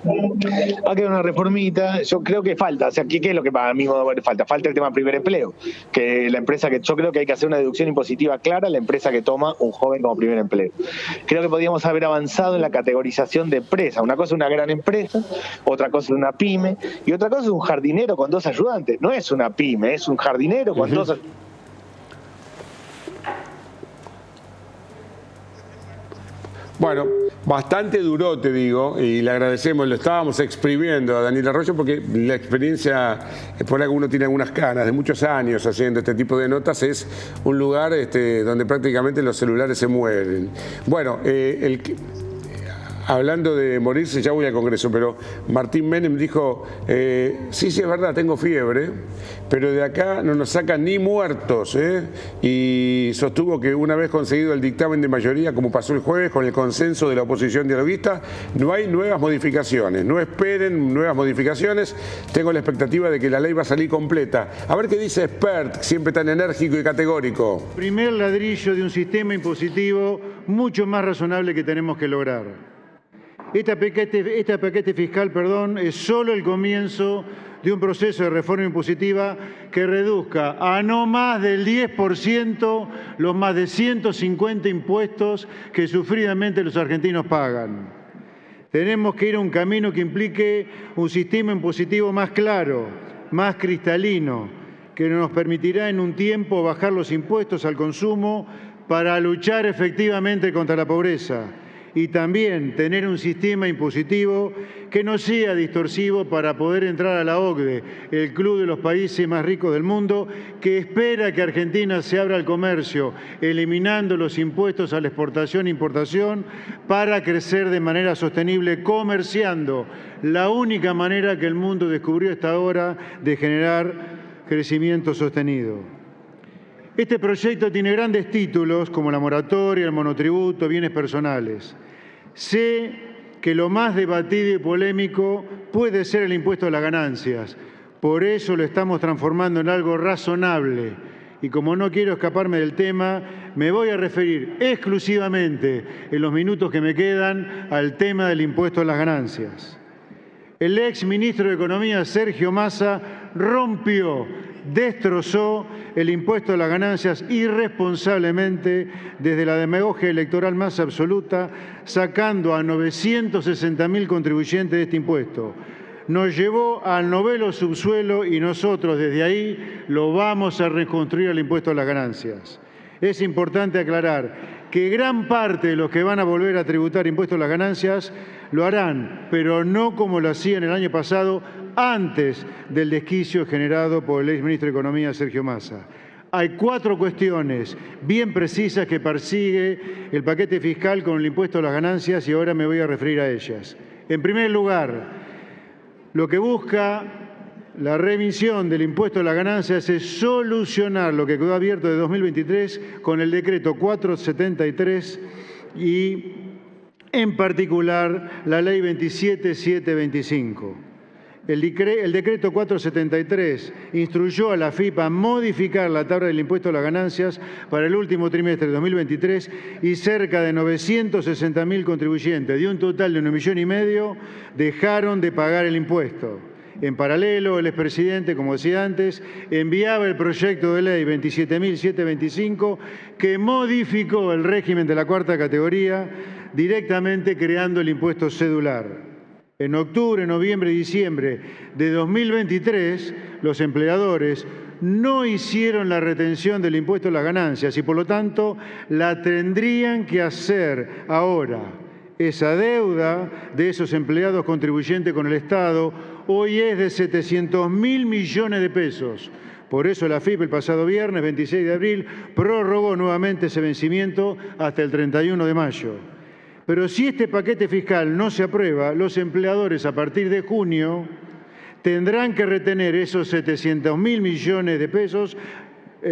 Va a quedar una reformita, yo creo que falta, o sea, ¿qué es lo que para mí falta? Falta el tema del primer empleo, que la empresa que yo creo que hay que hacer una deducción impositiva clara, la empresa que toma un joven como primer empleo. Creo que podríamos haber avanzado en la categorización de empresa. Una cosa es una gran empresa, otra cosa es una pyme, y otra cosa es un jardinero con 2 ayudantes. No es una pyme, es un jardinero con 2 ayudantes. Bueno, bastante duró, te digo, y le agradecemos, lo estábamos exprimiendo a Daniel Arroyo porque la experiencia, por algo uno tiene algunas canas de muchos años haciendo este tipo de notas, es un lugar donde prácticamente los celulares se mueren. Bueno, hablando de morirse, ya voy al Congreso, pero Martín Menem dijo, sí, es verdad, tengo fiebre, pero de acá no nos sacan ni muertos, y sostuvo que una vez conseguido el dictamen de mayoría, como pasó el jueves, con el consenso de la oposición dialoguista, no hay nuevas modificaciones, no esperen nuevas modificaciones, tengo la expectativa de que la ley va a salir completa. A ver qué dice Expert, siempre tan enérgico y categórico. Primer ladrillo de un sistema impositivo mucho más razonable que tenemos que lograr. Este paquete fiscal, es solo el comienzo de un proceso de reforma impositiva que reduzca a no más del 10% los más de 150 impuestos que sufridamente los argentinos pagan. Tenemos que ir a un camino que implique un sistema impositivo más claro, más cristalino, que nos permitirá en un tiempo bajar los impuestos al consumo para luchar efectivamente contra la pobreza. Y también tener un sistema impositivo que no sea distorsivo para poder entrar a la OCDE, el club de los países más ricos del mundo, que espera que Argentina se abra al comercio, eliminando los impuestos a la exportación e importación para crecer de manera sostenible, comerciando, la única manera que el mundo descubrió hasta ahora de generar crecimiento sostenido. Este proyecto tiene grandes títulos como la moratoria, el monotributo, bienes personales. Sé que lo más debatido y polémico puede ser el impuesto a las ganancias. Por eso lo estamos transformando en algo razonable. Y como no quiero escaparme del tema, me voy a referir exclusivamente en los minutos que me quedan al tema del impuesto a las ganancias. El ex ministro de Economía, Sergio Massa, rompió, destrozó el impuesto a las ganancias irresponsablemente desde la demagogia electoral más absoluta, sacando a 960.000 contribuyentes de este impuesto. Nos llevó al noveno subsuelo y nosotros desde ahí lo vamos a reconstruir el impuesto a las ganancias. Es importante aclarar que gran parte de los que van a volver a tributar impuestos a las ganancias lo harán, pero no como lo hacían el año pasado, antes del desquicio generado por el exministro de Economía, Sergio Massa. Hay 4 cuestiones bien precisas que persigue el paquete fiscal con el impuesto a las ganancias y ahora me voy a referir a ellas. En primer lugar, lo que busca la remisión del impuesto a las ganancias es solucionar lo que quedó abierto de 2023 con el decreto 473 y, en particular, la ley 27725. El decreto 473 instruyó a la AFIP a modificar la tabla del impuesto a las ganancias para el último trimestre de 2023 y cerca de 960.000 contribuyentes, de un total de 1,5 millones, dejaron de pagar el impuesto. En paralelo, el expresidente, como decía antes, enviaba el proyecto de ley 27.725 que modificó el régimen de la cuarta categoría, directamente creando el impuesto cedular. En octubre, noviembre y diciembre de 2023, los empleadores no hicieron la retención del impuesto a las ganancias y, por lo tanto, la tendrían que hacer ahora. Esa deuda de esos empleados contribuyentes con el Estado hoy es de 700.000 millones de pesos. Por eso la AFIP el pasado viernes, 26 de abril, prorrogó nuevamente ese vencimiento hasta el 31 de mayo. Pero si este paquete fiscal no se aprueba, los empleadores a partir de junio tendrán que retener esos 700.000 millones de pesos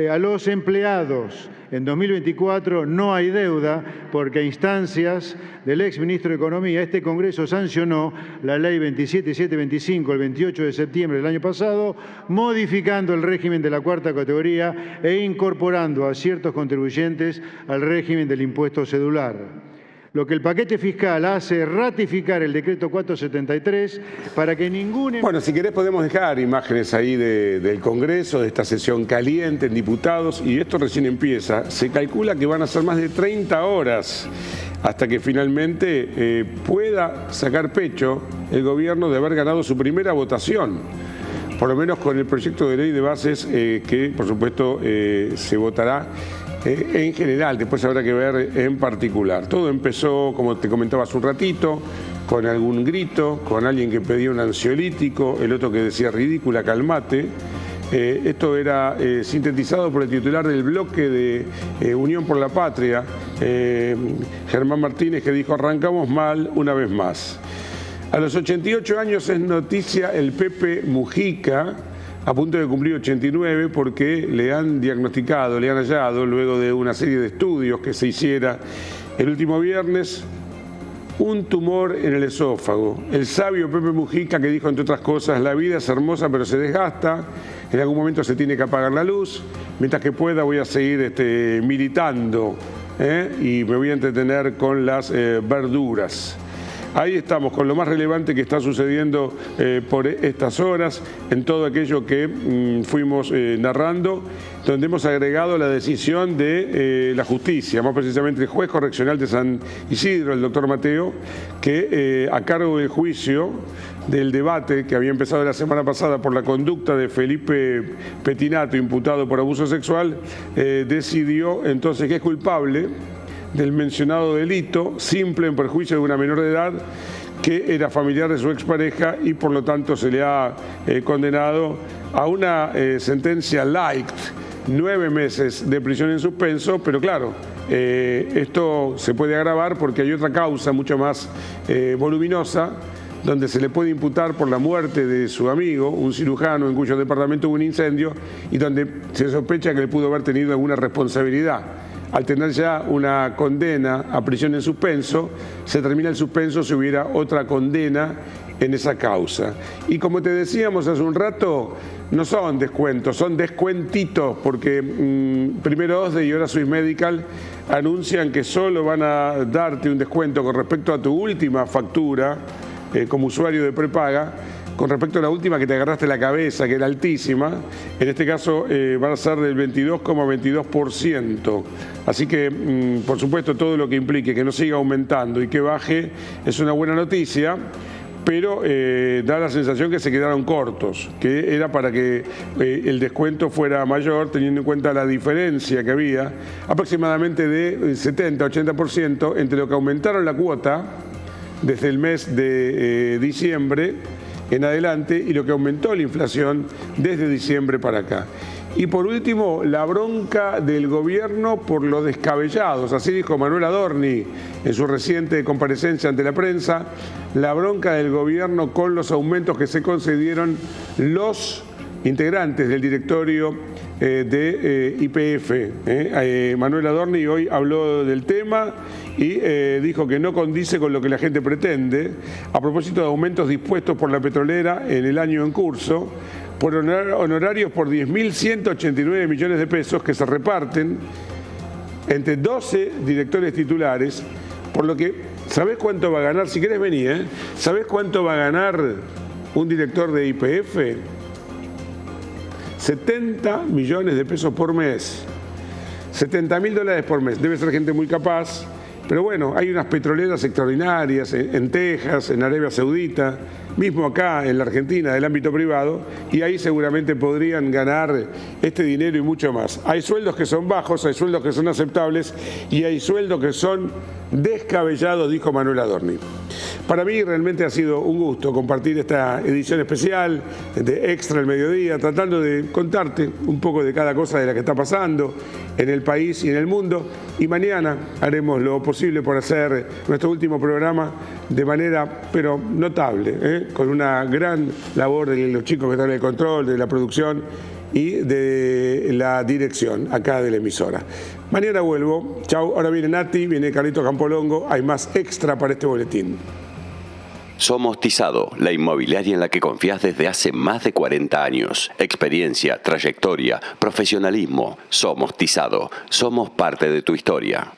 a los empleados. En 2024 no hay deuda porque a instancias del exministro de Economía este Congreso sancionó la ley 27725 el 28 de septiembre del año pasado, modificando el régimen de la cuarta categoría e incorporando a ciertos contribuyentes al régimen del impuesto cedular. Lo que el paquete fiscal hace es ratificar el decreto 473 para que ningún... Bueno, si querés podemos dejar imágenes ahí del Congreso, de esta sesión caliente en diputados, y esto recién empieza. Se calcula que van a ser más de 30 horas hasta que finalmente pueda sacar pecho el gobierno de haber ganado su primera votación. Por lo menos con el proyecto de ley de bases que, por supuesto, se votará en general, después habrá que ver en particular. Todo empezó, como te comentaba hace un ratito, con algún grito, con alguien que pedía un ansiolítico, el otro que decía ridícula, calmate. Esto era sintetizado por el titular del bloque de Unión por la Patria, Germán Martínez, que dijo: arrancamos mal una vez más. A los 88 años es noticia el Pepe Mujica, a punto de cumplir 89, porque le han diagnosticado, le han hallado, luego de una serie de estudios que se hiciera el último viernes, un tumor en el esófago. El sabio Pepe Mujica, que dijo, entre otras cosas: la vida es hermosa pero se desgasta, en algún momento se tiene que apagar la luz, mientras que pueda voy a seguir militando y me voy a entretener con las verduras. Ahí estamos con lo más relevante que está sucediendo por estas horas, en todo aquello que fuimos narrando, donde hemos agregado la decisión de la justicia, más precisamente el juez correccional de San Isidro, el doctor Mateo, que a cargo del juicio del debate que había empezado la semana pasada por la conducta de Felipe Petinato, imputado por abuso sexual, decidió entonces que es culpable del mencionado delito, simple en perjuicio de una menor de edad que era familiar de su expareja, y por lo tanto se le ha condenado a una sentencia light, 9 meses de prisión en suspenso, pero claro, esto se puede agravar porque hay otra causa mucho más voluminosa, donde se le puede imputar por la muerte de su amigo, un cirujano en cuyo departamento hubo un incendio y donde se sospecha que él pudo haber tenido alguna responsabilidad. Al tener ya una condena a prisión en suspenso, se termina el suspenso si hubiera otra condena en esa causa. Y como te decíamos hace un rato, no son descuentos, son descuentitos, porque Primero OSDE y ahora Swiss Medical anuncian que solo van a darte un descuento con respecto a tu última factura como usuario de prepaga, con respecto a la última que te agarraste la cabeza, que era altísima. En este caso van a ser del 22,22%. Así que, por supuesto, todo lo que implique que no siga aumentando y que baje es una buena noticia, pero da la sensación que se quedaron cortos, que era para que el descuento fuera mayor, teniendo en cuenta la diferencia que había, aproximadamente de 70-80% entre lo que aumentaron la cuota desde el mes de diciembre en adelante y lo que aumentó la inflación desde diciembre para acá. Y por último, la bronca del gobierno por los descabellados, así dijo Manuel Adorni en su reciente comparecencia ante la prensa, la bronca del gobierno con los aumentos que se concedieron los integrantes del directorio de YPF. Manuel Adorni hoy habló del tema y dijo que no condice con lo que la gente pretende, a propósito de aumentos dispuestos por la petrolera en el año en curso, por honorarios por 10.189 millones de pesos que se reparten entre 12 directores titulares, por lo que, ¿sabés cuánto va a ganar? Si querés venir, ¿sabés cuánto va a ganar un director de YPF? 70 millones de pesos por mes. $70.000 por mes. Debe ser gente muy capaz. Pero bueno, hay unas petroleras extraordinarias en Texas, en Arabia Saudita, mismo acá en la Argentina, del ámbito privado, y ahí seguramente podrían ganar este dinero y mucho más. Hay sueldos que son bajos, hay sueldos que son aceptables y hay sueldos que son descabellados, dijo Manuel Adorni. Para mí realmente ha sido un gusto compartir esta edición especial de Extra el Mediodía, tratando de contarte un poco de cada cosa de la que está pasando en el país y en el mundo. Y mañana haremos lo posible por hacer nuestro último programa de manera, pero notable, con una gran labor de los chicos que están en el control, de la producción y de la dirección acá de la emisora. Mañana vuelvo. Chau. Ahora viene Nati, viene Carlito Campolongo. Hay más extra para este boletín. Somos Tizado, la inmobiliaria en la que confías desde hace más de 40 años. Experiencia, trayectoria, profesionalismo. Somos Tizado. Somos parte de tu historia.